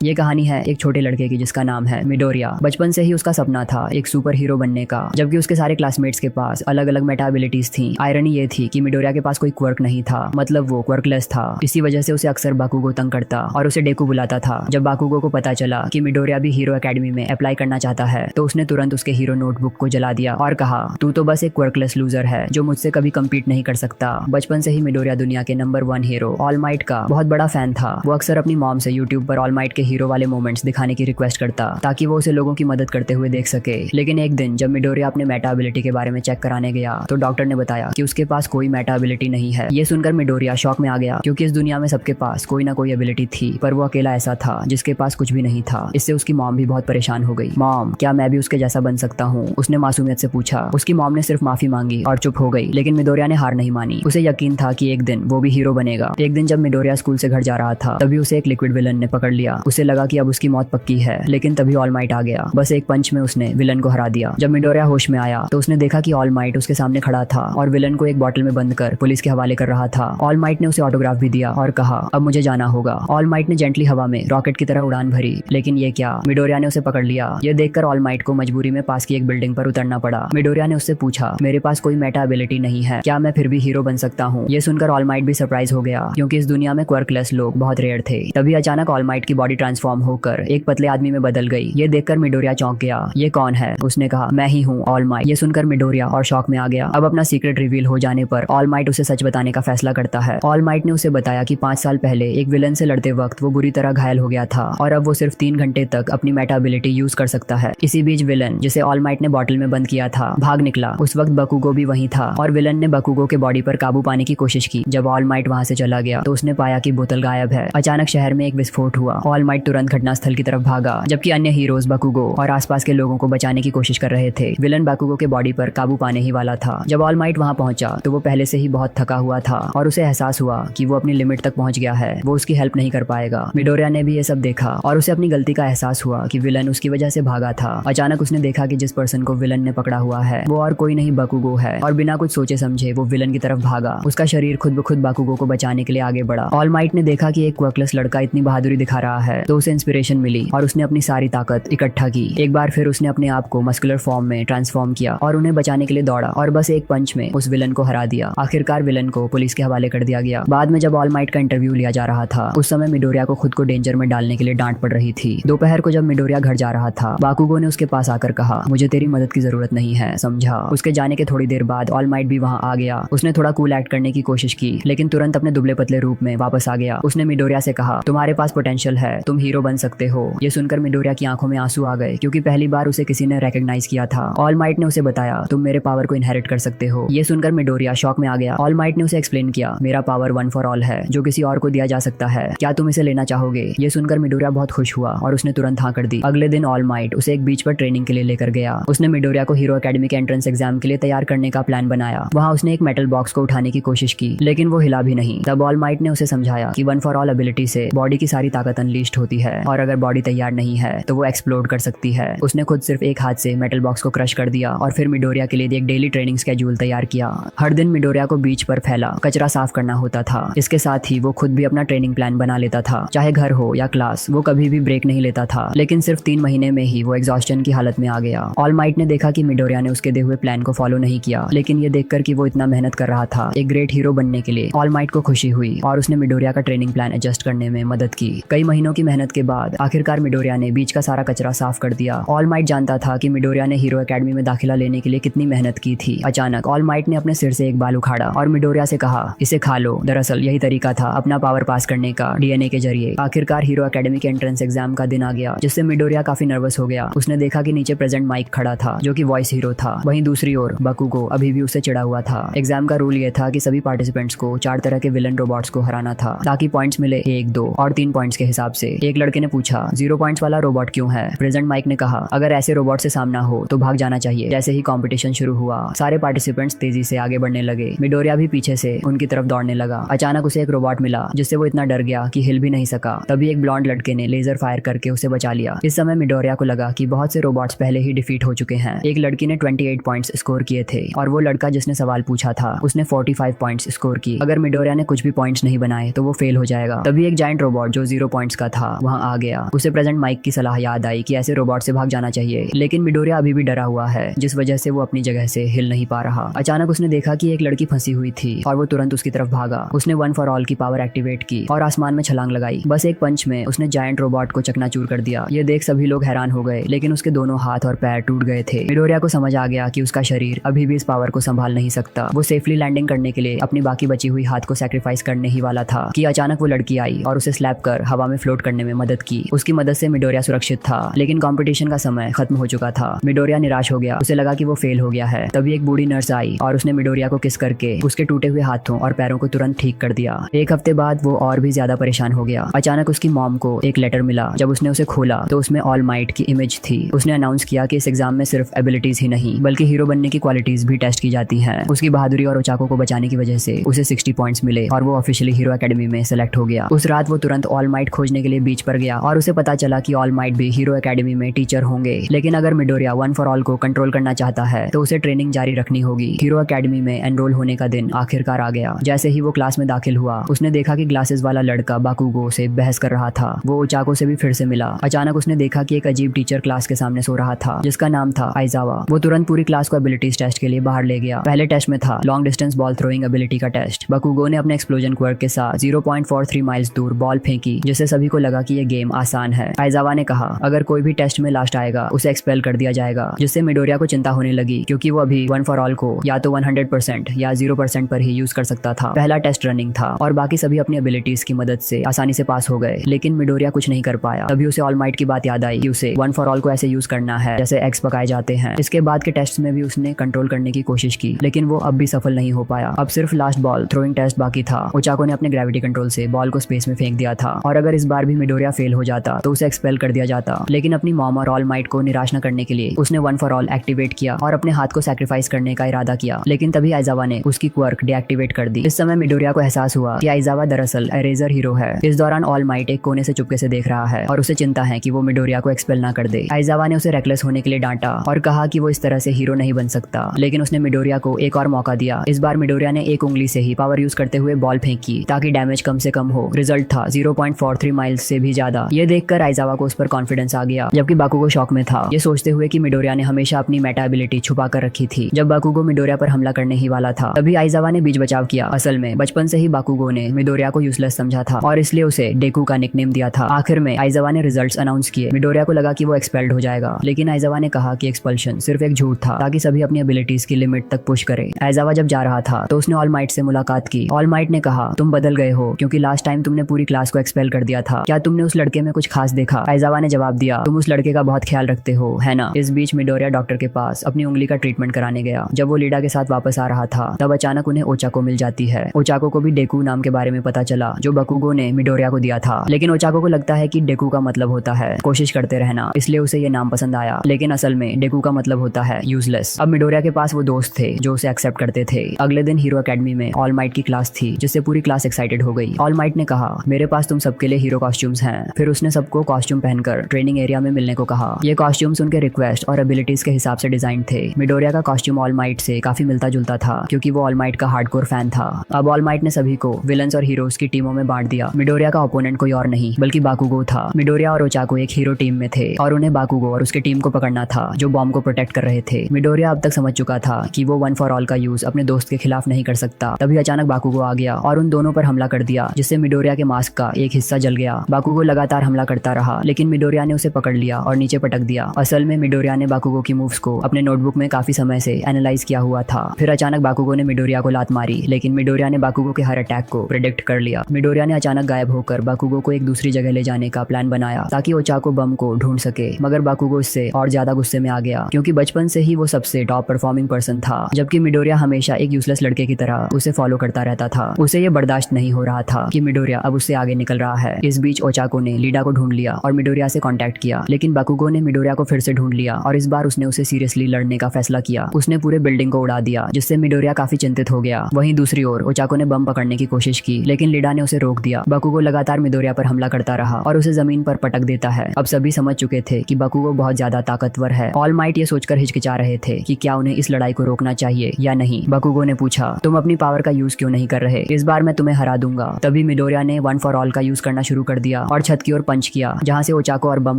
ये कहानी है एक छोटे लड़के की जिसका नाम है मिडोरिया। बचपन से ही उसका सपना था एक सुपर हीरो बनने का, जबकि उसके सारे क्लासमेट्स के पास अलग अलग मेटा एबिलिटीज थी। आयरनी ये थी कि मिडोरिया के पास कोई क्वर्क नहीं था, मतलब वो क्वर्कलेस था। इसी वजह से उसे अक्सर बाकुगो तंग करता और उसे डेकू बुलाता था। जब बाकुगो को पता चला कि मिडोरिया भी हीरो एकेडमी में अप्लाई करना चाहता है तो उसने तुरंत उसके हीरो नोटबुक को जला दिया और कहा, तू तो बस एक क्वर्कलेस लूजर है जो मुझसे कभी कम्पीट नहीं कर सकता। बचपन से ही मिडोरिया दुनिया के नंबर 1 हीरो ऑल माइट का बहुत बड़ा फैन था। वो अक्सर अपनी मॉम से यूट्यूब पर ऑल माइट के हीरो वाले मोमेंट्स दिखाने की रिक्वेस्ट करता ताकि वो उसे लोगों की मदद करते हुए देख सके। लेकिन एक दिन जब मिडोरिया अपने मेटा एबिलिटी के बारे में चेक कराने गया तो डॉक्टर ने बताया कि उसके पास कोई मेटा एबिलिटी नहीं है। ये सुनकर मिडोरिया शॉक में आ गया, क्योंकि इस दुनिया में सबके पास कोई ना कोई एबिलिटी थी, पर वो अकेला ऐसा था जिसके पास कुछ भी नहीं था। इससे उसकी मॉम भी बहुत परेशान हो गई। मॉम, क्या मैं भी उसके जैसा बन सकता हूँ? उसने मासूमियत से पूछा। उसकी मॉम ने सिर्फ माफी मांगी और चुप हो गई। लेकिन मिडोरिया ने हार नहीं मानी। उसे यकीन था कि एक दिन वो भी हीरो बनेगा। एक दिन जब मिडोरिया स्कूल से घर जा रहा था तभी उसे एक लिक्विड विलन ने पकड़ लिया। उसे लगा कि अब उसकी मौत पक्की है, लेकिन तभी ऑल माइट आ गया। बस एक पंच में उसने विलन को हरा दिया। जब मिडोरिया होश में आया तो उसने देखा कि ऑल माइट उसके सामने खड़ा था और विलन को एक बोतल में बंद कर पुलिस के हवाले कर रहा था। ऑल माइट ने उसे ऑटोग्राफ भी दिया और कहा, अब मुझे जाना होगा। ऑल माइट ने जेंटली हवा में रॉकेट की तरह उड़ान भरी, लेकिन ये क्या, मिडोरिया ने उसे पकड़ लिया। ये देखकर ऑल माइट को मजबूरी में पास की एक बिल्डिंग पर उतरना पड़ा। मिडोरिया ने उससे पूछा, मेरे पास कोई मेटा एबिलिटी नहीं है, क्या मैं फिर भी हीरो बन सकता हूँ? ये सुनकर ऑल माइट भी सरप्राइज हो गया, क्योंकि इस दुनिया में क्वर्कलेस लोग बहुत रेयर थे। तभी अचानक ऑल माइट की बॉडी ट्रांसफॉर्म होकर एक पतले आदमी में बदल गई। ये देखकर मिडोरिया चौंक गया। ये कौन है? उसने कहा, मैं ही हूँ, ऑल माइट। ये सुनकर मिडोरिया और शॉक में आ गया। अब अपना सीक्रेट रिवील हो जाने पर ऑल माइट उसे सच बताने का फैसला करता है। ऑल माइट ने उसे बताया कि 5 साल पहले एक विलन से लड़ते वक्त वो बुरी तरह घायल हो गया था और अब वो सिर्फ 3 घंटे तक अपनी मेटा एबिलिटी यूज कर सकता है। इसी बीच विलन, जिसे ऑल माइट ने बॉटल में बंद किया था, भाग निकला। उस वक्त बाकुगो भी वहीं था और विलन ने बाकुगो के बॉडी पर काबू पाने की कोशिश की। जब ऑल माइट वहां से चला गया तो उसने पाया कि बोतल गायब है। अचानक शहर में एक विस्फोट हुआ। ऑल माइट तुरंत घटनास्थल की तरफ भागा, जबकि अन्य हीरोज बाकुगो और आसपास के लोगों को बचाने की कोशिश कर रहे थे। विलन बाकुगो के बॉडी पर काबू पाने ही वाला था। जब ऑल माइट वहां पहुंचा तो वो पहले से ही बहुत थका हुआ था और उसे एहसास हुआ कि वो अपनी लिमिट तक पहुंच गया है, वो उसकी हेल्प नहीं कर पाएगा। मिडोरिया ने भी ये सब देखा और उसे अपनी गलती का एहसास हुआ कि विलन उसकी वजह से भागा था। अचानक उसने देखा कि जिस पर्सन को विलन ने पकड़ा हुआ है वो और कोई नहीं बाकुगो है, और बिना कुछ सोचे समझे वो विलन की तरफ भागा। उसका शरीर खुद ब खुद बाकुगो को बचाने के लिए आगे बढ़ा। ऑल माइट ने देखा कि एक क्वर्कलेस लड़का इतनी बहादुरी दिखा रहा है तो उसे इंस्पिरेशन मिली और उसने अपनी सारी ताकत इकट्ठा की। एक बार फिर उसने अपने आप को मस्कुलर फॉर्म में ट्रांसफॉर्म किया और उन्हें बचाने के लिए दौड़ा और बस एक पंच में उस विलन को हरा दिया। आखिरकार विलन को पुलिस के हवाले कर दिया गया। बाद में जब ऑल माइट का इंटरव्यू लिया जा रहा था उस समय मिडोरिया को खुद को डेंजर में डालने के लिए डांट पड़ रही थी। दोपहर को जब मिडोरिया घर जा रहा था, बाकुगो ने उसके पास आकर कहा, मुझे तेरी मदद की जरूरत नहीं है, समझा? उसके जाने के थोड़ी देर बाद ऑल माइट भी वहां आ गया। उसने थोड़ा कूल एक्ट करने की कोशिश की, लेकिन तुरंत अपने दुबले पतले रूप में वापस आ गया। उसने मिडोरिया से कहा, तुम्हारे पास पोटेंशियल है, तुम हीरो बन सकते हो। ये सुनकर मिडोरिया की आंखों में आंसू आ गए, क्योंकि पहली बार उसे किसी ने रिकॉग्नाइज किया था। ऑल माइट ने उसे बताया, तुम मेरे पावर को इनहेरिट कर सकते हो। ये सुनकर मिडोरिया शॉक में आ गया। ऑल माइट ने उसे एक्सप्लेन किया, मेरा पावर 1 फॉर ऑल है जो किसी और को दिया जा सकता है, क्या तुम इसे लेना चाहोगे? ये सुनकर मिडोरिया बहुत खुश हुआ और उसने तुरंत हाँ कर दी। अगले दिन ऑल माइट उसे एक बीच पर ट्रेनिंग के लिए लेकर गया। उसने मिडोरिया को हीरो एकेडमी के एंट्रेंस एग्जाम के लिए तैयार करने का प्लान बनाया। वहां उसने एक मेटल बॉक्स को उठाने की कोशिश की, लेकिन वो हिला भी नहीं। तब ऑल माइट ने उसे समझाया कि 1 फॉर ऑल एबिलिटी से बॉडी की सारी ताकत अनलीस्ट होती है और अगर बॉडी तैयार नहीं है तो वो एक्सप्लोड कर सकती है। उसने खुद सिर्फ एक हाथ से मेटल बॉक्स को क्रश कर दिया और फिर मिडोरिया के लिए एक डेली ट्रेनिंग स्केड्यूल तैयार किया। हर दिन मिडोरिया को बीच पर फैला कचरा साफ करना होता था। इसके साथ ही वो खुद भी अपना ट्रेनिंग प्लान बना लेता था, चाहे घर हो या क्लास। वो कभी भी ब्रेक नहीं लेता था, लेकिन सिर्फ 3 महीने में ही वो एग्जॉस्शन की हालत में आ गया। ऑल माइट ने देखा कि मिडोरिया ने उसके दिए हुए प्लान को फॉलो नहीं किया, लेकिन ये देखकर कि वो इतना मेहनत कर रहा था एक ग्रेट हीरो बनने के लिए, ऑल माइट को खुशी हुई और उसने मिडोरिया का ट्रेनिंग प्लान एडजस्ट करने में मदद की। कई महीनों की मेहनत के बाद आखिरकार मिडोरिया ने बीच का सारा कचरा साफ कर दिया। ऑल माइट जानता था कि मिडोरिया ने हीरो एकेडमी में दाखिला लेने के लिए कितनी मेहनत की थी। अचानक ऑल माइट ने अपने सिर से एक बाल उखाड़ा और मिडोरिया से कहा, इसे खा लो। दरअसल यही तरीका था अपना पावर पास करने का, डीएनए के जरिए। आखिरकार हीरो एकेडमी के एंट्रेंस एग्जाम का दिन आ गया, जिससे मिडोरिया काफी नर्वस हो गया। उसने देखा कि नीचे प्रेजेंट माइक खड़ा था, जो कि वॉइस हीरो था। वहीं दूसरी ओर बाकुगो अभी भी उससे चिढ़ा हुआ था। एग्जाम का रूल ये था कि सभी पार्टिसिपेंट्स को 4 तरह के विलन रोबोट्स को हराना था, ताकि पॉइंट्स मिले 1, 2 और 3 पॉइंट्स के हिसाब से। एक लड़के ने पूछा, 0 पॉइंट्स वाला रोबोट क्यों है? प्रेजेंट माइक ने कहा, अगर ऐसे रोबोट से सामना हो तो भाग जाना चाहिए। जैसे ही कंपटीशन शुरू हुआ, सारे पार्टिसिपेंट्स तेजी से आगे बढ़ने लगे। मिडोरिया भी पीछे से उनकी तरफ दौड़ने लगा। अचानक उसे एक रोबोट मिला, जिससे वो इतना डर गया कि हिल भी नहीं सका। तभी एक ब्लॉन्ड लड़के ने लेजर फायर करके उसे बचा लिया। इस समय मिडोरिया को लगा कि बहुत से रोबोट्स पहले ही डिफीट हो चुके हैं। एक लड़की ने 28 पॉइंट्स स्कोर किए थे और वो लड़का जिसने सवाल पूछा था उसने 45 पॉइंट्स स्कोर की। अगर मिडोरिया ने कुछ भी पॉइंट्स नहीं बनाए तो वो फेल हो जाएगा। तभी एक जायंट रोबोट जो 0 पॉइंट्स का था वहाँ आ गया। उसे प्रेजेंट माइक की सलाह याद आई कि ऐसे रोबोट से भाग जाना चाहिए, लेकिन मिडोरिया अभी भी डरा हुआ है, जिस वजह से वो अपनी जगह से हिल नहीं पा रहा। अचानक उसने देखा कि एक लड़की फंसी हुई थी और वो तुरंत उसकी तरफ भागा। उसने वन फॉर ऑल की पावर एक्टिवेट की और आसमान में छलांग लगाई। बस एक पंच में उसने जायंट रोबोट को चकनाचूर कर दिया। ये देख सभी लोग हैरान हो गए, लेकिन उसके दोनों हाथ और पैर टूट गए थे। मिडोरिया को समझ आ गया कि उसका शरीर अभी भी इस पावर को संभाल नहीं सकता। वो सेफली लैंडिंग करने के लिए अपनी बाकी बची हुई हाथ को सैक्रिफाइस करने ही वाला था कि अचानक वो लड़की आई और उसे स्लैप कर हवा में फ्लोट करने में मदद की। उसकी मदद से मिडोरिया सुरक्षित था, लेकिन कंपटीशन का समय खत्म हो चुका था। मिडोरिया निराश हो गया, उसे लगा कि वो फेल हो गया है। तभी एक बूढ़ी नर्स आई और उसने मिडोरिया को किस करके उसके टूटे हुए हाथों और पैरों को तुरंत ठीक कर दिया। एक हफ्ते बाद वो और भी ज्यादा परेशान हो गया। अचानक उसकी मॉम को एक लेटर मिला। जब उसने उसे खोला तो उसमें ऑल माइट की इमेज थी। उसने अनाउंस किया कि इस एग्जाम में सिर्फ एबिलिटीज ही नहीं बल्कि हीरो बनने की क्वालिटीज भी टेस्ट की जाती हैं। उसकी बहादुरी और ओचाको को बचाने की वजह से उसे 60 पॉइंट्स मिले और वो ऑफिशियली हीरो एकेडमी में सेलेक्ट हो गया। उस रात वो तुरंत ऑल माइट खोजने के लिए बीच पर गया और उसे पता चला कि ऑल माइट भी हीरो एकेडमी में टीचर होंगे। लेकिन अगर मिडोरिया वन फॉर ऑल को कंट्रोल करना चाहता है तो उसे ट्रेनिंग जारी रखनी होगी। हीरो एकेडमी में एनरोल होने का दिन आखिरकार आ गया। जैसे ही वो क्लास में दाखिल हुआ, उसने देखा कि ग्लासेस वाला लड़का बाकुगो से बहस कर रहा था। वो ओचाको से भी फिर से मिला। अचानक उसने देखा कि एक अजीब टीचर क्लास के सामने सो रहा था, जिसका नाम था आइजावा। वो तुरंत पूरी क्लास को एबिलिटीज टेस्ट के लिए बाहर ले गया। पहले टेस्ट में था long distance ball throwing ability का टेस्ट। बाकुगो ने अपने एक्सप्लोजन क्वर्क के साथ 0.43 माइल्स दूर बॉल फेंकी, जिससे सभी को लगा कि ये गेम आसान है। आइजावा ने कहा अगर कोई भी टेस्ट में लास्ट आएगा उसे एक्सपेल कर दिया जाएगा, जिससे मिडोरिया को चिंता होने लगी, क्योंकि वो अभी वन फॉर ऑल को या तो 100% या 0% पर ही यूज कर सकता था। पहला टेस्ट रनिंग था और बाकी सभी अपनी एबिलिटीज की मदद से आसानी से पास हो गए, लेकिन मिडोरिया कुछ नहीं कर पाया। तभी उसे ऑल माइट की बात याद आई कि उसे वन फॉर ऑल को ऐसे यूज करना है जैसे एग्स पकाए जाते हैं। इसके बाद के टेस्ट में भी उसने कंट्रोल करने की कोशिश की, लेकिन वो अब भी सफल नहीं हो पाया। अब सिर्फ लास्ट बॉल थ्रोइंग टेस्ट बाकी था। ओचाको ने अपने ग्रेविटी कंट्रोल से बॉल को स्पेस में फेंक दिया था और अगर इस बार भी मिडोरिया फेल हो जाता तो उसे एक्सपेल कर दिया जाता। लेकिन अपनी मॉम और ऑल माइट को निराश न करने के लिए उसने वन फॉर ऑल एक्टिवेट किया और अपने हाथ को सैक्रिफाइस करने का इरादा किया। लेकिन तभी आइजावा ने उसकी क्वर्क डीएक्टिवेट कर दी। इस समय मिडोरिया को एहसास हुआ कि आइजावा दरअसल एरेजर हीरो है। इस दौरान ऑल माइट एक कोने से चुपके से देख रहा है और उसे चिंता है कि वो मिडोरिया को एक्सपेल ना कर दे। आइजावा ने उसे रेकलेस होने के लिए डांटा और कहा कि वो इस तरह से हीरो नहीं बन सकता, लेकिन उसने मिडोरिया को एक और मौका दिया। इस बार मिडोरिया ने एक उंगली से ही पावर यूज करते हुए बॉल फेंकी ताकि डैमेज कम से कम हो। रिजल्ट था 0.43 माइल्स से भी ज्यादा। ये देखकर आइजावा को उस पर कॉन्फिडेंस आ गया, जबकि बाकुगो शॉक में था, ये सोचते हुए कि मिडोरिया ने हमेशा अपनी मेटा एबिलिटी छुपा कर रखी थी। जब बाकुगो मिडोरिया पर हमला करने ही वाला था, तभी आइजावा ने बीच बचाव किया। असल में बचपन से ही बाकुगो ने मिडोरिया को यूजलेस समझा था और इसलिए उसे डेकू का निकनेम दिया था। आखिर में आइजावा ने रिजल्ट्स अनाउंस किए। मिडोरिया को लगा कि वो एक्सपेल्ड हो जाएगा, लेकिन आइजावा ने कहा कि एक्सपल्शन सिर्फ एक झूठ था ताकि सभी अपनी एबिलिटीज की लिमिट तक पुश करे। आइजावा जब जा रहा था तो उसने ऑल माइट से मुलाकात की। ऑल माइट ने कहा तुम बदल गए हो, क्योंकि लास्ट टाइम तुमने पूरी क्लास को एक्सपेल कर दिया था। क्या तुमने उस लड़के में कुछ खास देखा? आइजावा ने जवाब दिया तुम उस लड़के का बहुत ख्याल रखते हो, है ना? इस बीच मिडोरिया डॉक्टर के पास अपनी उंगली का ट्रीटमेंट कराने गया। जब वो लीडा के साथ वापस आ रहा था तब अचानक उन्हें ओचाको मिल जाती है। ओचाको को भी डेकू नाम के बारे में पता चला जो बाकुगो ने मिडोरिया को दिया था, लेकिन ओचाको को लगता है कि डेकू का मतलब होता है कोशिश करते रहना, इसलिए उसे ये नाम पसंद आया। लेकिन असल में डेकू का मतलब होता है यूजलेस। अब मिडोरिया के पास वो दोस्त थे जो उसे एक्सेप्ट करते थे। अगले दिन हीरो एकेडमी में ऑल माइट की क्लास थी, जिससे पूरी क्लास एक्साइटेड हो गई। ऑल माइट ने कहा मेरे पास तुम सबके लिए हीरो कॉस्ट्यूम्स हैं। फिर उसने सबको कॉस्ट्यूम पहनकर ट्रेनिंग एरिया में मिलने को कहा। ये कॉस्ट्यूम्स उनके रिक्वेस्ट और एबिलिटीज के हिसाब से डिजाइन थे। मिडोरिया का कॉस्ट्यूम ऑल माइट से काफी मिलता जुलता था, क्योंकि वो ऑल माइट का हार्डकोर फैन था। अब ऑल माइट ने सभी को विलन्स और हीरोज की टीमों में बांट दिया। मिडोरिया का ओपोनेंट कोई और नहीं बल्कि बाकुगो था। मिडोरिया और ओचाको एक हीरो टीम में थे और उन्हें बाकुगो और उसकी टीम को पकड़ना था जो बॉम्ब को प्रोटेक्ट कर रहे थे। मिडोरिया अब तक समझ चुका था कि वो वन फॉर ऑल का यूज अपने दोस्त के खिलाफ नहीं कर सकता। तभी अचानक बाकुगो आ गया और उन दोनों पर हमला कर दिया, जिससे मिडोरिया के मास्क का एक हिस्सा जल गया। बाकुगो लगातार हमला करता रहा, लेकिन मिडोरिया ने उसे पकड़ लिया और नीचे पटक दिया। असल में मिडोरिया ने बाकुगो की मूव्स को अपने नोटबुक में काफी समय से एनालाइज किया हुआ था। फिर अचानक बाकुगो ने मिडोरिया को लात मारी, लेकिन मिडोरिया ने बाकुगो के हर अटैक को प्रेडिक्ट कर लिया। मिडोरिया ने अचानक गायब होकर बाकुगो को एक दूसरी जगह ले जाने का प्लान बनाया ताकि ओचाको बम को ढूंढ सके, मगर बाकुगो इससे और ज्यादा गुस्से में आ गया, क्योंकि बचपन से ही वो सबसे टॉप परफॉर्मिंग पर्सन था, जबकि मिडोरिया हमेशा एक यूजलेस लड़के की तरह उसे फॉलो करता रहता था। उसे ये बर्दाश्त नहीं हो रहा था कि मिडोरिया अब उससे आगे निकल रहा है। इस बीच ओचाको ने लीडा को ढूंढ लिया और मिडोरिया से कांटेक्ट किया, लेकिन बाकुगो ने मिडोरिया को फिर से ढूंढ लिया और इस बार उसने उसे सीरियसली लड़ने का फैसला किया। उसने पूरे बिल्डिंग को उड़ा दिया, जिससे मिडोरिया काफी चिंतित हो गया। वहीं दूसरी ओर ओचाको ने बम पकड़ने की कोशिश की, लेकिन लीडा ने उसे रोक दिया। बाकुगो लगातार मिडोरिया पर हमला करता रहा और उसे जमीन पर पटक देता है। अब सभी समझ चुके थे कि बाकुगो बहुत ज्यादा ताकतवर है। ऑल माइट ये सोचकर हिचकिचा रहे थे कि क्या उन्हें इस लड़ाई को रोकना चाहिए या नहीं। बाकुगो ने पूछा तुम अपनी पावर का यूज क्यों नहीं कर रहे? इस बार मैं तुम्हें हरा दूंगा। तभी मिडोरिया ने वन फॉर ऑल का यूज करना शुरू कर दिया लिया और छत की ओर पंच किया, जहाँ से ओचाको और बम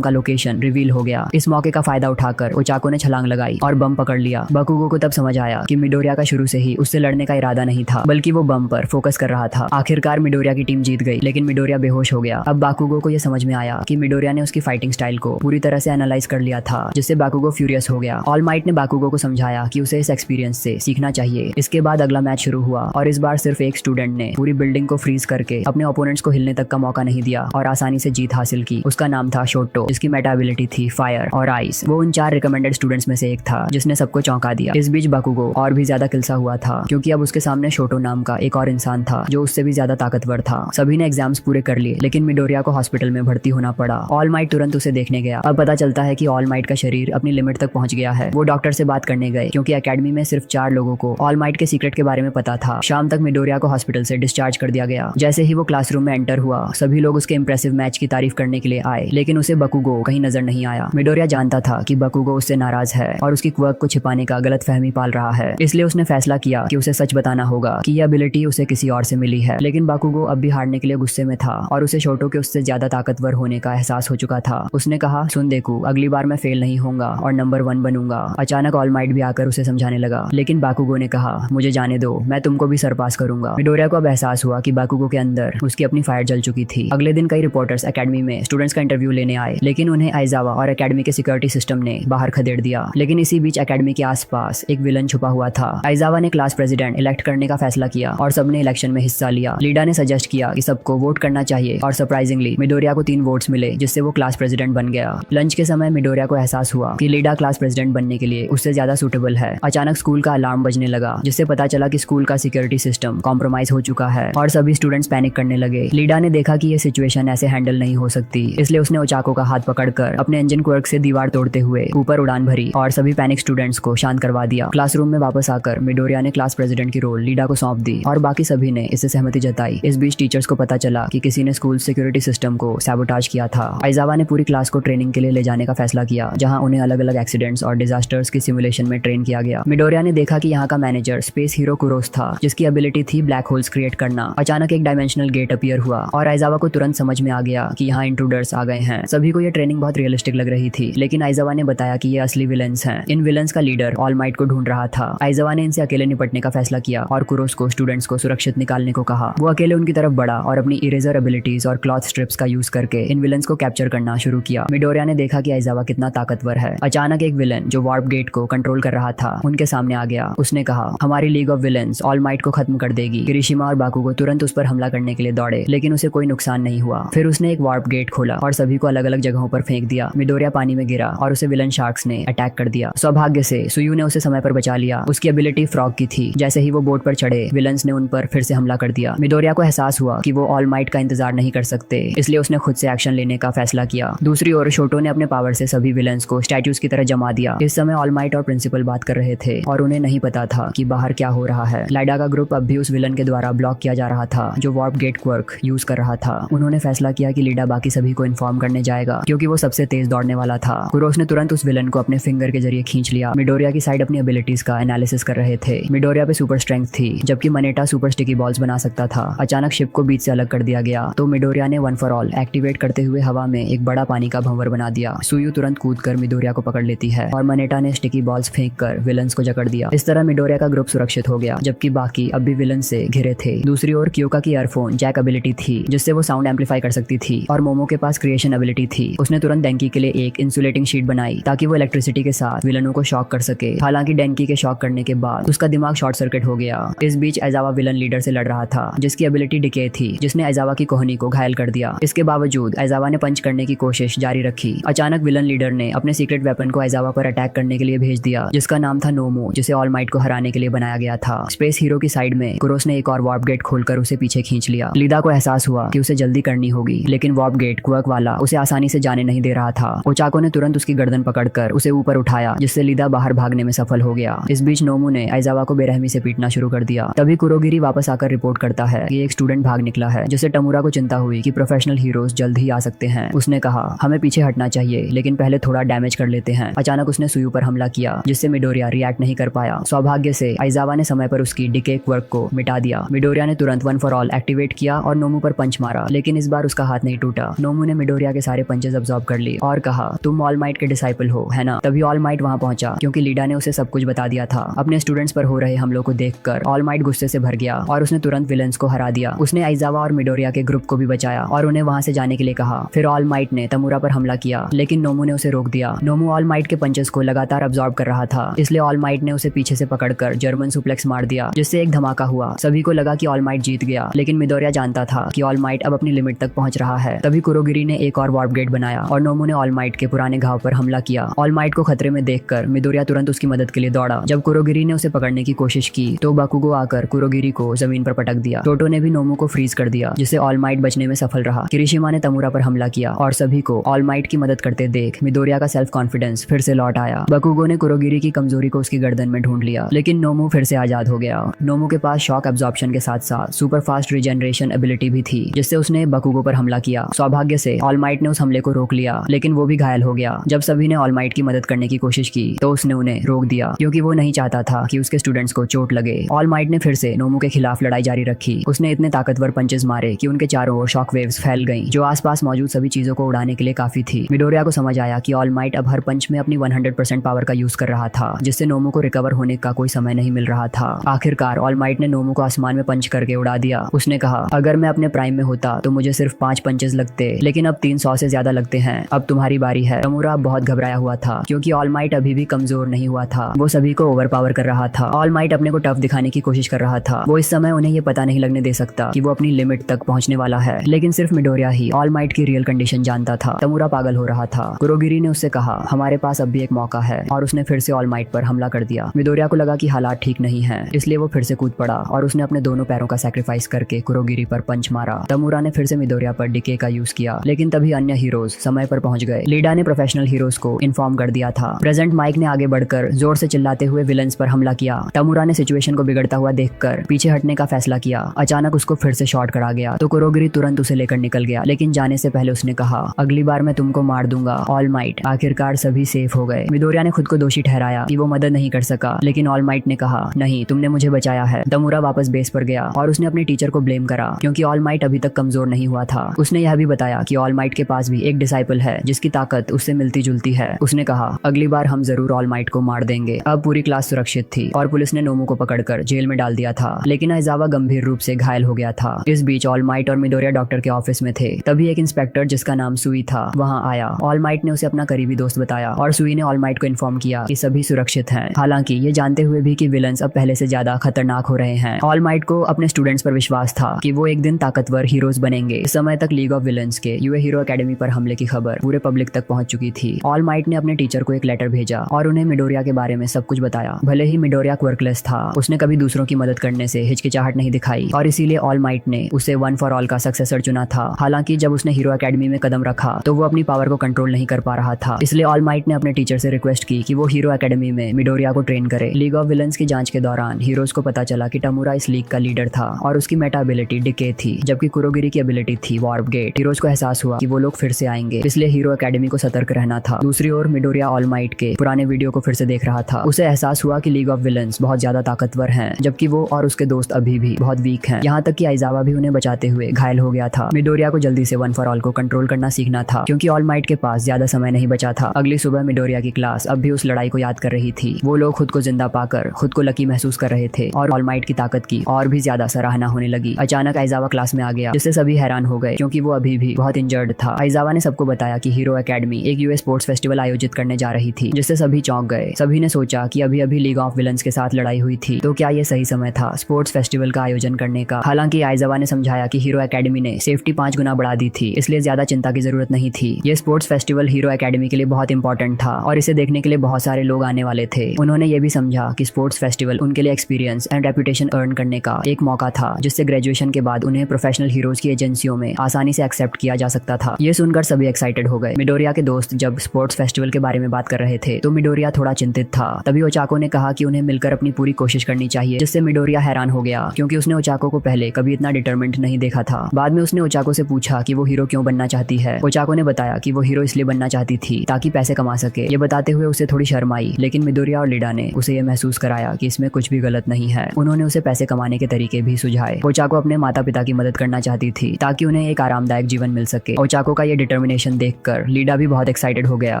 का लोकेशन रिवील हो गया। इस मौके का फायदा उठाकर ओचाको ने छलांग लगाई और बम पकड़ लिया। बाकुगो को तब समझ आया कि मिडोरिया का शुरू से ही उससे लड़ने का इरादा नहीं था, बल्कि वो बम पर फोकस कर रहा था। आखिरकार मिडोरिया की टीम जीत गई, लेकिन मिडोरिया बेहोश हो गया। अब बाकुगो को यह समझ में आया कि मिडोरिया ने उसकी फाइटिंग स्टाइल को पूरी तरह से एनालाइज कर लिया था, जिससे बाकुगो फ्यूरियस हो गया। ऑल माइट ने बाकुगो को समझाया कि उसे इस एक्सपीरियंस से सीखना चाहिए। इसके बाद अगला मैच शुरू हुआ और इस बार सिर्फ एक स्टूडेंट ने पूरी बिल्डिंग को फ्रीज करके अपने ओपोनेंट्स को हिलने तक का मौका नहीं दिया और आसानी से जीत हासिल की। उसका नाम था शोटो, जिसकी मेटा एबिलिटी थी फायर और आइस। वो उन 4 रिकमेंडेड स्टूडेंट्स में से एक था जिसने सबको चौंका दिया। इस बीच बाकुगो और भी ज्यादा किलसा हुआ था, क्योंकि अब उसके सामने शोटो नाम का एक और इंसान था जो उससे भी ज्यादा ताकतवर था। सभी ने एग्जाम्स पूरे कर लिए, लेकिन मिडोरिया को हॉस्पिटल में भर्ती होना पड़ा। ऑल माइट तुरंत उसे देखने गया। अब पता चलता है कि ऑल माइट का शरीर अपनी लिमिट तक पहुंच गया है। वो डॉक्टर से बात करने गए, क्योंकि एकेडमी में सिर्फ 4 लोगों को ऑल माइट के सीक्रेट के बारे में पता था। शाम तक मिडोरिया को हॉस्पिटल से डिस्चार्ज कर दिया गया। जैसे ही वो क्लासरूम में एंटर हुआ, सभी लोग उसके इंप्रेसिव मैच की तारीफ करने के लिए आए, लेकिन उसे बाकुगो कहीं नजर नहीं आया। मिडोरिया जानता था कि बाकुगो उससे नाराज है और उसकी क्वर्क को छिपाने का गलत फहमी पाल रहा है, इसलिए उसने फैसला किया कि उसे सच बताना होगा कि यह एबिलिटी उसे किसी और से मिली है। लेकिन बाकुगो अब भी हारने के लिए गुस्से में था और उसे शोटो के उससे ज्यादा ताकतवर होने का एहसास हो चुका था। उसने कहा, सुन देखू, अगली बार मैं फेल नहीं होऊंगा और नंबर 1 बनूंगा। अचानक ऑल माइट भी आकर उसे समझाने लगा, लेकिन बाकुगो ने कहा, मुझे जाने दो, मैं तुमको भी सरपास करूंगा। मिडोरिया को अब एहसास हुआ कि बाकुगो के अंदर उसकी अपनी फायर जल चुकी थी। अगले दिन कई रिपोर्टर्स एकेडमी में स्टूडेंट्स का इंटरव्यू लेने आए, लेकिन उन्हें आइजावा और एकेडमी के सिक्योरिटी सिस्टम ने बाहर खदेड़ दिया। लेकिन इसी बीच एकेडमी के आसपास एक विलन छुपा हुआ था। आइजावा ने क्लास प्रेसिडेंट इलेक्ट करने का फैसला किया और सबने इलेक्शन में हिस्सा लिया। लीडा ने सजेस्ट किया कि सबको वोट करना चाहिए और सरप्राइजिंगली मिडोरिया को 3 वोट्स मिले, जिससे वो क्लास प्रेसिडेंट बन गया। लंच के समय मिडोरिया को एहसास हुआ कि लीडा क्लास प्रेसिडेंट बनने के लिए उससे ज्यादा सूटेबल है। अचानक स्कूल का अलार्म बजने लगा, जिससे पता चला कि स्कूल का सिक्योरिटी सिस्टम कॉम्प्रोमाइज हो चुका है और सभी स्टूडेंट्स पैनिक करने लगे। लीडा ने देखा कि यह सिचुएशन ऐसे हैंडल नहीं हो सकती, इसलिए उसने ओचाको का हाथ पकड़कर अपने इंजन क्वर्क से दीवार तोड़ते हुए ऊपर उड़ान भरी और सभी पैनिक स्टूडेंट्स को शांत करवा दिया। क्लासरूम में वापस आकर मिडोरिया ने क्लास प्रेसिडेंट की रोल लीडा को सौंप दी और बाकी सभी ने इससे सहमति जताई। इस बीच टीचर्स को पता चला कि किसी ने स्कूल सिक्योरिटी सिस्टम को सैबोटाज किया था। आइजावा ने पूरी क्लास को ट्रेनिंग के लिए ले जाने का फैसला किया, जहां उन्हें अलग अलग एक्सीडेंट्स और डिजास्टर्स की सिमुलेशन में ट्रेन किया गया। मिडोरिया ने देखा कि यहाँ का मैनेजर स्पेस हीरो कुरोस था, जिसकी एबिलिटी थी ब्लैक होल्स क्रिएट करना। अचानक एक डायमेंशनल गेट अपीयर हुआ और आइजावा को तुरंत समझ में आ गया कि यहाँ इंट्रूडर्स आ गए हैं। सभी को यह ट्रेनिंग बहुत रियलिस्टिक लग रही थी, लेकिन आइजावा ने बताया कि ये असली विलेंस हैं। इन विलेंस का लीडर ऑल माइट को ढूंढ रहा था। आइजावा ने इनसे अकेले निपटने का फैसला किया और कुरोस को स्टूडेंट्स को सुरक्षित निकालने को कहा। वो अकेले उनकी तरफ बढ़ा और अपनी इरेजर एबिलिटीज और क्लॉथ स्ट्रिप्स का यूज करके इन विलेंस को कैप्चर करना शुरू किया। मिडोरिया ने देखा कि आइजावा कितना ताकतवर है। अचानक एक विलेन जो वार्प गेट को कंट्रोल कर रहा था उनके सामने आ गया। उसने कहा, हमारी League of Villains All Might को खत्म कर देगी। किरिशिमा और बाकुगो तुरंत उस पर हमला करने के लिए दौड़े, लेकिन उसे कोई नुकसान नहीं हुआ। फिर उसने एक वार्प गेट खोला और सभी को अलग अलग जगहों पर फेंक दिया। मिडोरिया पानी में गिरा और उसे विलन शार्क्स ने अटैक कर दिया। सौभाग्य से सुयू ने उसे समय पर बचा लिया। उसकी एबिलिटी फ्रॉग की थी। जैसे ही वो बोट पर चढ़े, विलन्स ने उन पर फिर से हमला कर दिया। मिडोरिया को एहसास हुआ कि वो ऑल माइट का इंतजार नहीं कर सकते, इसलिए उसने खुद से एक्शन लेने का फैसला किया। दूसरी ओर शोटो ने अपने पावर से सभी विलन्स को स्टैट्यूज की तरह जमा दिया। इस समय ऑल माइट और प्रिंसिपल बात कर रहे थे और उन्हें नहीं पता था कि बाहर क्या हो रहा है। लाइडा का ग्रुप अब भी उस विलन के द्वारा ब्लॉक किया जा रहा था जो वार्प गेट क्वर्क यूज कर रहा था। उन्होंने फैसला किया कि लीडा बाकी सभी को इन्फॉर्म करने जाएगा, क्योंकि वो सबसे तेज दौड़ने वाला था। कुरोस ने तुरंत उस विलन को अपने फिंगर के जरिए खींच लिया। मिडोरिया की साइड अपनी एबिलिटीज का एनालिसिस कर रहे थे। मिडोरिया पे सुपर स्ट्रेंथ थी, जबकि मनेटा सुपर स्टिकी बॉल्स बना सकता था। अचानक शिप को बीच से अलग कर दिया गया, तो मिडोरिया ने वन फॉर ऑल एक्टिवेट करते हुए हवा में एक बड़ा पानी का भंवर बना दिया। सुयू तुरंत कूदकर मिडोरिया को पकड़ लेती है और मनेटा ने स्टिकी बॉल्स फेंककर विलन्स को जकड़ दिया। इस तरह मिडोरिया का ग्रुप सुरक्षित हो गया, जबकि बाकी अब भी विलन से घिरे थे। दूसरी ओर क्योका की ईयरफोन जैक एबिलिटी थी, जिससे वो साउंड एम्पलीफाई कर सकती थी, और मोमो के पास क्रिएशन एबिलिटी थी। उसने तुरंत डेंकी के लिए एक इंसुलेटिंग शीट बनाई ताकि वो इलेक्ट्रिसिटी के साथ विलनों को शॉक कर सके। हालांकि डेंकी के शॉक करने के बाद उसका दिमाग शॉर्ट सर्किट हो गया। इस बीच आइजावा विलन लीडर से लड़ रहा था, जिसकी एबिलिटी डिके थी, जिसने आइजावा की कोहनी को घायल कर दिया। इसके बावजूद आइजावा ने पंच करने की कोशिश जारी रखी। अचानक विलन लीडर ने अपने सीक्रेट वेपन को आइजावा पर अटैक करने के लिए भेज दिया, जिसका नाम था नोमो, जिसे ऑल माइट को हराने के लिए बनाया गया था। स्पेस हीरो की साइड में कुरोस ने एक और वार्प गेट खोलकर उसे पीछे खींच लिया। लीडा को एहसास हुआ कि उसे जल्दी करनी होगी, लेकिन वार्प गेट क्वर्क वाला उसे आसानी से जाने नहीं दे रहा था। ओचाको ने तुरंत उसकी गर्दन पकड़कर उसे ऊपर उठाया, जिससे लीडा बाहर भागने में सफल हो गया। इस बीच नोमो ने आइजावा को बेरहमी से पीटना शुरू कर दिया। तभी कुरोगिरी वापस आकर रिपोर्ट करता है कि एक स्टूडेंट भाग निकला है, जिससे टमुरा को चिंता हुई कि प्रोफेशनल हीरोज जल्द ही आ सकते हैं। उसने कहा, हमें पीछे हटना चाहिए, लेकिन पहले थोड़ा डैमेज कर लेते हैं। अचानक उसने सुयू पर हमला किया, जिससे मिडोरिया रिएक्ट नहीं कर पाया। सौभाग्य से आइजावा ने समय पर उसकी डिके क्वर्क को मिटा दिया। मिडोरिया ने तुरंत वन फॉर ऑल एक्टिवेट किया और नोमो पर पंच मारा, लेकिन इस बार बार उसका हाथ नहीं टूटा। नोमू ने मिडोरिया के सारे पंचेस अब्सॉर्ब कर लिए और कहा, तुम ऑल माइट के डिसाइपल हो, है ना? तभी ऑल माइट वहाँ पहुंचा क्योंकि लीडा ने उसे सब कुछ बता दिया था। अपने स्टूडेंट्स पर हो रहे हमलों को देखकर ऑल माइट गुस्से से भर गया और उसने तुरंत विलन्स को हरा दिया। उसने आइजावा और मिडोरिया के ग्रुप को भी बचाया और उन्हें वहाँ से जाने के लिए कहा। फिर ऑल माइट ने तमुरा पर हमला किया, लेकिन नोमू ने उसे रोक दिया। नोमू ऑल माइट के पंचेस को लगातार अब्सॉर्ब कर रहा था, इसलिए ऑल माइट ने उसे पीछे से पकड़कर जर्मन सुप्लेक्स मार दिया, जिससे एक धमाका हुआ। सभी को लगा कि ऑल माइट जीत गया, लेकिन मिडोरिया जानता था कि ऑल माइट अब अपनी लिमिट तक पहुंच रहा है। तभी कुरोगिरी ने एक और वार्प गेट बनाया और नोमू ने ऑल माइट के पुराने घाव पर हमला किया। ऑल माइट को खतरे में देखकर मिडोरिया तुरंत उसकी मदद के लिए दौड़ा। जब कुरोगिरी ने उसे पकड़ने की कोशिश की तो बाकुगो आकर कुरोगिरी को जमीन पर पटक दिया। टोटो ने भी नोमू को फ्रीज कर दिया, जिससे ऑल माइट बचने में सफल रहा। किरिशिमा ने तमुरा पर हमला किया और सभी को ऑल माइट की मदद करते देख मिडोरिया का सेल्फ कॉन्फिडेंस फिर से लौट आया। बाकुगो ने कुरोगिरी की कमजोरी को उसकी गर्दन में ढूंढ लिया, लेकिन नोमू फिर से आजाद हो गया। नोमू के पास शॉक एब्जॉर्प्शन के साथ साथ सुपर फास्ट रिजेनरेशन एबिलिटी भी थी, जिससे उसने बाकुगो पर हमला किया। सौभाग्य से ऑल माइट ने उस हमले को रोक लिया, लेकिन वो भी घायल हो गया। जब सभी ने ऑल माइट की मदद करने की कोशिश की तो उसने उन्हें रोक दिया, क्योंकि वो नहीं चाहता था कि उसके स्टूडेंट्स को चोट लगे। ऑल माइट ने फिर से नोमू के खिलाफ लड़ाई जारी रखी। उसने इतने ताकतवर पंचेस मारे कि उनके चारों ओर शॉक वेव्स फैल गईं, जो आसपास मौजूद सभी चीजों को उड़ाने के लिए काफी थी। मिडोरिया को समझ आया कि ऑल माइट अब हर पंच में अपनी 100% पावर का यूज कर रहा था, जिससे नोमू को रिकवर होने का कोई समय नहीं मिल रहा था। आखिरकार ऑल माइट ने नोमू को आसमान में पंच करके उड़ा दिया। उसने कहा, अगर मैं अपने प्राइम में होता तो मुझे सिर्फ 5 पंचेस लगते, लेकिन अब 300 से ज्यादा लगते हैं। अब तुम्हारी बारी है। तमुरा बहुत घबराया हुआ था, क्योंकि ऑल माइट अभी भी कमजोर नहीं हुआ था। वो सभी को ओवर पावर कर रहा था। ऑल माइट अपने को टफ दिखाने की कोशिश कर रहा था। वो इस समय उन्हें ये पता नहीं लगने दे सकता कि वो अपनी लिमिट तक पहुंचने वाला है, लेकिन सिर्फ मिडोरिया ही ऑल माइट की रियल कंडीशन जानता था। तमुरा पागल हो रहा था। कुरोगिरी ने उससे कहा, हमारे पास अब भी एक मौका है, और उसने फिर से ऑल माइट पर हमला कर दिया। मिडोरिया को लगा कि हालात ठीक नहीं है, इसलिए वो फिर से कूद पड़ा और उसने अपने दोनों पैरों का सैक्रिफाइस करके कुरोगिरी पर पंच मारा। तमुरा ने फिर से मिडोरिया पर डिके का यूज किया, लेकिन तभी अन्य हीरोज समय पर पहुंच गए। लीडा ने प्रोफेशनल हीरोज को इन्फॉर्म कर दिया था। प्रेजेंट माइक ने आगे बढ़कर जोर से चिल्लाते हुए विलन्स पर हमला किया। तमुरा ने सिचुएशन को बिगड़ता हुआ देखकर पीछे हटने का फैसला किया। अचानक उसको फिर से शॉट करा गया तो कुरोगिरी तुरंत उसे लेकर निकल गया, लेकिन जाने से पहले उसने कहा, अगली बार मैं तुमको मार दूंगा ऑल माइट। आखिरकार सभी सेफ हो गए। मिडोरिया ने खुद को दोषी ठहराया कि वो मदद नहीं कर सका, लेकिन ऑल माइट ने कहा, नहीं, तुमने मुझे बचाया है। तमुरा वापस बेस पर गया और उसने अपने टीचर को ब्लेम करा, क्योंकि ऑल माइट अभी तक कमजोर नहीं हुआ था। उसने यह भी बताया कि ऑल माइट के पास भी एक डिसाइपल है जिसकी ताकत उससे मिलती जुलती है। उसने कहा, अगली बार हम जरूर ऑल माइट को मार देंगे। अब पूरी क्लास सुरक्षित थी और पुलिस ने नोमू को पकड़कर जेल में डाल दिया था, लेकिन आइजावा गंभीर रूप से घायल हो गया था। इस बीच ऑल माइट और मिडोरिया डॉक्टर के ऑफिस में थे। तभी एक इंस्पेक्टर जिसका नाम सुई था वहां आया। ऑल माइट ने उसे अपना करीबी दोस्त बताया और सुई ने ऑल माइट को इन्फॉर्म किया कि सभी सुरक्षित हैं, हालांकि ये जानते हुए भी कि विलन्स अब पहले से ज्यादा खतरनाक हो रहे हैं। ऑल माइट को अपने स्टूडेंट्स पर विश्वास था कि वो एक दिन ताकतवर हीरोज बनेंगे। इस समय तक लीग ऑफ विलन्स के यूए हीरो एकेडमी पर हमले की खबर पूरे पब्लिक तक पहुंच चुकी थी। ऑल माइट ने अपने टीचर को एक लेटर भेजा और उन्हें मिडोरिया के बारे में सब कुछ बताया। भले ही मिडोरिया क्वर्कलेस था, उसने कभी दूसरों की मदद करने से हिचकिचाहट नहीं दिखाई और इसीलिए ऑल माइट ने उसे वन फॉर ऑल का सक्सेसर चुना था। हालांकि जब उसने हीरो एकेडमी में कदम रखा तो वो अपनी पावर को कंट्रोल नहीं कर पा रहा था, इसलिए ऑल माइट ने अपने टीचर से रिक्वेस्ट की कि वो हीरो एकेडमी में मिडोरिया को ट्रेन करे। लीग ऑफ विलन्स की जांच के दौरान हीरोज को पता चला कि तमुरा इस लीग का लीडर था और उसकी मेटा एबिलिटी डिके थी, जबकि कुरोगिरी की एबिलिटी थी वार्प गेट। हीरोज को एहसास हुआ कि वो लोग फिर से आएंगे, इसलिए हीरो एकेडमी को सतर्क रहना था। दूसरी ओर मिडोरिया ऑल माइट के पुराने वीडियो को फिर से देख रहा था। उसे एहसास हुआ कि लीग ऑफ विलन्स बहुत ज्यादा ताकतवर हैं, जबकि वो और उसके दोस्त अभी भी बहुत वीक हैं। यहाँ तक कि आइजावा भी उन्हें बचाते हुए घायल हो गया था। मिडोरिया को जल्दी से वन फॉर ऑल को कंट्रोल करना सीखना था, क्योंकि ऑल माइट के पास ज्यादा समय नहीं बचा था। अगली सुबह मिडोरिया की क्लास अब भी उस लड़ाई को याद कर रही थी। वो लोग खुद को जिंदा पाकर खुद को लकी महसूस कर रहे थे और ऑल माइट की ताकत की और भी ज्यादा सराहना होने लगी। अचानक आइजावा क्लास में आ गया, जिससे सभी हैरान हो गए, क्योंकि वो अभी भी बहुत इंजर्ड था। आइजावा ने सबको बताया कि हीरो एकेडमी एक यूएस स्पोर्ट्स फेस्टिवल आयोजित करने जा रही थी, जिससे सभी चौंक गए। सभी ने सोचा कि अभी अभी लीग ऑफ विलन्स के साथ लड़ाई हुई थी, तो क्या ये सही समय था स्पोर्ट्स फेस्टिवल का आयोजन करने का। हालांकि आइजावा ने समझाया कि हीरो एकेडमी ने सेफ्टी 5 गुना बढ़ा दी थी, इसलिए ज्यादा चिंता की जरूरत नहीं थी। ये स्पोर्ट्स फेस्टिवल हीरो एकेडमी के लिए बहुत इंपॉर्टेंट था और इसे देखने के लिए बहुत सारे लोग आने वाले थे। उन्होंने ये भी समझा कि स्पोर्ट्स फेस्टिवल उनके लिए एक्सपीरियंस एंड रेपुटेशन अर्न करने का एक मौका था, जिससे ग्रेजुएशन के बाद उन्हें प्रोफेशनल हीरोज की एजेंसियों में आसानी से एक्सेप्ट किया जा सकता था। ये सुनकर सभी एक्साइटेड हो गए। मिडोरिया के दोस्त जब स्पोर्ट्स फेस्टिवल के बारे में बात कर रहे थे तो मिडोरिया थोड़ा चिंतित था। तभी ओचाको ने कहा कि उन्हें मिलकर अपनी पूरी कोशिश करनी चाहिए, जिससे मिडोरिया हैरान हो गया, क्योंकि उसने ओचाको को पहले कभी इतना डिटरमिन्ड नहीं देखा था। बाद में उसने ओचाको से पूछा कि वो हीरो क्यों बनना चाहती है। ओचाको ने बताया कि वो हीरो इसलिए बनना चाहती थी ताकि पैसे कमा सके। ये बताते हुए उसे थोड़ी शर्म आई, लेकिन मिडोरिया और लीडा ने उसे ये महसूस कराया कि इसमें कुछ भी गलत नहीं है। उन्होंने उसे पैसे कमाने के तरीके भी सुझाए। ओचाको अपने माता पिता की मदद करना चाहती थी ताकि उन्हें एक आरामदायक जीवन मिल सके। ओचाको का ये डिटर्मिनेशन देखकर लीडा भी बहुत एक्साइटेड हो गया।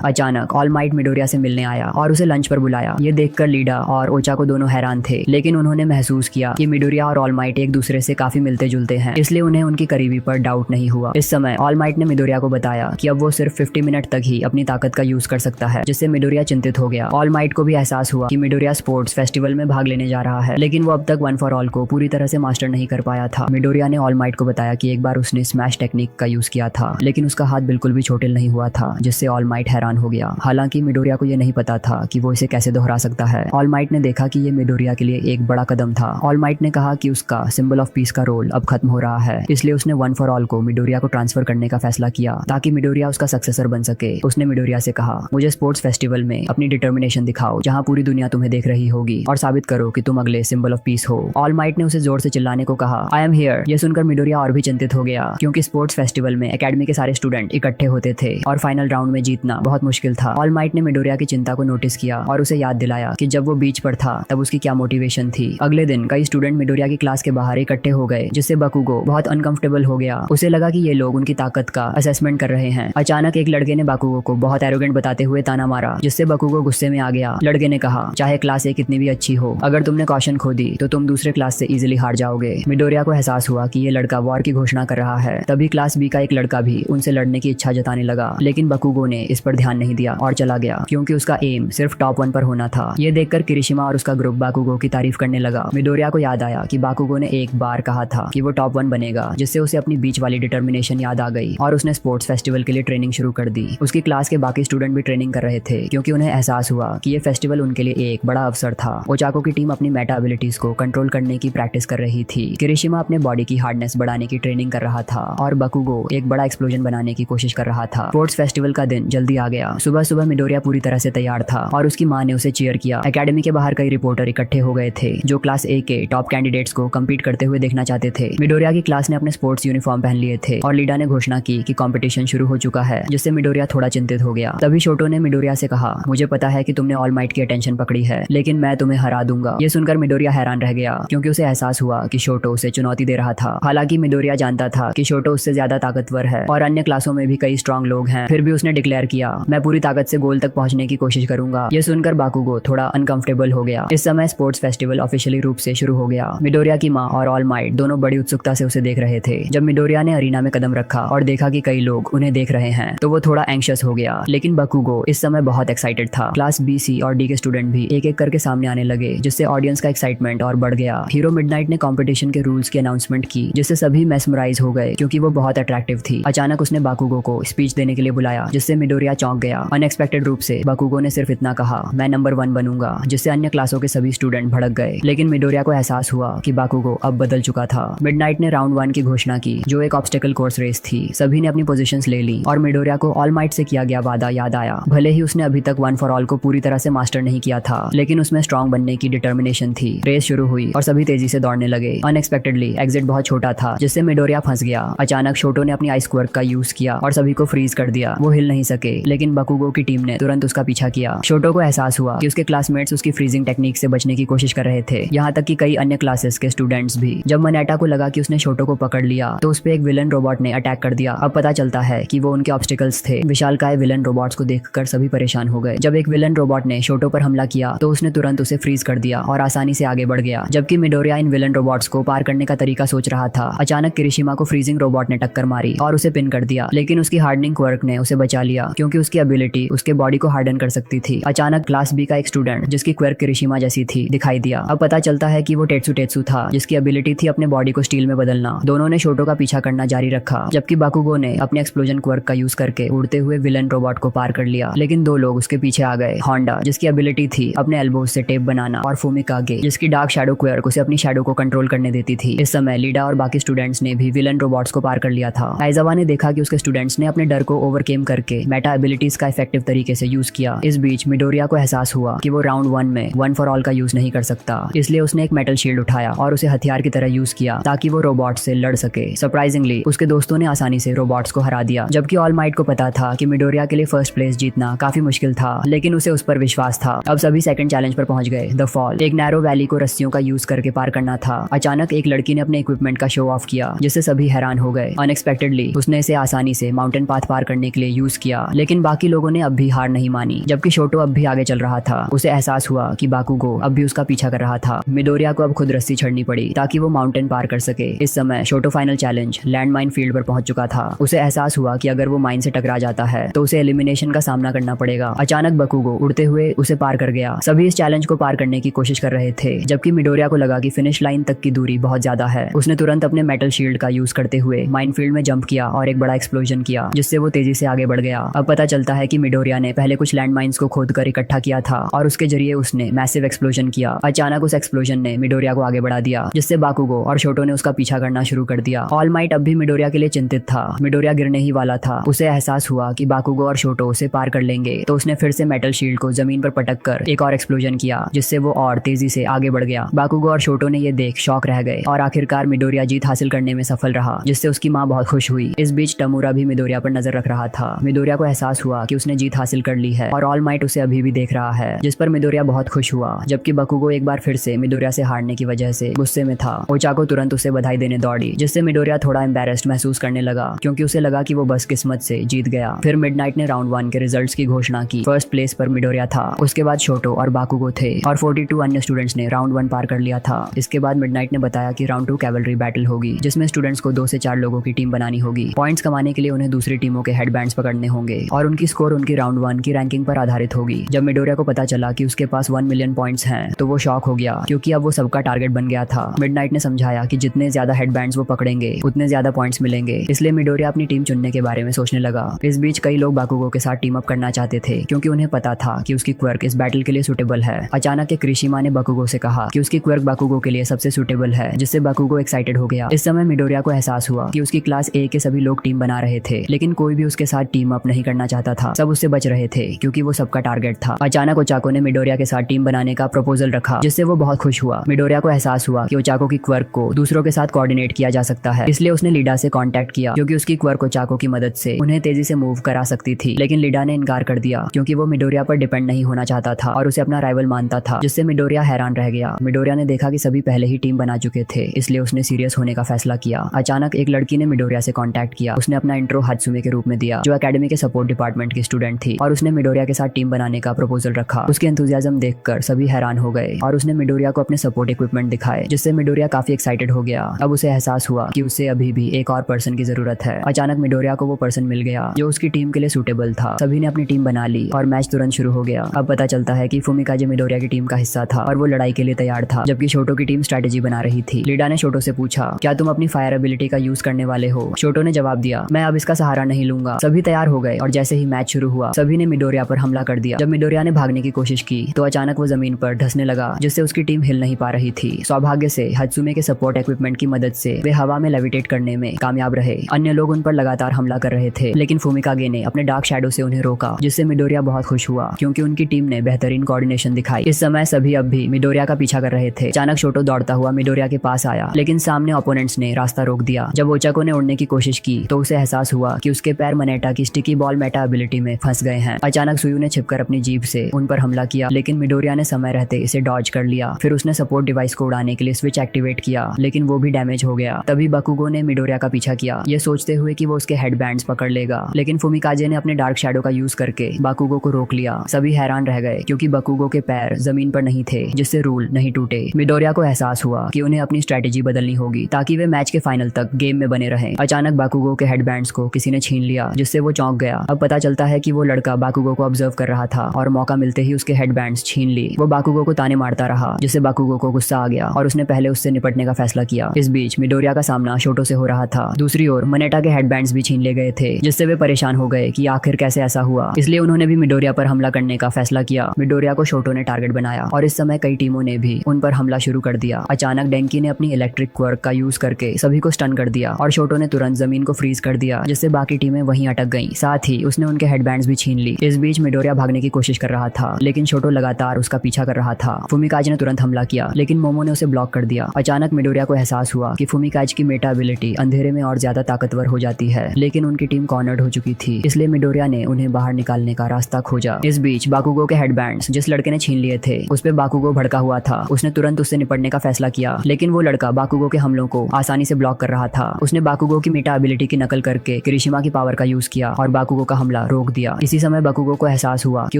अचानक ऑल माइट मिडोरिया से मिलने आया और उसे लंच पर बुलाया। ये देखकर लीडा और ओचाको दोनों हैरान थे, लेकिन उन्होंने महसूस किया कि मिडोरिया और ऑल माइट एक दूसरे से काफी मिलते जुलते हैं, इसलिए उन्हें उनकी करीबी पर डाउट नहीं हुआ। इस समय ऑल माइट ने मिडोरिया को बताया कि अब वो सिर्फ 50 मिनट तक ही अपनी ताकत का यूज कर सकता है, जिससे मिडोरिया चिंतित हो गया। ऑल माइट को भी एहसास हुआ कि मिडोरिया स्पोर्ट्स फेस्टिवल में भाग लेने जा रहा है, लेकिन वो अब तक वन फॉर ऑल को पूरी तरह से मास्टर नहीं कर पाया था। मिडोरिया ने ऑल माइट को बताया कि एक बार उसने स्मैश टेक्निक का यूज किया था, लेकिन उसका हाथ बिल्कुल भी चोटिल नहीं हुआ था, जिससे ऑल माइट हैरान हो गया। हालांकि मिडोरिया को यह नहीं पता था कि वो इसे कैसे दोहरा सकता है। ऑल माइट ने देखा कि ये मिडोरिया के लिए एक बड़ा कदम था। ऑल माइट ने कहा कि उसका सिंबल ऑफ पीस का रोल अब खत्म हो रहा है, इसलिए उसने वन फॉर ऑल को मिडोरिया को ट्रांसफर करने का फैसला किया ताकि मिडोरिया उसका सक्सेसर बन सके। उसने मिडोरिया से कहा, मुझे स्पोर्ट्स फेस्टिवल में अपनी डिटर्मिनेशन दिखाओ, जहां पूरी दुनिया तुम्हें देख रही होगी, और साबित करो कि तुम अगले सिंबल ऑफ पीस हो। ऑल माइट ने उसे जोर से चिल्लाने को कहा, आई एम हियर। यह सुनकर मिडोरिया और भी चिंतित हो गया, क्योंकि स्पोर्ट्स फेस्टिवल में एकेडमी के सारे स्टूडेंट इकट्ठे होते थे और फाइनल राउंड में जीतना बहुत मुश्किल था। ऑल माइट ने मिडोरिया की चिंता को नोटिस किया और उसे याद दिलाया कि जब वो बीच पर था तब उसकी क्या मोटिवेशन थी। अगले दिन कई स्टूडेंट मिडोरिया की क्लास के बाहर इकट्ठे हो गए, जिससे बाकुगो बहुत अनकंफर्टेबल हो गया। उसे लगा कि ये लोग उनकी ताकत का असेसमेंट कर रहे हैं। अचानक एक लड़के ने बाकुगो को बहुत एरोगेंट बताते हुए ताना मारा, जिससे बाकुगो गुस्से में आ गया। लड़के ने कहा, चाहे क्लास ए कितनी भी अच्छी हो, अगर तुमने कॉशन खो दी तो तुम दूसरे क्लास से इजीली हार जाओगे। मिडोरिया को एहसास हुआ कि ये लड़का वॉर की घोषणा कर रहा है। तभी क्लास बी का एक लड़का भी उनसे लड़ने की इच्छा जताने लगा, लेकिन बाकुगो ने इस पर ध्यान नहीं दिया और चला गया, क्योंकि उसका एम सिर्फ टॉप 1 पर होना था। ये देखकर किरिशिमा और उसका ग्रुप बाकुगो की तारीफ करने लगा। मिडोरिया को याद आया कि बाकुगो ने एक बार कहा था कि वो टॉप 1 बनेगा, जिससे उसे अपनी बीच वाली डिटर्मिनेशन याद आ गई और उसने स्पोर्ट्स फेस्टिवल के लिए ट्रेनिंग शुरू कर दी। उसकी क्लास के बाकी स्टूडेंट भी ट्रेनिंग कर रहे थे, क्योंकि उन्हें एहसास हुआ कि ये फेस्टिवल उनके लिए एक बड़ा अवसर था। ओचाको की टीम अपनी मेटा एबिलिटीज को कंट्रोल करने की प्रैक्टिस कर रही थी। किरिशिमा अपने बॉडी की हार्डनेस बढ़ाने की ट्रेनिंग कर रहा था और बाकुगो एक बड़ा एक्सप्लोजन बनाने की कोशिश कर रहा था। स्पोर्ट्स फेस्टिवल का दिन जल्दी आ गया। सुबह सुबह मिडोरिया पूरी तरह से तैयार था और उसकी माँ ने उसे चीयर किया। एकेडमी के बाहर कई रिपोर्टर इकट्ठे हो गए थे, जो क्लास ए के टॉप कैंडिडेट्स को कम्पीट करते हुए देखना चाहते थे। मिडोरिया की क्लास ने अपने स्पोर्ट्स यूनिफॉर्म पहन लिए थे और लीडा ने घोषणा की कि कंपटीशन शुरू हो चुका है, जिससे मिडोरिया थोड़ा चिंतित हो गया। तभी शोटो ने मिडोरिया से कहा, मुझे पता है कि तुमने ऑल माइट की अटेंशन पकड़ी है, लेकिन मैं तुम्हें हरा दूंगा। ये सुनकर मिडोरिया हैरान रह गया, क्योंकि उसे एहसास हुआ कि शोटो उसे चुनौती दे रहा था। हालांकि मिडोरिया जानता था कि शोटो उससे ज्यादा ताकतवर है और अन्य क्लासों में भी कई स्ट्रांग लोग हैं। फिर भी उसने डिक्लेयर किया, मैं पूरी ताकत से गोल तक पहुंचने की कोशिश करूंगा। ये सुनकर बाकुगो थोड़ा अनकंफर्टेबल हो गया। इस समय स्पोर्ट्स फेस्टिवल ऑफिशियली रूप से शुरू हो गया। मिडोरिया की माँ और ऑल माइट दोनों बड़ी उत्सुकता से उसे देख रहे थे। जब मिडोरिया ने अरीना में कदम रखा और देखा कि कई लोग उन्हें देख रहे हैं, तो वो थोड़ा एंग्शियस हो गया, लेकिन बाकुगो इस समय बहुत एक्साइटेड था। क्लास बी, सी और डी के स्टूडेंट भी एक एक करके सामने आने लगे, जिससे ऑडियंस का एक्साइटमेंट और बढ़ गया। हीरो मिडनाइट ने कंपटीशन के रूल्स की अनाउंसमेंट की, जिससे सभी मेस्मराइज हो गए, क्योंकि वो बहुत अट्रैक्टिव थी। अचानक उसने बाकुगो को स्पीच देने के लिए बुलाया, जिससे मिडोरिया चौंक गया। अनएक्सपेक्टेड रूप से बाकुगो ने सिर्फ इतना कहा, मैं नंबर 1 बनूंगा, जिससे अन्य क्लासों के सभी स्टूडेंट भड़क गए। लेकिन मिडोरिया को एहसास हुआ कि बाकुगो अब बदल चुका था। मिडनाइट ने राउंड 1 की घोषणा की, जो एक ऑब्स्टेकल कोर्स रेस थी। सभी ने अपनी पोजीशंस ले ली और मिडोरिया को ऑल माइट से किया गया वादा याद आया। भले ही उसने अभी तक वन फॉर ऑल को पूरी तरह से मास्टर नहीं किया था, लेकिन उसमें स्ट्रांग बनने की डिटर्मिनेशन थी। रेस शुरू हुई और सभी तेजी से दौड़ने लगे। अनएक्सपेक्टेडली एग्जिट बहुत छोटा था, जिससे मिडोरिया फंस गया। अचानक शोटो ने अपनी आइस क्वर्क का यूज किया और सभी को फ्रीज कर दिया। वो हिल नहीं सके, लेकिन बाकुगो की टीम ने तुरंत उसका पीछा किया। शोटो को एहसास हुआ कि उसके क्लासमेट्स उसकी फ्रीजिंग टेक्निक से बचने की कोशिश कर रहे थे, यहाँ तक कि कई अन्य क्लासेस के स्टूडेंट्स भी। जब मनेटा को लगा कि उसने शोटो को पकड़ लिया, तो उस पे एक विलन रोबोट ने अटैक कर दिया। अब पता चलता है कि वो उनके ऑब्स्टिकल्स थे। विशालकाय विलन रोबोट्स को देखकर सभी परेशान हो गए। जब एक विलन रोबोट ने शोटो पर हमला किया, तो उसने तुरंत उसे फ्रीज कर दिया और आसानी से आगे बढ़ गया। जबकि मिडोरिया इन विलन रोबोट्स को पार करने का तरीका सोच रहा था, अचानक किरिशिमा को फ्रीजिंग रोबोट ने टक्कर मारी और उसे पिन कर दिया। लेकिन उसकी हार्डनिंग क्वर्क ने उसे बचा लिया, क्योंकि उसकी एबिलिटी उसके बॉडी को हार्डन कर सकती थी। अचानक क्लास बी का एक स्टूडेंट, जिसकी क्वर्क किरिशिमा जैसी थी, दिखाई दिया। अब पता चलता है कि वो टेत्सु था, जिसकी एबिलिटी थी अपने बॉडी को स्टील में बदलना। दोनों ने शोटो का पीछा करना जारी रखा, जबकि बाकुगो ने अपने एक्सप्लोजन क्वर्क का यूज करके उड़ते हुए विलन रोबोट को पार कर लिया। लेकिन 2 लोग उसके पीछे आ गए। होंडा, जिसकी एबिलिटी थी अपने एल्बोज से टेप बनाना, और फुमिकागे, जिसकी डार्क शैडो क्वर्क उसे अपनी शैडो को कंट्रोल करने देती थी। इस समय लीडा और बाकी स्टूडेंट्स ने भी विलन रोबोट्स को पार कर लिया था। आइजावा ने देखा कि उसके स्टूडेंट्स ने अपने डर को ओवरकेम करके मेटा एबिलिटीज का इफेक्टिव तरीके से यूज किया। इस बीच मिडोरिया को एहसास हुआ कि वो राउंड 1 में वन फॉर ऑल का यूज नहीं कर सकता, इसलिए उसने एक मेटल शील्ड उठाया और उसे हथियार की तरह यूज किया ताकि वो रोबोट से लड़ सके। सरप्राइजिंगली उसके दोस्तों ने आसानी से रोबोट्स को हरा दिया, जबकि ऑल माइट को पता था कि मिडोरिया के लिए फर्स्ट प्लेस जीतना काफी मुश्किल था, लेकिन उसे उस पर विश्वास था। अब सभी सेकंड चैलेंज पर पहुंच गए, द फॉल। एक नैरो वैली को रस्सियों का यूज करके पार करना था। अचानक एक लड़की ने अपने इक्विपमेंट का शो ऑफ किया, जिससे सभी हैरान हो गए। अनएक्सपेक्टेडली उसने इसे आसानी से माउंटेन पाथ पार करने के लिए यूज किया, लेकिन बाकी लोगों ने अब भी हार नहीं मानी। जबकि शोटो अब भी आगे चल रहा था, उसे एहसास हुआ कि बाकुगो अब भी उसका पीछा कर रहा था। मिडोरिया को अब खुद रस्सी चढ़नी पड़ी ताकि वो माउंटेन पार कर सके। इस समय Shoto final challenge land mine field पर पहुंच चुका था। उसे एहसास हुआ कि अगर वो माइन से टकरा जाता है तो उसे एलिमिनेशन का सामना करना पड़ेगा। अचानक बाकुगो उड़ते हुए उसे पार कर गया। सभी इस चैलेंज को पार करने की कोशिश कर रहे थे, जबकि मिडोरिया को लगा कि फिनिश लाइन तक की दूरी बहुत ज्यादा है। उसने तुरंत अपने मेटल शील्ड का यूज करते हुए माइन फील्ड में जंप किया और एक बड़ा एक्सप्लोजन किया, जिससे वो तेजी से आगे बढ़ गया। अब पता चलता है कि मिडोरिया ने पहले कुछ लैंड माइंस को खोदकर इकट्ठा किया था और उसके जरिए उसने मैसिव एक्सप्लोजन किया। अचानक उस एक्सप्लोजन ने मिडोरिया को आगे बढ़ा दिया, जिससे बाकुगो और शोटो ने उसका पीछा करना शुरू कर दिया। ऑल माइट अब भी मिडोरिया के लिए चिंतित था। मिडोरिया गिरने ही वाला था। उसे एहसास हुआ कि बाकुगो और शोटो उसे पार कर लेंगे, तो उसने फिर से मेटल शील्ड को जमीन पर पटक कर एक और एक्सप्लोजन किया, जिससे वो और तेजी से आगे बढ़ गया। बाकुगो और शोटो ने ये देख शॉक रह गए और आखिरकार मिडोरिया जीत हासिल करने में सफल रहा, जिससे उसकी माँ बहुत खुश हुई। इस बीच टमूरा भी मिडोरिया पर नजर रख रहा था। मिडोरिया को एहसास हुआ कि उसने जीत हासिल कर ली है और ऑल माइट उसे अभी भी देख रहा है, जिस पर मिडोरिया बहुत खुश हुआ। जबकि बाकुगो एक बार फिर से मिडोरिया से हारने की वजह से गुस्से में था। ओचाको तुरंत उसे बधाई देने दौड़ी, जिससे मिडोरिया थोड़ा एम्बैरेस्ड महसूस करने लगा, क्योंकि उसे लगा कि वो बस किस्मत से जीत गया। फिर मिडनाइट ने राउंड 1 के रिजल्ट्स की घोषणा की। फर्स्ट प्लेस पर मिडोरिया था, उसके बाद शोटो और बाकुगो थे और 42 अन्य स्टूडेंट्स ने राउंड 1 पार कर लिया था। इसके बाद मिडनाइट ने बताया कि राउंड 2 कैवलरी बैटल होगी, जिसमें स्टूडेंट्स को 2 से 4 लोगों की टीम बनानी होगी। पॉइंट्स कमाने के लिए उन्हें दूसरी टीमों के हेडबैंड्स पकड़ने होंगे और उनकी स्कोर उनकी राउंड 1 की रैंकिंग पर आधारित होगी। जब मिडोरिया को पता चला कि उसके पास 1 मिलियन पॉइंट्स हैं, तो वो शॉक हो गया, क्योंकि अब वो सबका टारगेट बन गया था। मिडनाइट ने समझाया कि जितने ज्यादा हेडबैंड्स वो पकड़ेंगे उतने ज्यादा पॉइंट्स मिलेंगे, इसलिए मिडोरिया अपनी टीम चुनने के बारे में सोचने लगा। इस बीच कई लोग बाकुगो के साथ टीम अप करना चाहते थे, क्योंकि उन्हें पता था कि उसकी क्वर्क इस बैटल के लिए सुटेबल है। अचानक एक क्रिशिमा ने बाकुगो से कहा कि उसकी क्वर्क बाकुगो के लिए सबसे सुटेबल है, जिससे बाकुगो एक्साइटेड हो गया। इस समय मिडोरिया को एहसास हुआ कि उसकी क्लास ए के सभी लोग टीम बना रहे थे, लेकिन कोई भी उसके साथ टीम अप नहीं करना चाहता था। सब उससे बच रहे थे, क्योंकि वो सबका टारगेट था। अचानक ओचाको ने मिडोरिया के साथ टीम बनाने का प्रपोजल रखा, जिससे वो बहुत खुश हुआ। मिडोरिया को एहसास हुआ कि ओचाको की क्वर्क को दूसरों के साथ कोऑर्डिनेट किया जा सकता है, इसलिए उसने लीडा से कांटेक्ट किया, क्योंकि उसकी क्वर्क ओचाको की मदद से उन्हें तेजी से मूव करा सकती थी। लेकिन लीडा ने इनकार कर दिया, क्योंकि वो मिडोरिया पर डिपेंड नहीं होना चाहता था और उसे अपना राइवल मानता था, जिससे मिडोरिया हैरान रह गया। मिडोरिया ने देखा कि सभी पहले ही टीम बना चुके थे, इसलिए उसने सीरियस होने का फैसला किया। अचानक एक लड़की ने मिडोरिया से कांटेक्ट किया। उसने अपना इंट्रो हात्सुमे के रूप में दिया, जो एकेडमी के सपोर्ट डिपार्टमेंट की स्टूडेंट थी, और उसने मिडोरिया के साथ टीम बनाने का प्रपोजल रखा। उसके एंथुसियाज्म देखकर सभी हैरान हो गए और उसने मिडोरिया को अपने सपोर्ट इक्विपमेंट दिखाए, जिससे मिडोरिया काफी एक्साइटेड हो गया। अब उसे एहसास हुआ कि उसे अभी भी एक और पर्सन की जरूरत है। अचानक मिडोरिया को वो पर्सन मिल गया जो उसकी टीम के लिए सूटेबल था। सभी ने अपनी टीम बना ली और मैच तुरंत शुरू हो गया। अब पता चलता है कि फुमिकाजे मिडोरिया की टीम का हिस्सा था और वो लड़ाई के लिए तैयार था, जबकि शोटो की टीम स्ट्रेटेजी बना रही थी। लीडा ने शोटो से पूछा, क्या तुम अपनी फायर एबिलिटी का यूज करने वाले हो? शोटो ने जवाब दिया, मैं अब इसका सहारा नहीं लूंगा। सभी तैयार हो गए और जैसे ही मैच शुरू हुआ, सभी ने मिडोरिया पर हमला कर दिया। जब मिडोरिया ने भागने की कोशिश की, तो अचानक वो जमीन पर धंसने लगा, जिससे उसकी टीम हिल नहीं पा रही थी। सौभाग्य से हात्सुमे के सपोर्ट इक्विपमेंट की मदद से वे हवा में लेविटेट करने में कामयाब रहे। अन्य लोग उन पर लगातार हमला कर रहे थे, लेकिन फुमिकागे ने अपने डार्क शैडो से उन्हें रोका, जिससे मिडोरिया बहुत खुश हुआ, क्योंकि उनकी टीम ने बेहतरीन कोऑर्डिनेशन दिखाई। इस समय सभी अब भी मिडोरिया का पीछा कर रहे थे। अचानक शोटो दौड़ता हुआ मिडोरिया के पास आया, लेकिन सामने ओपोनेंट्स ने रास्ता रोक दिया। जब ओचाको ने उड़ने की कोशिश की, तो उसे एहसास हुआ कि उसके पैर मनेटा की स्टिकी बॉल मेटा एबिलिटी में फंस गए हैं। अचानक सुयू ने छिपकर अपनी जीभ से उन पर हमला किया, लेकिन मिडोरिया ने समय रहते इसे डॉज कर लिया। फिर उसने सपोर्ट डिवाइस को उड़ाने के लिए स्विच एक्टिवेट किया, लेकिन वो भी डैमेज हो गया। तभी बाकुगो ने मिडोरिया का पीछा किया, ये सोचते हुए कि वो उसके हेडबैंड्स पकड़ लेगा, लेकिन फुमिकाजे ने अपने डार्क शैडो का यूज करके बाकुगो को रोक लिया। सभी हैरान रह गए, क्योंकि बाकुगो के पैर जमीन पर नहीं थे, जिससे रूल नहीं टूटे। मिडोरिया को एहसास हुआ कि उन्हें अपनी स्ट्रेटेजी बदलनी होगी, ताकि वे मैच के फाइनल तक गेम में बने रहें। अचानक बाकुगो के हेडबैंड्स को किसी ने छीन लिया, जिससे वो चौंक गया। अब पता चलता है कि वो लड़का बाकुगो को ऑब्जर्व कर रहा था और मौका मिलते ही उसके हेडबैंड्स छीन ली। वो बाकुगो को ताने मारता रहा, जिससे बाकुगो को गुस्सा आ गया और उसने पहले उससे निपटने का फैसला किया। इस बीच मिडोरिया का सामना शोटो से हो रहा था। दूसरी ओर मनेटा के हेडबैंड्स भी छीन ले गए थे, जिससे वे परेशान हो गए कि आखिर कैसे ऐसा हुआ। इसलिए उन्होंने भी मिडोरिया पर हमला करने का फैसला किया। मिडोरिया को शोटो ने टारगेट बनाया और इस समय कई टीमों ने भी उन पर हमला शुरू कर दिया। अचानक डेंकी ने अपनी इलेक्ट्रिक क्वर्क का यूज करके सभी को स्टन कर दिया और शोटो ने तुरंत जमीन को फ्रीज कर दिया, जिससे बाकी टीमें वहीं अटक गईं। साथ ही उसने उनके हेडबैंड्स भी छीन ली। इस बीच मिडोरिया भागने की कोशिश कर रहा था, लेकिन शोटो लगातार उसका पीछा कर रहा था। फुमिकाज ने तुरंत हमला किया, लेकिन मोमो ने उसे ब्लॉक कर दिया। अचानक मिडोरिया को एहसास हुआ कि फुमिकाज की मेटा एबिलिटी अंधेरे में और ज्यादा ताकतवर हो जाती है, लेकिन उनकी टीम कॉर्नर्ड हो चुकी थी, इसलिए मिडोरिया ने उन्हें बाहर निकालने का रास्ता खोजा। इस बीच बाकुगो के हेडबैंड्स जिस लड़के ने छीन लिए थे, उस पे बाकुगो भड़का हुआ था। उसने तुरंत उससे निपटने का फैसला किया, लेकिन वो लड़का बाकुगो के हमलों को आसानी से ब्लॉक कर रहा था। उसने बाकुगो की मेटा एबिलिटी की नकल करके किरिशिमा की पावर का यूज किया और बाकुगो का हमला रोक दिया। इसी समय बाकुगो को एहसास हुआ कि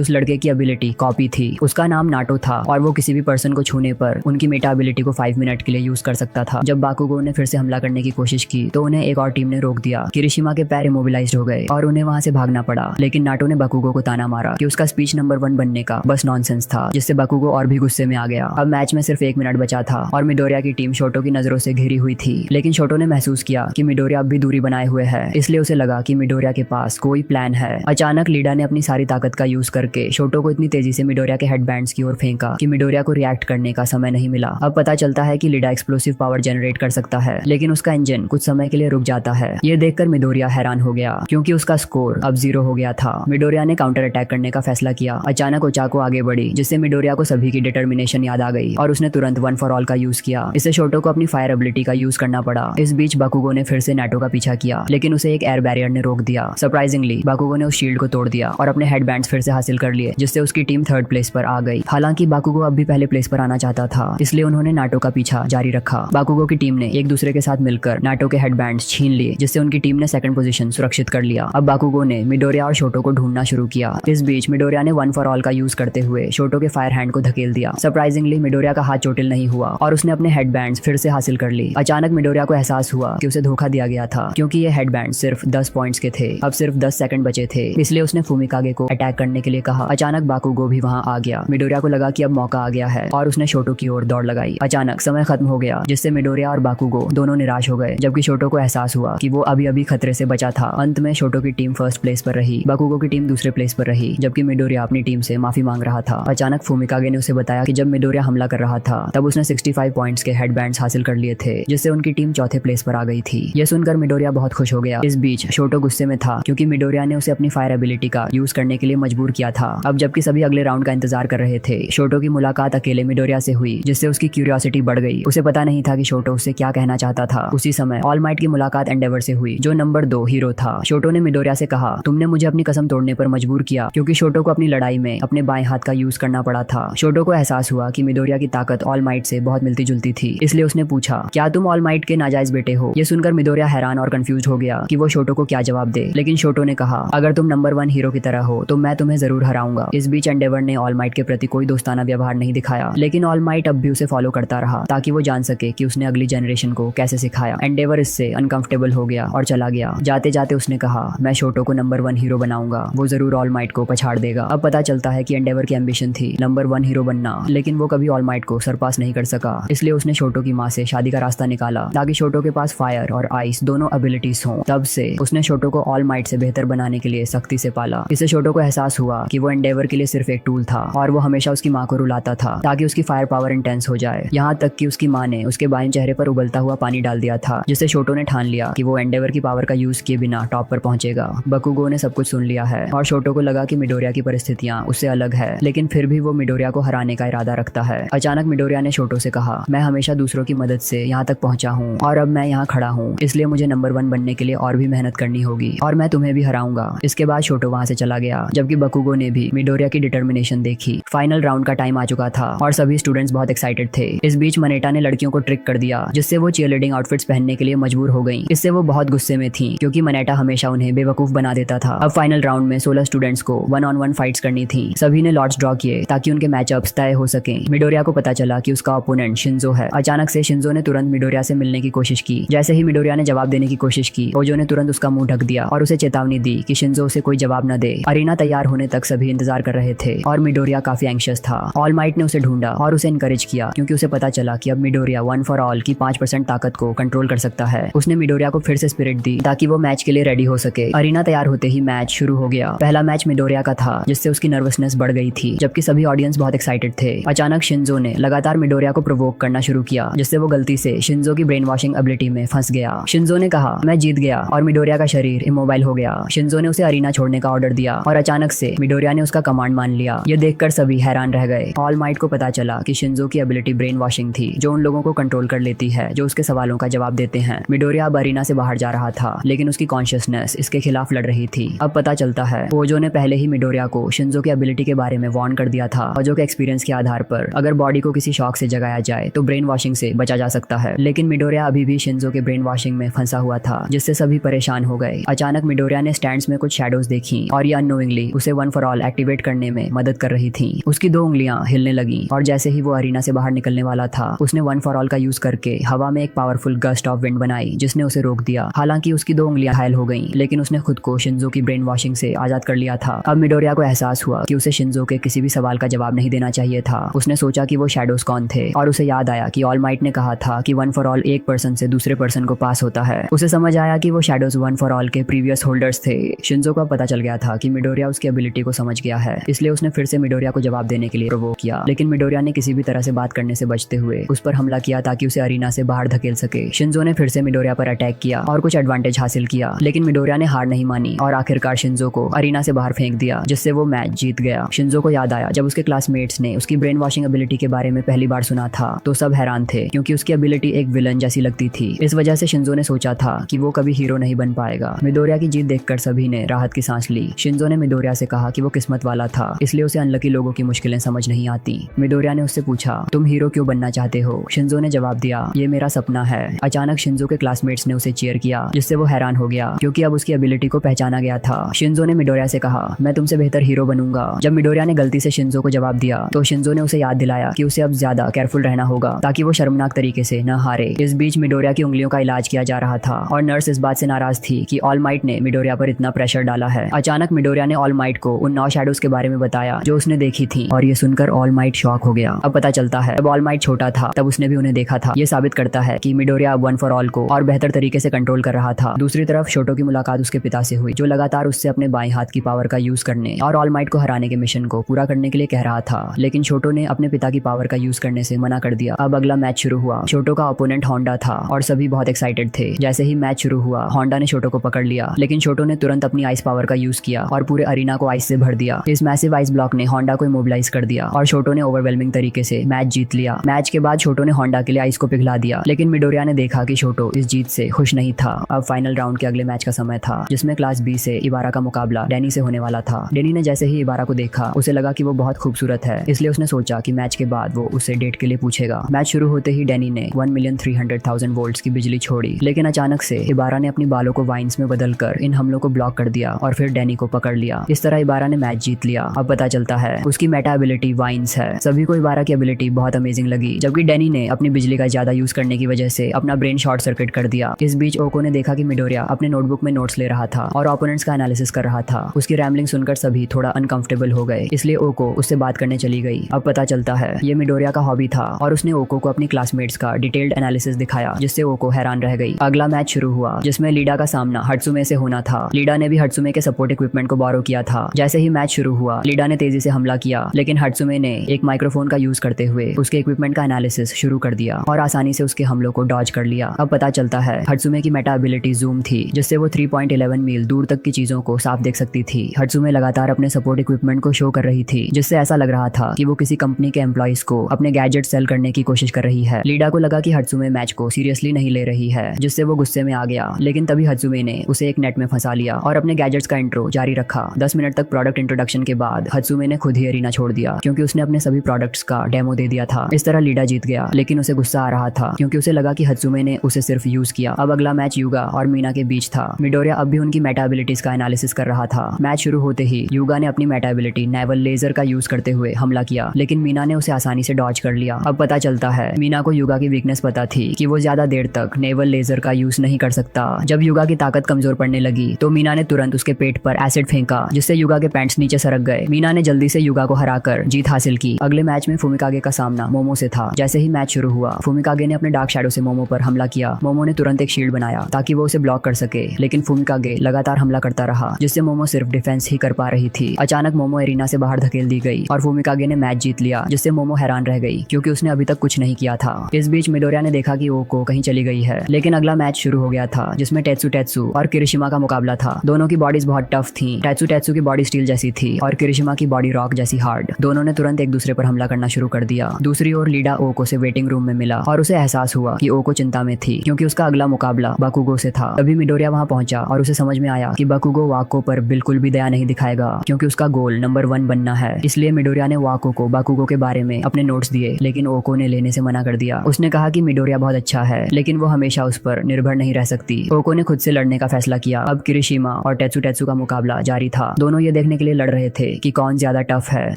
उस लड़के की एबिलिटी कॉपी थी। उसका नाम नाटो था और वो किसी भी पर्सन को छूने पर उनकी मेटा एबिलिटी को 5 मिनट के लिए यूज कर सकता था। जब बाकुगो ने फिर से हमला करने की कोशिश की तो उन्हें एक और टीम ने रोक दिया। किरिशिमा के पैर इमोबिलाइज्ड हो गए और उन्हें वहां से भागना पड़ा, लेकिन नाटो ने बाकुगो को ताना मारा कि उसका स्पीच नंबर 1 बनने का बस नॉनसेंस था, जिससे बाकुगो और भी गुस्से में आ गया। अब मैच में सिर्फ 1 मिनट बचा था और मिडोरिया की टीम शोटो की नजरों से घिरी हुई थी, लेकिन शोटो ने महसूस किया कि मिडोरिया अब भी दूरी बनाए हुए है, इसलिए उसे लगा कि मिडोरिया के पास कोई प्लान है। अचानक लीडा ने अपनी सारी ताकत का यूज करके शोटो को इतनी तेजी से मिडोरिया के हेडबैंड्स की ओर फेंका कि मिडोरिया को रिएक्ट करने का समय नहीं मिला। अब पता चलता है कि लीडा एक्सप्लोसिव पावर जनरेट कर सकता है, लेकिन उसका इंजन कुछ समय के लिए रुक जाता है। ये देखकर मिडोरिया हैरान हो गया क्योंकि उसका स्कोर अब 0 हो गया था। मिडोरिया ने काउंटर अटैक करने का फैसला किया। अचानक ओचाको आगे बढ़ी, जिससे मिडोरिया को सभी की डिटर्मिनेशन याद आ गई और उसने तुरंत 1 फॉर ऑल का यूज किया। इससे शोटो को अपनी फायर एबिलिटी का यूज करना पड़ा। इस बीच बाकुगो ने फिर से नाटो का पीछा किया, लेकिन उसे एक एयर बैरियर ने रोक दिया। सरप्राइजिंगली बाकुगो ने उस शील्ड को तोड़ दिया और अपने हेडबैंड्स फिर से हासिल कर लिए, जिससे उसकी टीम 3rd प्लेस पर आ गई। हालांकि बाकुगो अब भी पहले प्लेस पर आना चाहता था, इसलिए उन्होंने नाटो का पीछा जारी रखा। बाकुगो की टीम ने एक दूसरे के साथ मिलकर नाटो के हेडबैंड्स छीन लिए, जिससे उनकी टीम ने 2nd पोजीशन सुरक्षित कर लिया। अब बाकुगो ने मिडोरिया और शोटो को ढूंढना शुरू किया। इस बीच मिडोरिया ने 1 फॉर ऑल का यूज करते हुए शोटो के फायर हैंड को धकेल दिया। सरप्राइजिंगली मिडोरिया का हाथ चोटिल नहीं हुआ और उसने अपने हेडबैंड्स फिर से हासिल कर ली। अचानक मिडोरिया को एहसास हुआ कि उसे धोखा दिया गया था, क्योंकि ये हेडबैंड सिर्फ 10 पॉइंट्स के थे। अब सिर्फ 10 सेकंड बचे थे, इसलिए उसने फुमिकागे को अटैक करने के लिए कहा। अचानक बाकुगो भी वहां आ गया। मिडोरिया को लगा कि अब मौका आ गया है और उसने शोटो की ओर दौड़ लगाई। अचानक समय खत्म हो गया, जिससे मिडोरिया और बाकुगो दोनों निराश हो गए, जबकि शोटो को एहसास हुआ कि वो अभी अभी खतरे से बचा था। अंत में शोटो की टीम 1st प्लेस पर रही, बाकुगो की टीम 2रे प्लेस पर रही, जबकि मिडोरिया अपनी टीम से माफी मांग रहा था। अचानक फुमिकागे ने उसे बताया कि जब मिडोरिया हमला कर रहा था तब उसने 65 पॉइंट्स के हेडबैंड्स हासिल कर लिए थे, जिससे उनकी टीम 4थे प्लेस पर आ गई थी। यह सुनकर मिडोरिया बहुत खुश हो गया। इस बीच शोटो गुस्से में था क्योंकि मिडोरिया ने उसे अपनी फायर एबिलिटी का यूज करने के लिए मजबूर किया था। अब जबकि सभी अगले राउंड का इंतजार कर रहे थे, शोटो की मुलाकात अकेले मिडोरिया से हुई, जिससे उसकी क्यूरियोसिटी बढ़ गई। उसे पता नहीं था कि शोटो उससे क्या कहना चाहता था। उसी समय ऑल माइट की मुलाकात एंडेवर से हुई, जो नंबर 2 हीरो था। शोटो ने मिडोरिया से कहा, तुमने मुझे अपनी कसम तोड़ने पर मजबूर किया, क्योंकि शोटो को अपनी लड़ाई में अपने बाएं हाथ का यूज करना पड़ा था। शोटो को एहसास हुआ कि मिडोरिया की ताकत ऑल माइट से बहुत मिलती जुलती थी, इसलिए उसने पूछा, क्या तुम ऑल माइट के नाजायज बेटे हो? ये सुनकर मिडोरिया हैरान और कंफ्यूज हो गया कि वो शोटो को क्या जवाब दे, लेकिन शोटो ने कहा, अगर तुम नंबर 1 हीरो की तरह हो तो मैं तुम्हें जरूर हराऊंगा। इस बीच एंडेवर ने ऑल माइट के प्रति कोई दोस्ताना व्यवहार नहीं दिखाया, लेकिन ऑल माइट अब भी उसे फॉलो करता रहा ताकि वो जान सके कि उसने अगली जनरेशन को कैसे सिखाया। एंडेवर इससे अनकंफर्टेबल हो गया और चला गया। जाते जाते उसने कहा, मैं शोटो को नंबर 1 हीरो बनाऊंगा, वो जरूर ऑल माइट को पछाड़ देगा। अब पता चलता है कि एंडेवर की एम्बिशन थी नंबर 1 हीरो बनना, लेकिन वो कभी ऑल माइट को सरपास नहीं कर सका। इसलिए उसने शोटो की माँ से शादी का रास्ता निकाला ताकि शोटो के पास फायर और आइस दोनों एबिलिटीज हों। तब से उसने शोटो को ऑल माइट से बेहतर बनाने के लिए सख्ती से पाला। इससे शोटो को एहसास हुआ कि वो एंडेवर के लिए सिर्फ एक टूल था और वो हमेशा उसकी माँ को रुलाता था ताकि उसकी फायर पावर इंटेंस हो जाए। यहाँ तक कि उसकी माँ ने उसके बाएं चेहरे पर उबलता हुआ पानी डाल दिया था, जिससे शोटो ने ठान लिया कि वो एंडेवर की पावर का यूज किए बिना टॉप पर पहुंचेगा। बाकुगो ने सब कुछ सुन लिया है और शोटो को लगा कि मिडोरिया की परिस्थितियां उससे अलग है, लेकिन फिर भी वो मिडोरिया को हराने का इरादा रखता है। अचानक मिडोरिया ने शोटो से कहा, मैं हमेशा दूसरों की मदद से यहाँ तक पहुंचा हूँ और अब मैं यहाँ खड़ा हूँ, इसलिए मुझे नंबर 1 बनने के लिए और भी मेहनत करनी होगी और मैं तुम्हें भी हराऊंगा। इसके बाद शोटो वहाँ से चला गया, जबकि बाकुगो ने भी मिडोरिया की डिटर्मिनेशन देखी। फाइनल राउंड का टाइम आ चुका था और सभी स्टूडेंट्स बहुत एक्साइटेड थे। इस बीच मनेटा ने लड़कियों को ट्रिक कर दिया, जिससे वो चीयरलीडिंग आउटफिट्स पहनने के लिए मजबूर हो गईं। इससे वो बहुत गुस्से में थी क्योंकि मनेटा हमेशा उन्हें बेवकूफ बना देता था। अब फाइनल राउंड में 16 स्टूडेंट्स को 1-on-1 फाइट्स करनी थी। सभी ने लॉट्स ड्रॉ किए ताकि उनके मैचअप्स तय हो सकें। मिडोरिया को पता चला कि उसका ओपोनेंट शिंजो है। अचानक से शिंजो ने तुरंत मिडोरिया से मिलने की कोशिश की। जैसे ही मिडोरिया ने जवाब देने की कोशिश की, ओजो ने तुरंत उसका मुंह ढक दिया और उसे चेतावनी दी कि शिंजो उसे कोई जवाब न दे। अरीना तैयार होने तक सभी इंतजार कर रहे थे और मिडोरिया काफी एंग्शियस था। ऑल माइट ने उसे ढूंढा और उसे इनकरेज किया क्योंकि उसे पता चला कि अब मिडोरिया 1 फॉर ऑल की 5% ताकत को कंट्रोल कर सकता है। उसने मिडोरिया को फिर से स्पिरिट दी ताकि वो मैच के लिए रेडी हो सके। अरीना तैयार होते ही मैच शुरू हो गया। पहला मैच मिडोरिया का था, जिससे उसकी नर्वसनेस बढ़ गई थी, जबकि सभी ऑडियंस बहुत एक्साइटेड थे। अचानक शिंजो ने लगातार मिडोरिया को प्रोवोक करना शुरू किया, जिससे वो गलती से शिंजो की ब्रेन वॉशिंग एबिलिटी में फंस गया। शिंजो ने कहा, मैं जीत गया, और मिडोरिया का शरीर इमोबाइल हो गया। शिंजो ने उसे अरीना छोड़ने का ऑर्डर दिया और अचानक से मिडोरिया ने उसका कमांड मान लिया। ये देखकर सभी हैरान रह गए। ऑल माइट को पता चला कि शिंजो की एबिलिटी ब्रेन वॉशिंग थी, जो उन लोगों को कंट्रोल कर लेती है जो उसके सवालों का जवाब देते हैं। मिडोरिया अब अरीना से बाहर जा रहा था, लेकिन उसकी कॉन्शियसनेस इसके खिलाफ लड़ रही थी। अब पता चलता है ओजो ने पहले ही मिडोरिया को शिंजो की एबिलिटी के बारे में वार्न कर दिया था। ओजो के एक्सपीरियंस के आधार पर अगर बॉडी को किसी शॉक से जगाया जाए तो ब्रेन वॉशिंग से बचा जा सकता है, लेकिन मिडोरिया अभी भी शिंजो शिंजो के ब्रेन वॉशिंग में फंसा हुआ था, जिससे सभी परेशान हो गए। अचानक मिडोरिया ने स्टैंड्स में कुछ शैडोज देखी और ये अननोइंगली उसे वन फॉर ऑल एक्टिवेट करने में मदद कर रही थी। उसकी 2 उंगलियां हिलने लगी और जैसे ही वो अरीना से बाहर निकलने वाला था, उसने वन फॉर ऑल का यूज करके हवा में एक पावरफुल गस्ट ऑफ विंड बनाई, जिसने उसे रोक दिया। हालांकि उसकी 2 उंगलियां घायल हो गईं, लेकिन उसने खुद को शिंजो की ब्रेन वॉशिंग से आजाद कर लिया था। अब मिडोरिया को एहसास हुआ कि उसे शिंजो के किसी भी सवाल का जवाब नहीं देना चाहिए था। उसने सोचा कि वो शैडोज कौन थे और उसे याद आया कि ऑल माइट ने कहा था कि वन फॉर ऑल एक पर्सन से दूसरे पर्सन को पास होता है। उसे समझ आया कि वो शैडोज वन फॉर ऑल के प्रीवियस होल्डर्स थे। शिंजो को पता चल गया था कि मिडोरिया उसकी एबिलिटी को समझ गया है, इसलिए उसने फिर से मिडोरिया को जवाब देने के लिए प्रोवोक किया। लेकिन मिडोरिया ने किसी भी तरह से बात करने से बचते हुए उस पर हमला किया ताकि उसे अरीना से बाहर धकेल सके। शिंजो ने फिर से मिडोरिया पर अटैक किया और कुछ एडवांटेज हासिल किया, लेकिन मिडोरिया ने हार नहीं मानी और आखिरकार शिंजो को अरीना से बाहर फेंक दिया, जिससे वो मैच जीत गया। शिंजो को याद आया जब उसके क्लासमेट्स ने उसकी ब्रेन वॉशिंग एबिलिटी के बारे में पहली बार सुना था, तो सब हैरान थे क्योंकि उसकी एबिलिटी एक विलन जैसी लगती थी। इस वजह से शिंजो ने सोचा था कि वो कभी हीरो नहीं बन पाएगा। मिडोरिया की जीत देखकर सभी ने राहत की सांस ली। शिंजो ने मिडोरिया से कहा कि वो किस्मत वाला था, इसलिए उसे अनलकी लोगों की मुश्किलें समझ नहीं आती। मिडोरिया ने उससे पूछा, तुम हीरो क्यों बनना चाहते हो? शिंजो ने जवाब दिया, ये मेरा सपना है। अचानक शिंजो के क्लासमेट्स ने उसे चीयर किया, जिससे वो हैरान हो गया क्योंकि अब उसकी एबिलिटी को पहचाना गया था। शिंजो ने मिडोरिया से कहा, मैं तुमसे बेहतर हीरो बनूंगा। जब मिडोरिया ने गलती से शिंजो को जवाब दिया, तो शिंजो ने उसे याद दिलाया कि उसे अब ज्यादा केयरफुल रहना होगा ताकि वो शर्मनाक तरीके से न हारे। इस बीच मिडोरिया की उंगलियों का इलाज किया जा रहा था और नर्स इस बात से नाराज थी कि ऑल माइट ने मिडोरिया पर इतना प्रेशर डाला है। अचानक मिडोरिया ने ऑल माइट को उन 9 शैडोज के बारे में बताया जो उसने देखी थी, और ये सुनकर ऑल माइट शॉक हो गया। अब पता चलता है जब ऑल माइट छोटा था तब उसने भी उन्हें देखा था। ये साबित करता है कि मिडोरिया अब वन फॉर ऑल को और बेहतर तरीके से कंट्रोल कर रहा था। दूसरी तरफ शोटो की मुलाकात उसके पिता से हुई, जो लगातार उससे अपने बाएं हाथ की पावर का यूज करने और ऑल माइट को हराने के मिशन को पूरा करने के लिए कह रहा था, लेकिन शोटो ने अपने पिता की पावर का यूज करने से मना कर दिया। अब अगला मैच शुरू हुआ। शोटो का ओपोनेंट होंडा था और सभी बहुत एक्साइटेड थे। जैसे ही मैच शुरू हुआ, होंडा ने शोटो को पकड़ लिया, लेकिन शोटो ने तुरंत अपनी आइस पावर का यूज किया और पूरे अरीना को आइस से भर दिया। इस मैसिव आइस ब्लॉक ने होंडा को इमोबिलाइज कर दिया और शोटो ने ओवरवेलमिंग तरीके से मैच जीत लिया। मैच के बाद शोटो ने होंडा के लिए आइस को पिघला दिया, लेकिन मिडोरिया ने देखा कि शोटो इस जीत से खुश नहीं था। अब फाइनल राउंड के अगले मैच का समय था, जिसमें क्लास बी से इबारा का मुकाबला डेनी से होने वाला था। डेनी ने जैसे ही इबारा को देखा, उसे लगा कि वो बहुत खूबसूरत है, इसलिए उसने सोचा कि मैच के बाद वो उसे डेट के लिए पूछेगा। मैच शुरू होते ही डेनी ने 1,300,000 वोल्ट्स की बिजली छोड़ी, लेकिन अचानक से इबारा ने अपनी बालों को वाइन्स में बदलकर इन हमलों को ब्लॉक कर दिया और फिर डेनी को पकड़ लिया। इस तरह इबारा ने मैच जीत लिया। अब पता चलता है उसकी मेटा एबिलिटी वाइन्स है। सभी को इबारा की एबिलिटी बहुत अमेजिंग लगी, जबकि डेनी ने अपनी बिजली का ज्यादा यूज करने की वजह से अपना ब्रेन शॉर्ट सर्किट कर दिया। इस बीच ओको ने देखा कि मिडोरिया अपने नोटबुक में नोट्स ले रहा था और ओपोनेंट्स का एनालिसिस कर रहा था। उसकी रैम्बलिंग सुनकर सभी थोड़ा अनकंफर्टेबल हो गए, इसलिए ओको उससे बात करने चली गई। अब पता चलता है ये मिडोरिया का हॉबी था और उसने ओको को अपनी क्लासमेट्स का डिटेल्ड एनालिसिस दिखाया, जिससे ओको हैरान रह गई। अगला मैच शुरू हुआ, जिसमें लीडा का सामना हट्सुमे से होना था। लीडा ने भी हट्सुमे के सपोर्ट इक्विपमेंट को बोरो किया था। जैसे ही मैच शुरू हुआ, लीडा ने तेजी से हमला किया, लेकिन हट्सुमे ने एक माइक्रोफोन का यूज करते हुए उसके इक्विपमेंट का एनालिसिस शुरू कर दिया और आसानी से उसके हमलों को डॉज कर लिया। अब पता चलता है हट्सुमे की मेटा एबिलिटी जूम थी, जिससे वो 3.11 मील दूर तक की चीजों को साफ देख सकती थी। हट्सुमे लगातार अपने सपोर्ट इक्विपमेंट को शो कर रही थी, जिससे ऐसा लग रहा था कि वो किसी कंपनी के एम्प्लॉइज को अपने गैजेट सेल करने की कोशिश कर रही है। लीडा को लगा कि हट्सुमे मैच को सीरियसली नहीं ले रही है, जिससे वो गुस्से में आ गया, लेकिन तभी हट्सुमे ने उसे एक नेट में फंसा लिया और अपने गैजेट्स का इंट्रो जारी रखा। 10 मिनट तक प्रोडक्ट इंट्रोडक्शन के बाद हट्सुमे ने खुद ही अरीना छोड़ दिया, क्योंकि उसने अपने सभी प्रोडक्ट्स का डेमो दे दिया था। इस तरह लीडा जीत गया, लेकिन उसे गुस्सा आ रहा था क्योंकि उसे लगा कि हट्सुमे ने उसे सिर्फ यूज किया। अब अगला मैच युगा और मीना के बीच था। मिडोरिया अब भी उनकी मेटा एबिलिटीज का एनालिसिस कर रहा था। मैच शुरू होते ही युगा ने अपनी मेटा एबिलिटी नेवल लेजर का यूज करते हुए हमला किया, लेकिन मीना ने उसे आसानी से डॉज कर लिया। अब पता चलता है मीना को युगा की वीकनेस पता थी कि वो ज्यादा देर तक नेवल लेजर का यूज नहीं कर सकता। जब युगा की ताकत कमजोर पड़ने लगी, तो मीना ने तुरंत उसके पेट पर एसिड फेंका, जिससे युगा के पैंट्स नीचे सरक गए। मीना ने जल्दी से युगा को हराकर जीत हासिल की। अगले मैच में फुमिकागे का सामना मोमो से था। जैसे ही मैच शुरू हुआ, फुमिकागे ने अपने डार्क शैडो से मोमो पर हमला किया। मोमो ने तुरंत एक शील्ड बनाया ताकि वो उसे ब्लॉक कर सके, लेकिन फुमिकागे लगातार हमला करता रहा, जिससे मोमो सिर्फ डिफेंस ही कर पा रही थी। अचानक मोमो एरिना से बाहर धकेल दी गई और फुमिकागे ने मैच जीत लिया, जिससे मोमो हैरान रह गई क्योंकि उसने अभी तक कुछ नहीं किया था। इस बीच मिडोरिया ने देखा कि ओको कहीं चली गई है, लेकिन अगला मैच शुरू हो गया था, जिसमें टेत्सु और किरिशिमा का मुकाबला था। दोनों की बॉडीज बहुत टफ थी। टेत्सु की बॉडी स्टील जैसी थी और किरिशिमा की बॉडी रॉक जैसी हार्ड। दोनों ने तुरंत एक दूसरे पर हमला करना शुरू कर दिया। दूसरी ओर लीडा ओको से वेटिंग रूम में मिला और उसे एहसास हुआ कि ओको चिंता में थी, क्योंकि उसका अगला मुकाबला बाकुगो से था। तभी मिडोरिया वहां पहुंचा और उसे समझ में आया कि बाकुगो वाको पर बिल्कुल भी दया नहीं दिखाएगा, क्योंकि उसका गोल नंबर 1 बनना है। इसलिए मिडोरिया ने वाको को बाकुगो के बारे में अपने नोट्स दिए, लेकिन ओको ने लेने से मना कर दिया। उसने कहा कि मिडोरिया बहुत अच्छा है, लेकिन वो हमेशा उस पर निर्भर नहीं रह सकती। ओको ने खुद से लड़ने का फैसला किया। अब किरिशिमा और टेत्सु का मुकाबला जारी था। दोनों ये देखने के लिए लड़ रहे थे कि कौन ज्यादा टफ है।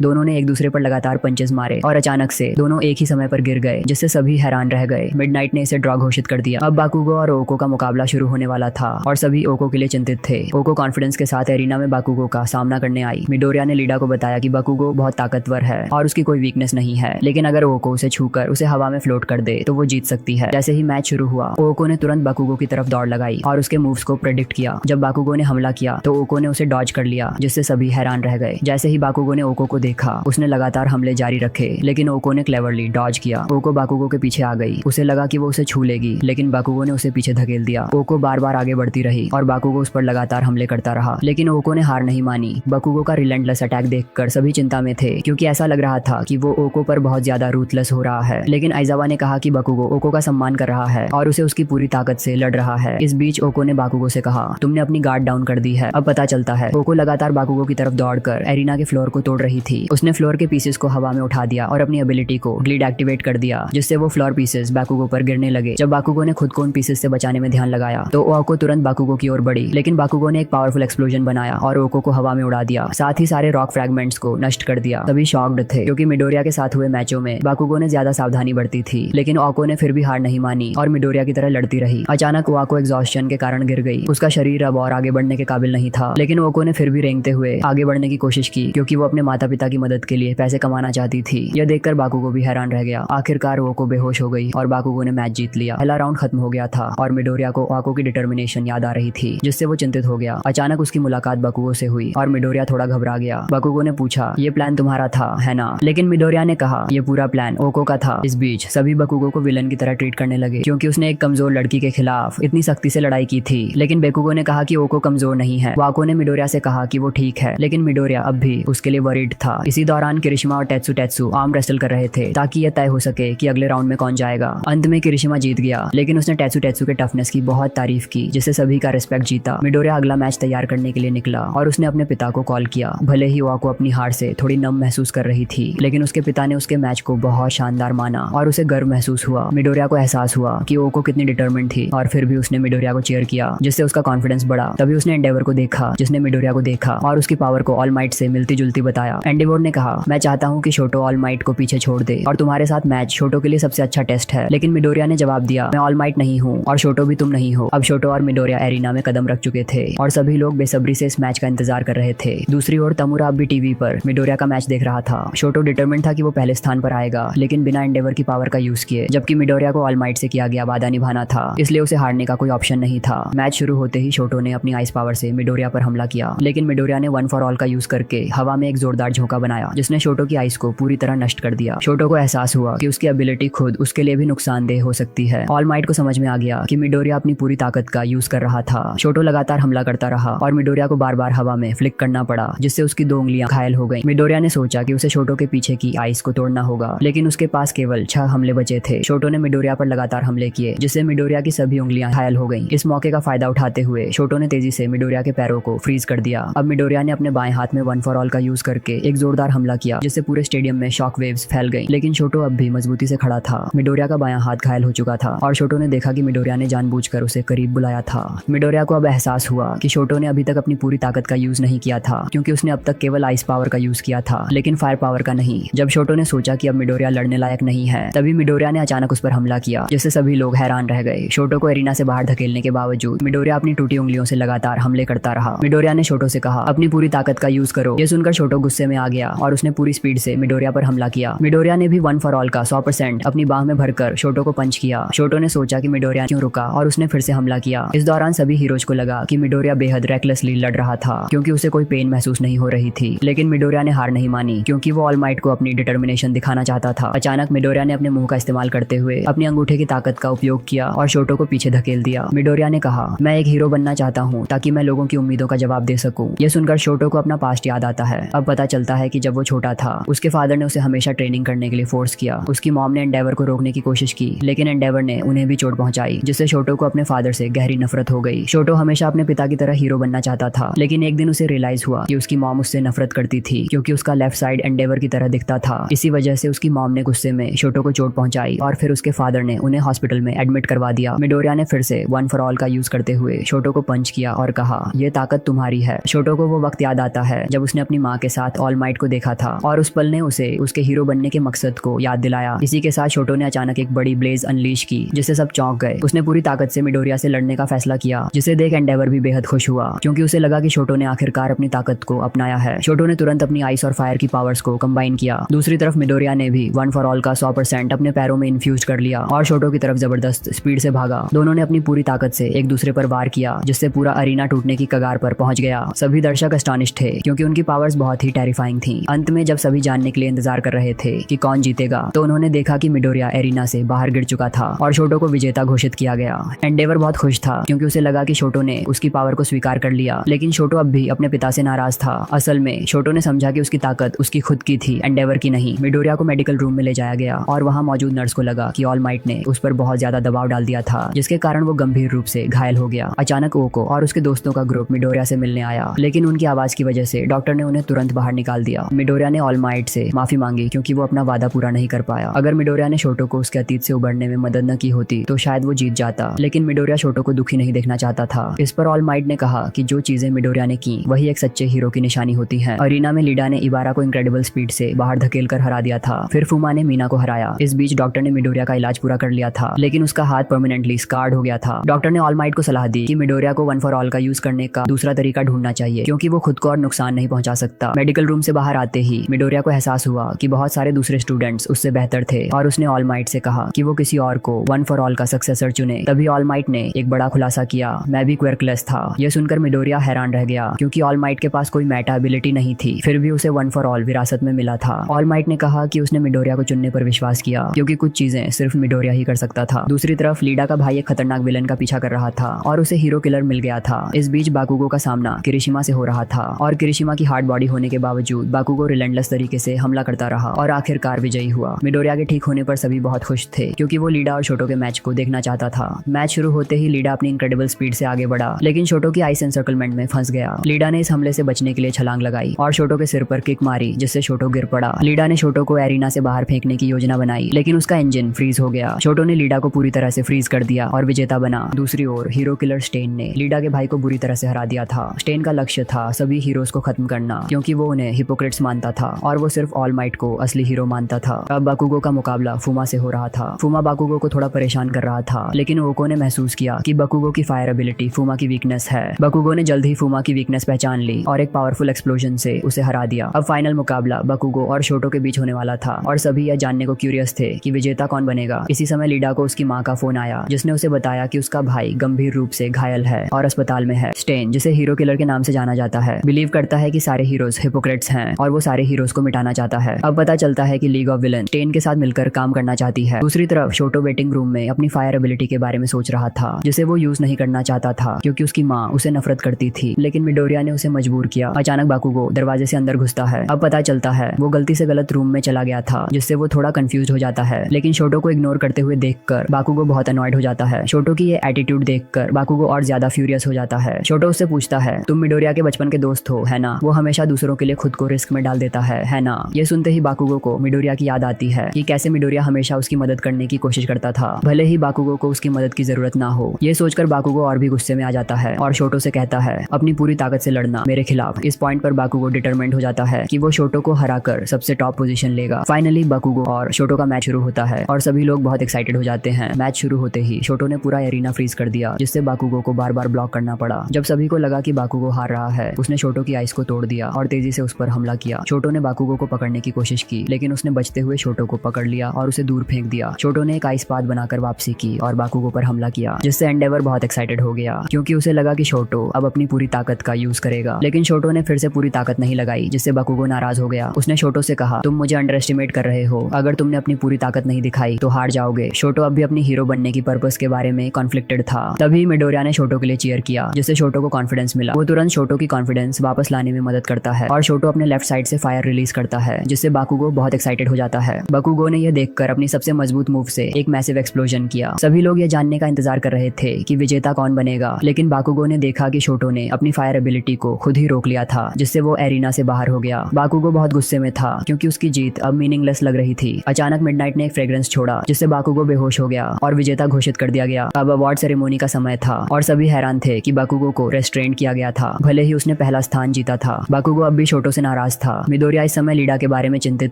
दोनों ने एक दूसरे पर लगातार पंचेस मारे और अचानक से दोनों एक ही समय पर गिर गए, जिससे सभी हैरान रह गए। मिडनाइट ने इसे ड्रॉ घोषित कर दिया। अब बाकुगो और ओको का मुकाबला शुरू होने वाला था और सभी ओको के लिए चिंतित थे। ओको कॉन्फिडेंस के साथ एरिना में बाकुगो का सामना करने आई। मिडोरिया ने लीडा को बताया कि बाकुगो बहुत ताकतवर है और उसकी कोई वीकनेस नहीं है, लेकिन अगर ओको उसे छूकर उसे हवा में फ्लोट कर दे तो वो जीत सकती है। जैसे ही मैच शुरू हुआ, ओको ने तुरंत बाकुगो की तरफ दौड़ लगाई और उसके मूव्स को प्रेडिक्ट किया। जब बाकुगो ने हमला किया तो ओको ने उसे डॉज कर लिया, जिससे सभी हैरान रह गए। जैसे ही बाकुगो ने ओको को देखा, उसने लगातार हमले जारी रखे, लेकिन ओको ने क्लेवरली डॉज किया। ओको बाकुगो के पीछे आ गई। उसे लगा कि वो उसे छू लेगी, लेकिन बाकुगो ने उसे पीछे धकेल दिया। ओको बार बार आगे बढ़ती रही और बाकुगो उस पर लगातार हमले करता रहा, लेकिन ओको ने हार नहीं मानी। बाकुगो का रिलेंटलेस अटैक देखकर सभी चिंता में थे, क्योंकि ऐसा लग रहा था कि वो ओको पर बहुत ज्यादा रूथलेस हो रहा है। लेकिन आइजावा ने कहा कि बाकुगो ओको का सम्मान कर रहा है और उसे उसकी पूरी ताकत से लड़ रहा है। इस बीच ओको ने बाकुगो से कहा, तुमने अपनी गार्ड डाउन कर दी है। अब पता चलता है। ओको लगातार बाकुगो की तरफ दौड़कर एरिना के फ्लोर को तोड़ रही थी। उसने फ्लोर के पीसेस को हवा में उठा दिया और अपनी एबिलिटी को ग्लिड एक्टिवेट कर दिया, जिससे वो फ्लोर पीसेस बाकुगो पर गिरने लगे। जब बाकुगो ने खुद को उन पीसेस से बचाने में ध्यान लगाया तो ओको तुरंत बाकुगो की ओर बढ़ी, लेकिन बाकुगो ने एक पावरफुल एक्सप्लोजन बनाया और ओको को हवा में उड़ा दिया, साथ ही सारे रॉक फ्रैगमेंट्स को नष्ट कर दिया। सभी शॉक्ड थे, क्योंकि मिडोरिया के साथ हुए मैचों में बाकुगो ने ज्यादा सावधानी बरती थी, लेकिन ओको ने फिर भी हार नहीं मानी और मिडोरिया की तरह लड़ती रही। अचानक ओको एग्जॉस्शन के कारण गिर गई। उसका शरीर अब और आगे बढ़ने के काबिल नहीं था, लेकिन ओको ने फिर भी रेंगते हुए आगे बढ़ने की कोशिश की, क्योंकि वो अपने माता पिता की मदद के लिए पैसे कमाना चाहती थी। यह देखकर बाकुगो भी हैरान रह गया। आखिरकार ओको बेहोश हो गई और बाकुगो ने मैच जीत लिया। पहला राउंड खत्म हो गया था और मिडोरिया को ओको की डिटर्मिनेशन याद आ रही थी, जिससे वो चिंतित हो गया। अचानक उसकी मुलाकात बाकुगो से हुई और मिडोरिया थोड़ा घबरा गया। बाकुगो ने पूछा, ये प्लान तुम्हारा था, है ना? लेकिन मिडोरिया ने कहा, ये पूरा प्लान ओको का था। इस बीच सभी बाकुगो को विलन की तरह ट्रीट करने लगे, क्योंकि उसने एक कमजोर लड़की के खिलाफ इतनी सख्ती से लड़ाई की थी। लेकिन बाकुगो ने कहा कि ओको कमजोर नहीं है। ओको ने मिडोरिया से कहा कि वो ठीक है, लेकिन मिडोरिया अब भी उसके लिए वरीड था। इसी दौरान किरिशिमा और टेत्सु आर्म रेसल कर रहे थे, ताकि यह तय हो सके कि अगले राउंड में कौन जाएगा। अंत में किरिशिमा जीत गया, लेकिन उसने टेत्सु के टफनेस की बहुत तारीफ की, जिससे सभी का रिस्पेक्ट जीता। मिडोरिया अगला मैच तैयार करने के लिए निकला और उसने अपने पिता को कॉल किया। भले ही ओको अपनी हार से थोड़ी नम महसूस कर रही थी, लेकिन उसके पिता ने उसके मैच को बहुत शानदार माना और उसे गर्व महसूस हुआ। मिडोरिया को एहसास हुआ कि ओको कितनी डिटरमिन्ड थी और फिर भी उसने मिडोरिया को चीयर किया, जिससे उसका कॉन्फिडेंस बढ़ा। तभी उसने एंडेवर को देखा, जिसने मिडोरिया को देखा और उसकी पावर को ऑल माइट से मिलती जुलती बताया। एंडेवर ने कहा, मैं चाहता हूँ कि शोटो ऑल माइट को पीछे छोड़ दे और तुम्हारे साथ मैच शोटो के लिए सबसे अच्छा टेस्ट है। लेकिन मिडोरिया ने जवाब दिया, मैं ऑल माइट नहीं हूँ और शोटो भी तुम नहीं हो। अब शोटो और मिडोरिया एरिना में कदम रख चुके थे और सभी लोग बेसब्री से इस मैच का इंतजार कर रहे थे। दूसरी ओर तमुरा अब भी टीवी पर मिडोरिया का मैच देख रहा था। शोटो डिटरमिन्ड था कि वो पहले स्थान पर आएगा, लेकिन बिना एंडेवर की पावर का यूज किए, जबकि मिडोरिया को ऑल माइट से किया गया वादा निभाना था, इसलिए उसे हारने का कोई ऑप्शन नहीं था। मैच शुरू होते ही शोटो ने अपनी आइस पावर से मिडोरिया पर हमला किया, लेकिन मिडोरिया ने वन फॉर ऑल का यूज करके हवा में एक जोरदार झोंका बनाया, जिसने शोटो की आइस को पूरी तरह नष्ट कर दिया। शोटो को एहसास हुआ कि उसकी एबिलिटी खुद उसके लिए भी नुकसानदेह हो सकती है। ऑल माइट को समझ में आ गया कि मिडोरिया अपनी पूरी ताकत का यूज कर रहा था। शोटो लगातार हमला करता रहा और मिडोरिया को बार बार हवा में फ्लिक करना पड़ा, जिससे उसकी 2 उंगलियां घायल हो गईं। मिडोरिया ने सोचा कि उसे शोटो के पीछे की आइस को तोड़ना होगा, लेकिन उसके पास केवल 6 हमले बचे थे। शोटो ने मिडोरिया पर लगातार हमले किए, जिससे मिडोरिया की सभी उंगलियां घायल हो गईं। इस मौके का फायदा उठाते हुए शोटो ने तेजी से मिडोरिया के पैरों को फ्रीज कर दिया। अब मिडोरिया ने अपने बाएं हाथ में वन फॉर ऑल का यूज करके एक जोरदार हमला किया, जिससे पूरे स्टेडियम में शॉक वेव्स फैल गईं। लेकिन शोटो अब भी मजबूती से खड़ा था। मिडोरिया का बायां हाथ घायल हो चुका था और शोटो ने देखा कि मिडोरिया ने जानबूझकर उसे करीब बुलाया था। मिडोरिया को अब एहसास हुआ कि शोटो ने अभी तक अपनी पूरी ताकत का यूज नहीं किया था, क्योंकि उसने अब तक केवल आइस पावर का यूज किया था, लेकिन फायर पावर का नहीं। जब शोटो ने सोचा कि अब मिडोरिया लड़ने लायक नहीं है, तभी मिडोरिया ने अचानक उस पर हमला किया, जिससे सभी लोग हैरान रह गए। शोटो को एरिना से बाहर धकेलने के बावजूद मिडोरिया अपनी टूटी उंगलियों से लगातार हमले करता रहा। मिडोरिया ने शोटो से कहा, अपनी पूरी ताकत का यूज करो। ये सुनकर शोटो गुस्से में आ गया और उसने पूरी स्पीड से मिडोरिया पर हमला किया। मिडोरिया ने भी वन फॉर ऑल का 100% अपनी बाह में भरकर शोटो को पंच किया। शोटो ने सोचा कि मिडोरिया क्यों रुका और उसने फिर से हमला किया। इस दौरान सभी हीरोज को लगा कि मिडोरिया बेहद रेकलेसली लड़ रहा था, क्योंकि उसे कोई पेन महसूस नहीं हो रही थी। लेकिन मिडोरिया ने हार नहीं मानी, क्योंकि वो ऑल माइट को अपनी डिटर्मिनेशन दिखाना चाहता था। अचानक मिडोरिया ने अपने मुंह का इस्तेमाल करते हुए अपनी अंगूठे की ताकत का उपयोग किया और शोटो को पीछे धकेल दिया। मिडोरिया ने कहा, मैं एक हीरो बनना चाहता हूँ ताकि मैं लोगों की उम्मीदों का जवाब दे सकूं। यह सुनकर शोटो को अपना पास्ट याद आता है। अब पता चलता है कि जब वो छोटा था, उसके फादर ने उसे हमेशा ट्रेनिंग करने के लिए फोर्स किया। उसकी मॉम ने एंडेवर को रोकने की कोशिश की, लेकिन एंडेवर ने उन्हें भी चोट पहुंचाई, जिससे शोटो को अपने फादर से गहरी नफरत हो गई। शोटो हमेशा अपने पिता की तरह हीरो बनना चाहता था, लेकिन एक दिन उसे रियलाइज हुआ कि उसकी मॉम उससे नफरत करती थी, क्योंकि उसका लेफ्ट साइड एंडेवर की तरह दिखता था। इसी वजह से उसकी मॉम ने गुस्से में शोटो को चोट पहुंचाई और फिर उसके फादर ने उन्हें हॉस्पिटल हॉस्पिटल में एडमिट करवा दिया। मिडोरिया ने फिर से वन फॉर ऑल का यूज करते हुए शोटो को पंच किया और कहा, ये ताकत तुम्हारी है। शोटो को वो वक्त याद आता है जब उसने अपनी माँ के साथ ऑल माइट को देखा था और उस पल ने उसे उसके हीरो बनने के मकसद को याद दिलाया। इसी के साथ शोटो ने अचानक एक बड़ी ब्लेज अनलीश की जिससे सब चौंक गए। उसने पूरी ताकत से मिडोरिया से लड़ने का फैसला किया, जिसे देख एंडेवर भी बेहद खुश हुआ क्योंकि उसे लगा कि शोटो ने आखिरकार अपनी ताकत को अपनाया है। शोटो ने तुरंत अपनी आइस और फायर की पावर्स को कंबाइन किया। दूसरी तरफ मिडोरिया ने भी वन फॉर ऑल का 100% अपने पैरों में इन्फ्यूज कर लिया और शोटो की तरफ जबरदस्त स्पीड से भागा। दोनों ने अपनी पूरी ताकत से एक दूसरे पर वार किया जिससे पूरा अरीना टूटने की कगार पर पहुंच गया। सभी दर्शक अस्टॉनिश थे क्योंकि उनकी पावर्स बहुत ही टेरिफाइंग थी। अंत में जब सभी जानने के लिए इंतजार कर रहे थे कि कौन जीतेगा, तो उन्होंने देखा कि मिडोरिया एरिना से बाहर गिर चुका था और शोटो को विजेता घोषित किया गया। एंडेवर बहुत खुश था क्योंकि उसे लगा कि शोटो ने उसकी पावर को स्वीकार कर लिया, लेकिन शोटो अब भी अपने पिता से नाराज था। असल में शोटो ने समझा कि उसकी ताकत उसकी खुद की थी, एंडेवर की नहीं। मिडोरिया को मेडिकल रूम में ले जाया गया और वहां मौजूद नर्स को लगा कि ऑल माइट ने उस पर बहुत ज्यादा दबाव डाल दिया था, जिसके कारण वो गंभीर रूप से घायल हो गया। अचानक ओको और उसके दोस्तों का ग्रुप मिडोरिया से मिलने आया, लेकिन उनकी आवाज की वजह से डॉक्टर ने उन्हें तुरंत बाहर निकाल दिया। मिडोरिया ने ऑल माइट से माफी मांगी क्योंकि वो अपना वादा पूरा नहीं कर पाया। अगर मिडोरिया ने शोटो को उसके अतीत से उबरने में मदद न की होती तो शायद वो जीत जाता, लेकिन मिडोरिया शोटो को दुखी नहीं देखना चाहता था। इस पर ऑल माइट ने कहा कि जो चीजें मिडोरिया ने की वही एक सच्चे हीरो की निशानी होती है। अरीना में लीडा ने इबारा को इनक्रेडिबल स्पीड से बाहर धकेल कर हरा दिया था। फिर फुमा ने मीना को हराया। इस बीच डॉक्टर ने मिडोरिया का इलाज पूरा कर लिया था, लेकिन उसका हाथ परमानेंटली स्कार्ड हो गया था। डॉक्टर ने ऑल माइट को सलाह दी कि मिडोरिया को वन फॉर ऑल का यूज करने का दूसरा तरीका ढूंढना चाहिए क्योंकि वो खुद को और नुकसान नहीं पहुंचा सकता। मेडिकल रूम से बाहर आते ही मिडोरिया को एहसास हुआ कि बहुत सारे दूसरे स्टूडेंट्स उससे बेहतर थे और उसने ऑल माइट से कहा कि वो किसी और को वन फॉर ऑल का सक्सेसर चुने। तभी ऑल माइट ने एक बड़ा खुलासा किया, मैं भी क्वेर्कलेस था। यह सुनकर मिडोरिया हैरान रह गया क्योंकि ऑल माइट के पास कोई मेटा एबिलिटी नहीं थी, फिर भी उसे वन फॉर ऑल विरासत में मिला था। ऑल माइट ने कहा कि उसने मिडोरिया को चुनने पर विश्वास किया क्योंकि कुछ चीजें सिर्फ मिडोरिया ही कर सकता था। दूसरी तरफ लीडा का भाई एक खतरनाक विलन का पीछा कर रहा था और उसे हीरो किलर मिल गया था। इस बीच बाकुगो का सामना किरिशिमा से हो रहा था और किरिशिमा की हार्ड बॉडी होने के बावजूद बाकुगो रिलेंटलेस तरीके से हमला करता रहा और आखिरकार विजयी हुआ। मिडोरिया के ठीक होने पर सभी बहुत खुश थे क्योंकि वो लीडा और शोटो के मैच को देखना चाहता था। मैच शुरू होते ही लीडा अपनी इनक्रेडिबल स्पीड से आगे बढ़ा, लेकिन शोटो की आइस एनसर्कलमेंट में फंस गया। लीडा ने इस हमले से बचने के लिए छलांग लगाई और शोटो के सिर पर किक मारी जिससे शोटो गिर पड़ा। लीडा ने शोटो को एरिना से बाहर फेंकने की योजना बनाई, लेकिन उसका इंजन फ्रीज हो गया। शोटो ने लीडा को पूरी तरह से फ्रीज कर दिया और विजेता बना। दूसरी ओर हीरो किलर स्टेन ने लीडा के भाई को बुरी तरह से हरा दिया था। स्टेन का लक्ष्य था सभी हीरोज को खत्म करना क्योंकि वो उन्हें हिपोक्रेट्स मानता था और वो सिर्फ ऑल माइट को असली हीरो मानता था। अब बाकुगो का मुकाबला फुमा से हो रहा था। फुमा बाकुगो को थोड़ा परेशान कर रहा था, लेकिन ओको ने महसूस किया कि बाकुगो की फायर एबिलिटी फुमा की वीकनेस है। बाकुगो ने जल्द ही फुमा की वीकनेस पहचान ली और एक पावरफुल एक्सप्लोजन से उसे हरा दिया। अब फाइनल मुकाबला बाकुगो और शोटो के बीच होने वाला था और सभी यह जानने को क्यूरियस थे कि विजेता कौन बनेगा। इसी समय लीडा को उसकी माँ का फोन आया जिसने उसे बताया कि उसका भाई गंभीर रूप से घायल है और अस्पताल में है। स्टेन, जिसे हीरो किलर के नाम से जाना जाता है, बिलीव करता है कि सारे हीरोज हिपोक्रेट्स हैं और वो सारे हीरोज को मिटाना चाहता है। अब पता चलता है कि लीग ऑफ विलन स्टेन के साथ मिलकर काम करना चाहती है। दूसरी तरफ शोटो वेटिंग रूम में अपनी फायर एबिलिटी के बारे में सोच रहा था जिसे वो यूज नहीं करना चाहता था क्योंकि उसकी माँ उसे नफरत करती थी, लेकिन मिडोरिया ने उसे मजबूर किया। अचानक बाकुगो दरवाजे से अंदर घुसता है। अब पता चलता है वो गलती से गलत रूम में चला गया था जिससे वो थोड़ा कंफ्यूज हो जाता है, लेकिन शोटो को इग्नोर करते हुए देखकर बाकुगो बहुत अनॉयड हो जाता है। शोटो की ये एटीट्यूड देखकर बाकुगो और ज्यादा फ्यूरियस हो जाता है। शोटो उससे पूछता है, तुम मिडोरिया के बचपन के दोस्त हो, है ना? वो हमेशा दूसरों के लिए खुद को रिस्क में डाल देता है ना? ये सुनते ही बाकुगो को मिडोरिया की याद आती है कि कैसे मिडोरिया हमेशा उसकी मदद करने की कोशिश करता था, भले ही बाकुगो को उसकी मदद की जरूरत ना हो। ये सोचकर बाकुगो और भी गुस्से में आ जाता है और शोटो से कहता है, अपनी पूरी ताकत से लड़ना मेरे खिलाफ। इस पॉइंट पर बाकुगो डिटरमाइंड हो जाता है कि वो शोटो को हराकर सबसे टॉप पोजीशन लेगा। फाइनली बाकुगो और शोटो का मैच शुरू होता है और सभी लोग बहुत एक्साइटेड हो जाते हैं। मैच शुरू होते ही शोटो ने पूरा एरिना फ्रीज कर दिया जिससे बाकुगो को बार बार ब्लॉक करना पड़ा। जब सभी को लगा कि बाकुगो हार रहा है, उसने शोटो की आइस को तोड़ दिया और तेजी से उस पर हमला किया। शोटो ने बाकुगो को पकड़ने की कोशिश की, लेकिन उसने बचते हुए शोटो को पकड़ लिया और उसे दूर फेंक दिया। शोटो ने एक आइस पाथ बनाकर वापसी की और बाकुगो पर हमला किया, जिससे एंडेवर बहुत एक्साइटेड हो गया क्योंकि उसे लगा कि शोटो अब अपनी पूरी ताकत का यूज करेगा। लेकिन शोटो ने फिर से पूरी ताकत नहीं लगाई, जिससे बाकुगो नाराज हो गया। उसने शोटो से कहा, तुम मुझे अंडर एस्टिमेट कर रहे हो, अगर तुमने अपनी पूरी ताकत नहीं दिखाई तो हार जाओगे। शोटो अब भी अपनी हीरो बनने की पर्पस के बारे में कॉन्फ्लिक्टेड था। तभी मिडोरिया ने शोटो के लिए चीयर किया, जिससे शोटो को कॉन्फिडेंस मिला। वो तुरंत शोटो की कॉन्फिडेंस वापस लाने में मदद करता है और शोटो अपने लेफ्ट साइड से फायर रिलीज करता है, जिससे बाकुगो बहुत एक्साइटेड हो जाता है। बाकुगो ने यह देखकर अपनी सबसे मजबूत मूव से एक मैसिव एक्सप्लोजन किया। सभी लोग ये जानने का इंतजार कर रहे थे कि विजेता कौन बनेगा, लेकिन बाकुगो ने देखा कि शोटो ने अपनी फायर एबिलिटी को खुद ही रोक लिया था, जिससे वो एरिना से बाहर हो गया। बाकुगो बहुत गुस्से में था क्योंकि उसकी जीत अब मीनिंगलेस लग रही थी। अचानक मिडनाइट ने एक फ्रेग्रेंस छोड़ा, जिससे बाकुगो बेहोश हो गया और विजेता घोषित कर दिया गया। अब अवार्ड सेरेमोनी का समय था और सभी हैरान थे कि बाकुगो को रेस्ट्रेंट किया गया था, भले ही उसने पहला स्थान जीता था। बाकुगो अब भी शोटो से नाराज था। मिडोरिया इस समय लीडा के बारे में चिंतित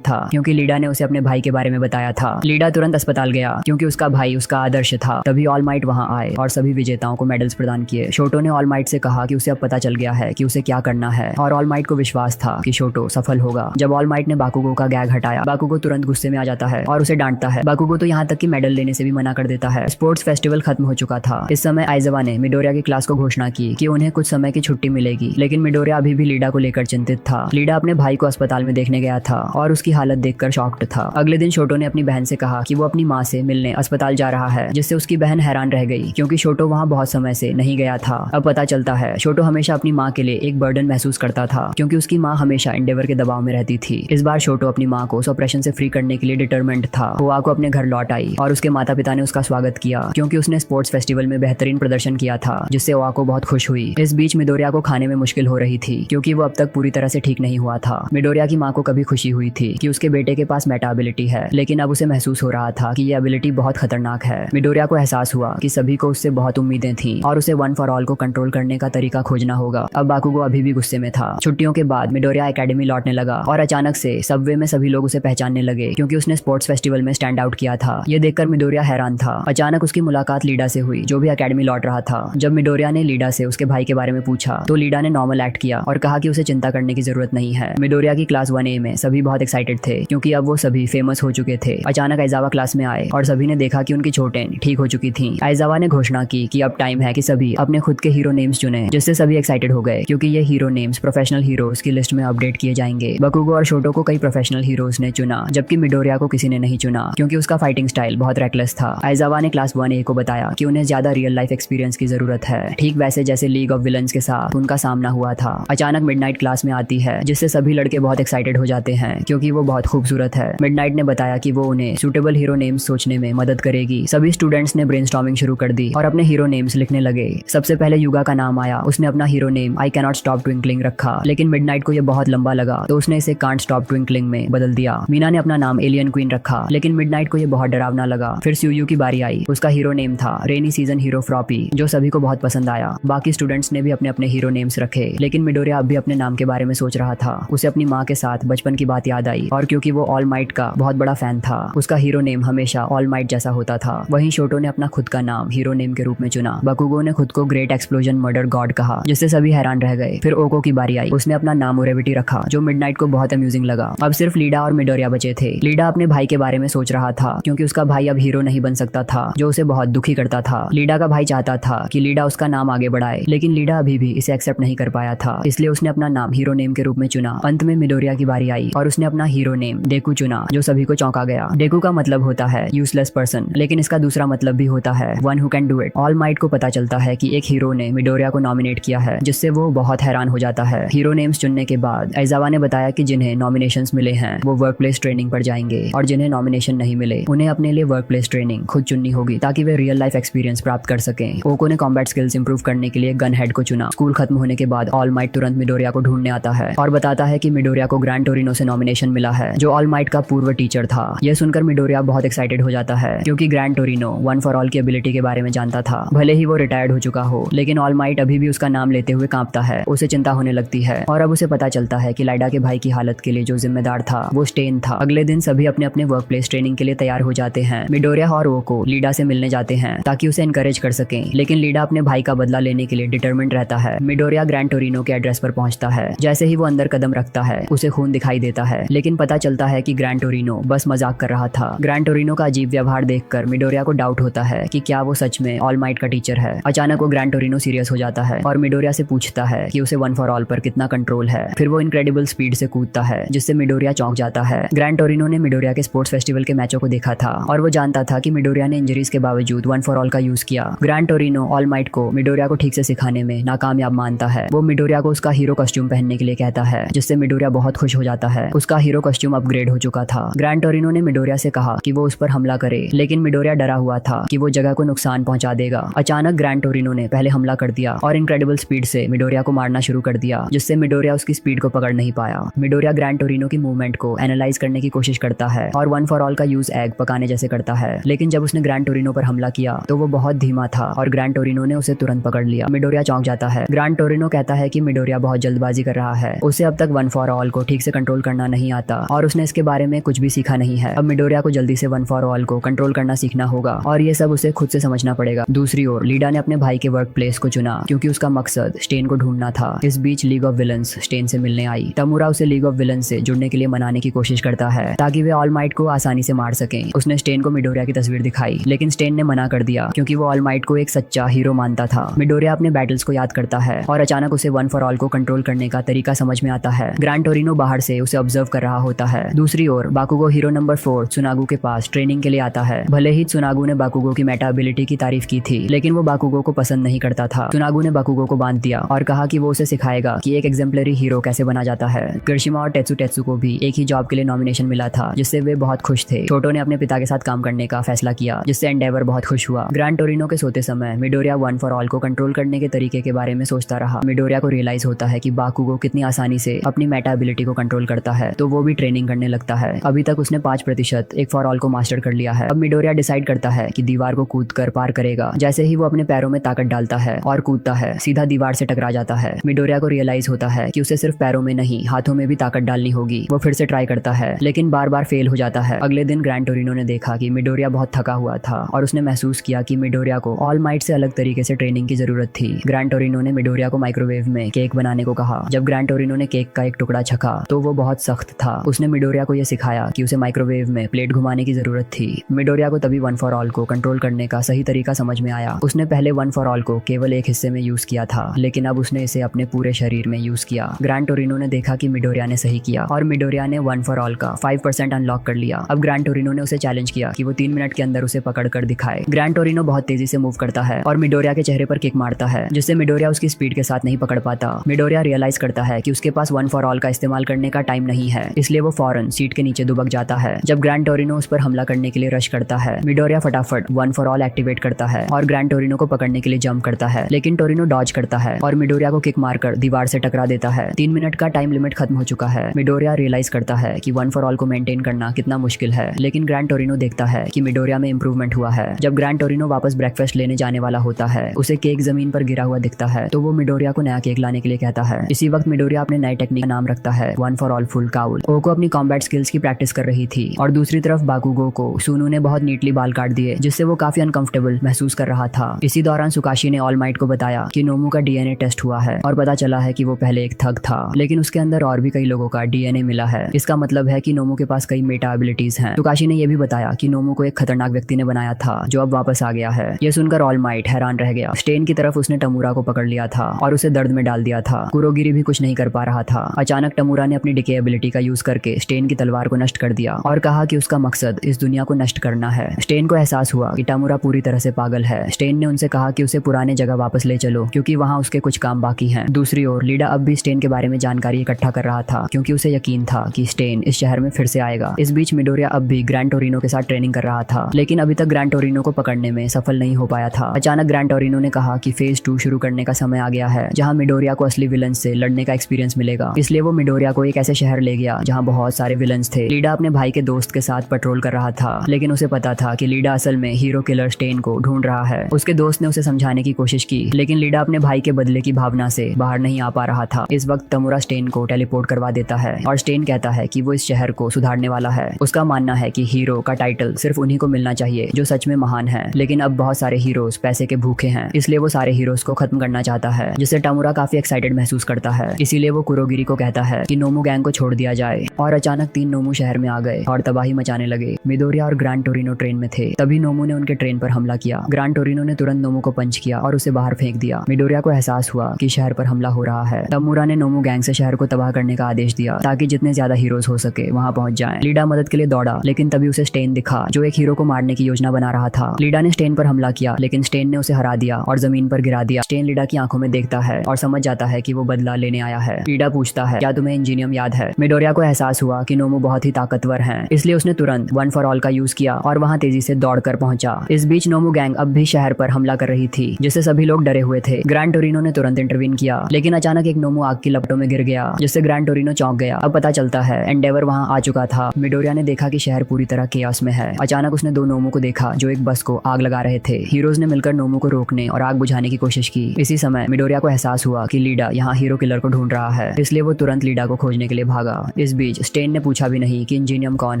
था क्योंकि लीडा ने उसे अपने भाई के बारे में बताया था। लीडा तुरंत अस्पताल गया क्योंकि उसका भाई उसका आदर्श था। तभी ऑल माइट वहां आए और सभी विजेताओं को मेडल्स प्रदान किए। शोटो ने ऑल माइट से कहा कि उसे अब पता चल गया है कि उसे क्या करना है और ऑल माइट को विश्वास था कि शोटो सफल होगा। जब ऑल माइट ने बाकुगो का गैग हटाया, बाकुगो तुरंत गुस्से में आ जाता है और उसे डांटता है। बाकुगो तो यहाँ तक कि मेडल लेने से भी मना कर देता है। स्पोर्ट्स फेस्टिवल खत्म हो चुका था। इस समय आइज़ावा ने मिडोरिया की क्लास को घोषणा की कि उन्हें कुछ समय की छुट्टी मिलेगी, लेकिन मिडोरिया अभी भी लीडा को लेकर चिंतित था। लीडा अपने भाई को अस्पताल में देखने गया था और उसकी हालत देखकर शॉक्ड था। अगले दिन शोटो ने अपनी बहन से कहा कि वो अपनी माँ से मिलने अस्पताल जा रहा है, जिससे उसकी बहन हैरान रह गई क्योंकि शोटो वहाँ बहुत समय से नहीं गया था। अब पता चलता है शोटो हमेशा अपनी माँ के लिए एक बर्डन महसूस करता था क्योंकि उसकी माँ हमेशा एंडेवर के दबाव में रहती थी। इस बार शोटो अपनी माँ को ऑपरेशन से फ्री करने के लिए डिटरमेंट था। हुआ को अपने घर लौट आई और उसके माता पिता ने उसका स्वागत किया क्योंकि उसने स्पोर्ट्स फेस्टिवल में बेहतरीन प्रदर्शन किया था, जिससे ओवाको बहुत खुश हुई। इस बीच मिडोरिया को खाने में मुश्किल हो रही थी क्योंकि वो अब तक पूरी तरह से ठीक नहीं हुआ था। मिडोरिया की माँ को कभी खुशी हुई थी कि उसके बेटे के पास मेटा एबिलिटी है, लेकिन अब उसे महसूस हो रहा था कि ये एबिलिटी बहुत खतरनाक है। मिडोरिया को एहसास हुआ कि सभी को उससे बहुत उम्मीदें थी और उसे वन फॉर ऑल को कंट्रोल करने का तरीका खोजना होगा। अब बाकुगो अभी भी गुस्से में था। छुट्टियों के बाद मिडोरिया एकेडमी लौटने लगा और अचानक से सबवे में सभी लोग उसे पहचानने लगे क्योंकि उसने स्पोर्ट्स फेस्टिवल में स्टैंड आउट किया था। ये देखकर मिडोरिया हैरान था। अचानक उसकी मुलाकात लीडा से हुई, जो भी एकेडमी लौट रहा था। जब मिडोरिया ने लीडा से उसके भाई के बारे में पूछा तो लीडा ने नॉर्मल एक्ट किया और कहा कि उसे चिंता करने की जरूरत नहीं है। मिडोरिया की क्लास 1A में सभी बहुत एक्साइटेड थे क्योंकि अब वो सभी फेमस हो चुके थे। अचानक आइज़ावा क्लास में आए और सभी ने देखा कि उनकी चोटें ठीक हो चुकी थीं। आइज़ावा ने घोषणा की कि अब टाइम है कि सभी अपने खुद के हीरो नेम्स चुने, जिससे सभी एक्साइटेड हो गए क्योंकि ये हीरो नेम्स प्रोफेशनल हीरोज की लिस्ट में अपडेट किए जाएंगे। बाकुगो और शोटो को कई प्रोफेशनल हीरोज ने चुना, जबकि मिडोरिया को किसी ने नहीं चुना क्योंकि उसका फाइटिंग स्टाइल बहुत रेकलेस था। आइज़ावा ने क्लास 1A को बताया कि उन्हें ज्यादा रियल लाइफ एक्सपीरियंस की जरूरत है, ठीक वैसे जैसे लीग ऑफ विलन्स के साथ उनका सामना हुआ था। अचानक मिडनाइट क्लास में आती है, जिससे सभी लड़के बहुत एक्साइटेड हो जाते हैं क्योंकि वो बहुत खूबसूरत है। मिडनाइट ने बताया कि वो उन्हें सूटेबल हीरो नेम्स सोचने में मदद करेगी। सभी स्टूडेंट्स ने ब्रेनस्टॉर्मिंग शुरू कर दी और अपने हीरो नेम्स लिखने लगे। सबसे पहले युगा का नाम आया। उसने अपना hero name I cannot stop twinkling रखा, लेकिन मिडनाइट को यह बहुत लंबा लगा तो उसने इसे कांट स्टॉप ट्विंकलिंग में बदल दिया। मीना ने अपना नाम एलियन क्वीन रखा, लेकिन मिडनाइट को यह बहुत डरावना लगा। फिर स्यूयू की बारी आई। उसका हीरो नेम था रेनी सीजन हीरो फ्रॉपी, जो सभी को बहुत पसंद आया। बाकी स्टूडेंट्स ने भी अपने अपने हीरो नेम्स रखे, लेकिन मिडोरिया अब भी अपने नाम के बारे में सोच रहा था। उसे अपनी माँ के साथ बचपन की बात याद आई और क्योंकि वो ऑल माइट का बहुत बड़ा फैन था, उसका हीरो नेम हमेशा ऑल माइट जैसा होता था। वहीं शोटो ने अपना खुद का नाम हीरो नेम के रूप में चुना। बाकुगो ने खुद को ग्रेट एक्सप्लोजन मर्डर गॉड कहा, जिससे सभी हैरान रह गए। फिर ओको की बारी आई। उसने अपना नाम ओरेविटी रखा, जो मिडनाइट को बहुत अम्यूजिंग लगा। अब सिर्फ लीडा और मिडोरिया बचे थे। लीडा अपने भाई के बारे में सोच रहा था क्योंकि उसका भाई अब हीरो नहीं बन सकता था, जो उसे बहुत दुखी करता था। लीडा का भाई चाहता था कि लीडा उसका नाम आगे बढ़ाए, लेकिन लीडा अभी भी इसे एक्सेप्ट नहीं कर पाया था, इसलिए उसने अपना नाम हीरो नेम के रूप में चुना। अंत में मिडोरिया की बारी आई और उसने अपना हीरो नेम डेकू चुना, जो सभी को चौंका गया। डेकू का मतलब होता है यूजलेस पर्सन, लेकिन इसका दूसरा मतलब भी होता है one who can do it. All Might को पता चलता है कि एक हीरो ने मिडोरिया को नॉमिनेट किया है, जिससे वो बहुत हैरान हो जाता है। हीरो नेम्स चुनने के बाद आइज़ावा ने बताया कि जिन्हें नॉमिनेशंस मिले हैं वो वर्क प्लेस ट्रेनिंग पर जाएंगे और जिन्हें नॉमिनेशन नहीं मिले उन्हें अपने लिए वर्क प्लेस ट्रेनिंग खुद चुननी होगी ताकि वे रियल लाइफ एक्सपीरियंस प्राप्त कर सकें। ओको ने कॉम्बैट स्किल्स इंप्रूव करने के लिए गन हेड को चुना। स्कूल खत्म होने के बाद ऑल माइट तुरंत मिडोरिया को ढूंढने आता है और बताता है कि मिडोरिया को ग्रैंड टोरिनो से नॉमिनेशन मिला है, जो ऑल माइट का पूर्व टीचर था। यह सुनकर मिडोरिया बहुत एक्साइटेड हो जाता है क्योंकि grand Torino one for all की एबिलिटी के बारे में जानता था। भले ही वो रिटायर्ड हो चुका हो, लेकिन ऑल माइट अभी भी उसका नाम लेते हुए कांपता है। उसे चिंता होने लगती है और अब उसे पता चलता है कि लाइडा के भाई की हालत के लिए जो जिम्मेदार था वो स्टेन था। अगले दिन सभी अपने अपने वर्क प्लेस ट्रेनिंग के लिए तैयार हो जाते हैं। मिडोरिया और ओको लीडा से मिलने जाते हैं ताकि उसे एनकरेज कर सकें, लेकिन लीडा अपने भाई का बदला लेने के लिए डिटरमिन्ड रहता है। मिडोरिया ग्रैंड टोरिनो के एड्रेस पर पहुंचता है। जैसे ही वो अंदर कदम रखता है उसे खून दिखाई देता है, लेकिन पता चलता है कि ग्रैंड टोरिनो बस मजाक कर रहा था। ग्रैंड टोरिनो का अजीब व्यवहार देखकर मिडोरिया को डाउट होता है कि क्या वो सच में ऑल माइट का टीचर है। अचानक वो ग्रैंड टोरिनो सीरियस हो जाता है और मिडोरिया से पूछता है कि उसे वन फॉर ऑल पर कितना कंट्रोल है। फिर वो इनक्रेडिबल स्पीड से कूदता है, जिससे मिडोरिया चौंक जाता है। ग्रैंड टोरिनो ने मिडोरिया के स्पोर्ट्स फेस्टिवल के मैचों को देखा था और वो जानता था कि मिडोरिया ने इंजरीज के बावजूद वन फॉर ऑल का यूज किया। ग्रैंड टोरिनो ऑल माइट को मिडोरिया को ठीक से सिखाने में नाकामयाब मानता है। वो मिडोरिया को उसका हीरो कॉस्ट्यूम पहनने के लिए कहता है, जिससे मिडोरिया बहुत खुश हो जाता है। उसका हीरो कॉस्ट्यूम अपग्रेड हो चुका था। ग्रैंड टोरिनो ने मिडोरिया से कहा कि वो उस पर हमला करे, लेकिन मिडोरिया डरा हुआ था कि वो जगह को नुकसान पहुंचा देगा। अचानक ग्रैंड टोरिनो ने पहले हमला कर दिया और इनक्रेडिबल स्पीड से मिडोरिया को मारना शुरू कर दिया, जिससे मिडोरिया उसकी स्पीड को पकड़ नहीं पाया। मिडोरिया ग्रैंड टोरिनो की मूवमेंट को एनालाइज करने की कोशिश करता है और वन फॉर ऑल का यूज एग पकाने जैसे करता है। लेकिन जब उसने ग्रैंड टोरिनो पर हमला किया तो वो बहुत धीमा था और ग्रैंड टोरिनो ने उसे तुरंत पकड़ लिया। मिडोरिया चौंक जाता है। ग्रैंड टोरिनो कहता है कि मिडोरिया बहुत जल्दबाजी कर रहा है, उसे अब तक वन फॉर ऑल को ठीक से कंट्रोल करना नहीं आता और उसने इसके बारे में कुछ भी सीखा नहीं है। अब मिडोरिया को जल्दी से वन फॉर ऑल को कंट्रोल करना सीखना होगा और ये सब उसे खुद से समझना पड़ेगा। दूसरी ओर लीडा ने अपने भाई के वर्क प्लेस को चुना क्योंकि उसका मकसद स्टेन को ढूंढना था। इस बीच लीग ऑफ विलन्स स्टेन से मिलने आई। तमुरा उसे लीग ऑफ विलन्स से जुड़ने के लिए मनाने की कोशिश करता है ताकि वे ऑल माइट को आसानी से मार सकें। उसने स्टेन को मिडोरिया की तस्वीर दिखाई लेकिन स्टेन ने मना कर दिया क्योंकि वो ऑल माइट को एक सच्चा हीरो मानता था। मिडोरिया अपने बैटल्स को याद करता है और अचानक उसे वन फॉर ऑल को कंट्रोल करने का तरीका समझ में आता है। ग्रैंड टोरिनो बाहर से उसे ऑब्जर्व कर रहा होता है। दूसरी ओर बाकुगो हीरो नंबर 4 त्सुनागु के पास ट्रेनिंग के लिए आता है। भले ही त्सुनागु ने बाकुगो की मेटा एबिलिटी की तारीफ की थी लेकिन वो बाकुगो को पसंद नहीं करता था। त्सुनागु ने बाकुगो को बांध दिया और कहा कि वो उसे सिखाएगा कि एक एग्जेम्पलरी हीरो कैसे बना जाता है। किर्शिमा और टेत्सु को भी एक ही जॉब के लिए नॉमिनेशन मिला था जिससे वे बहुत खुश थे। छोटो ने अपने पिता के साथ काम करने का फैसला किया जिससे एंडेवर बहुत खुश हुआ। ग्रैंड टोरिनो के सोते समय मिडोरिया वन फॉर ऑल को कंट्रोल करने के तरीके के बारे में सोचता रहा। मिडोरिया को रियलाइज होता है कि बाकुगो कितनी आसानी से अपनी मेटा एबिलिटी को कंट्रोल करता है तो वो भी ट्रेनिंग करने लगता है। अभी तक उसने 5% एक फॉर ऑल को मास्टर कर लिया है। अब मिडोरिया डिसाइड करता है कि दीवार को कूद कर पार करेगा। जैसे ही वो अपने पैरों में ताकत डालता है और कूदता है सीधा दीवार से टकरा जाता है। मिडोरिया को रियलाइज होता है कि उसे सिर्फ पैरों में नहीं हाथों में भी ताकत डालनी होगी। वो फिर से ट्राई करता है लेकिन बार बार फेल हो जाता है। अगले दिन ग्रैंड टोरिनो ने देखा कि मिडोरिया बहुत थका हुआ था और उसने महसूस किया कि मिडोरिया को ऑल माइट से अलग तरीके से ट्रेनिंग की जरूरत थी। ग्रैंड टोरिनो ने मिडोरिया को माइक्रोवेव में केक बनाने को कहा। जब ग्रैंड टोरिनो ने केक का एक टुकड़ा चखा तो वो बहुत सख्त था। उसने मिडोरिया को यह सिखाया कि उसे माइक्रोवेव में प्लेट घुमाने की जरूरत थी। मिडोरिया को तभी वन फॉर ऑल को कंट्रोल करने का सही तरीका समझ में आया। उसने पहले वन फॉर ऑल को केवल एक हिस्से में यूज किया था लेकिन अब उसने इसे अपने पूरे शरीर में यूज किया। ग्रैंड टोरिनो ने देखा कि मिडोरिया ने सही किया और मिडोरिया ने वन फॉर ऑल का 5% अनलॉक कर लिया। अब ग्रैंड टोरिनो ने उसे चैलेंज किया कि वो 3 मिनट के अंदर उसे पकड़ कर दिखाए। ग्रैंड टोरिनो बहुत तेजी से मूव करता है और मिडोरिया के चेहरे पर किक मारता है जिससे मिडोरिया उसकी स्पीड के साथ नहीं पकड़ पाता। मिडोरिया रियलाइज करता है कि उसके पास वन फॉर ऑल का इस्तेमाल करने का टाइम नहीं है इसलिए वो फौरन सीट के नीचे दुबक जाता है। जब ग्रैंड टोरिनो उस पर हमला करने के लिए रश करता है मिडोरिया फटाफट वन फॉर ऑल एक्टिवेट करता है और ग्रैंड टोरिनो को पकड़ने के लिए जंप करता है लेकिन टोरिनो डॉज करता है और मिडोरिया को किक मारकर दीवार से टकरा देता है। 3 मिनट का टाइम लिमिट खत्म हो चुका है। मिडोरिया रियलाइज करता है कि वन फॉर ऑल को मेंटेन करना कितना मुश्किल है लेकिन ग्रैंड टोरिनो देखता है कि मिडोरिया में इंप्रूवमेंट हुआ है। जब ग्रैंड टोरिनो वापस ब्रेकफास्ट लेने जाने वाला होता है उसे केक जमीन पर गिरा हुआ दिखता है तो वो मिडोरिया को नया केक लाने के लिए कहता है। इसी वक्त मिडोरिया अपने नए टेक्निक का नाम रखता है one for all full cowl. ओको अपनी कॉम्बैट स्किल्स की प्रैक्टिस कर रही थी और दूसरी तरफ बाकुगो को सुनु ने बहुत नीटली बाल काट दिए जिससे वो काफी अनकंफर्टेबल महसूस कर रहा था। इसी दौरान सुकाशी ने ऑल माइट को बताया कि नोमू का डीएनए टेस्ट हुआ है और पता चला है कि वो पहले एक थग था लेकिन उसके अंदर और भी कई लोगों का डीएनए मिला है। इसका मतलब है कि नोमू के पास कई मेटा एबिलिटीज हैं। सुकाशी ने यह भी बताया कि नोमू को एक खतरनाक व्यक्ति ने बनाया था जो अब वापस आ गया है। यह सुनकर ऑल माइट हैरान रह गया। स्टेन की तरफ उसने टमुरा को पकड़ लिया था और उसे दर्द में डाल दिया था। कुरोगिरी भी कुछ नहीं कर पा रहा था। अचानक टमुरा ने अपनी डिके एबिलिटी का यूज करके स्टेन की तलवार को नष्ट कर दिया और कहा कि उसका मकसद इस दुनिया को नष्ट करना है। स्टेन को एहसास हुआ कि टमुरा पूरी तरह से पागल है। स्टेन ने उनसे कहा कि उसे पुराने जगह वापस ले चलो क्योंकि वहाँ उसके कुछ काम बाकी हैं। दूसरी ओर लीडा अब भी स्टेन के बारे में जानकारी इकट्ठा कर रहा था क्योंकि उसे यकीन था कि स्टेन इस शहर में फिर से आएगा। इस बीच मिडोरिया अब भी ग्रैंड टोरिनो के साथ ट्रेनिंग कर रहा था लेकिन अभी तक ग्रैंड टोरिनो को पकड़ने में सफल नहीं हो पाया था। अचानक ग्रैंड टोरिनो ने कहा कि फेज 2 शुरू करने का समय आ गया है जहाँ मिडोरिया को असली विलन से लड़ने का एक्सपीरियंस मिलेगा। इसलिए वो मिडोरिया को एक ऐसे शहर ले गया जहाँ बहुत सारे विलन्स थे। लीडा अपने भाई के दोस्त के साथ पेट्रोल कर रहा था लेकिन उसे पता था कि लीडा असल में हीरो किलर स्टेन को ढूंढ रहा है। उसके दोस्त ने उसे समझाने की कोशिश की लेकिन लीडा अपने भाई के बदले की भावना से बाहर नहीं आ पा रहा था। इस वक्त तमुरा स्टेन को टेलीपोर्ट करवा देता है और स्टेन कहता है कि वो इस शहर को सुधारने वाला है। उसका मानना है कि हीरो का टाइटल सिर्फ उन्हीं को मिलना चाहिए जो सच में महान है लेकिन अब बहुत सारे हीरोज पैसे के भूखे हैं इसलिए वो सारे हीरोज को खत्म करना चाहता है जिससे टमुरा काफी एक्साइटेड महसूस करता है। इसीलिए वो कुरोगिरी को कहता है कि नोमू गैंग को छोड़ दिया जाए और अचानक 3 नोमू शहर में आ गए और तबाही मचाने लगे। मिडोरिया और ग्रैंड टोरिनो ट्रेन में थे तभी नोमू ने उनके ट्रेन पर हमला किया। ग्रैंड टोरिनो ने तुरंत नोमू को पंच किया और उसे बाहर फेंक दिया। मिडोरिया को एहसास हुआ कि शहर पर हमला हो रहा है। तमुरा ने नोमू गैंग से शहर को तबाह करने का आदेश दिया ताकि जितने ज्यादा हीरोज हो सके वहां पहुंच जाएं। लीडा मदद के लिए दौड़ा लेकिन तभी उसे स्टेन दिखा जो एक हीरो को मारने की योजना बना रहा था। लीडा ने स्टेन पर हमला किया लेकिन स्टेन ने उसे हरा दिया और जमीन पर गिरा दिया। स्टेन लीडा की आंखों में देखता है और समझ जाता है कि वो बदला लेने आया है। लीडा पूछता है क्या तुम्हें इंजीनियम याद है। मिडोरिया को एहसास हुआ कि नोमू बहुत ही ताकतवर हैं इसलिए उसने तुरंत वन फॉर ऑल का यूज किया और वहां तेजी से दौड़कर पहुंचा। इस बीच नोमू गैंग अब भी शहर पर हमला कर रही थी जिससे सभी लोग डरे हुए थे। ग्रैंड टोरिनो ने तुरंत इंटरवीन किया लेकिन अचानक एक नोमू आग की लपटों में गिर गया जिससे ग्रैंड टोरिनो चौंक गया। अब पता चलता है एंडेवर वहां आ चुका था। मिडोरिया ने देखा कि शहर पूरी तरह केओस में है। अचानक अचानक उसने दो नोमू को देखा जो एक बस को आग लगा रहे थे। हीरोज ने मिलकर नोमू को रोकने और आग बुझाने की कोशिश की। इसी समय मिडोरिया को एहसास हुआ कि लीडा यहाँ हीरो किलर को ढूंढ रहा है, इसलिए वो तुरंत लीडा को खोजने के लिए भागा। इस बीच स्टेन ने पूछा भी नहीं कि इंजीनियम कौन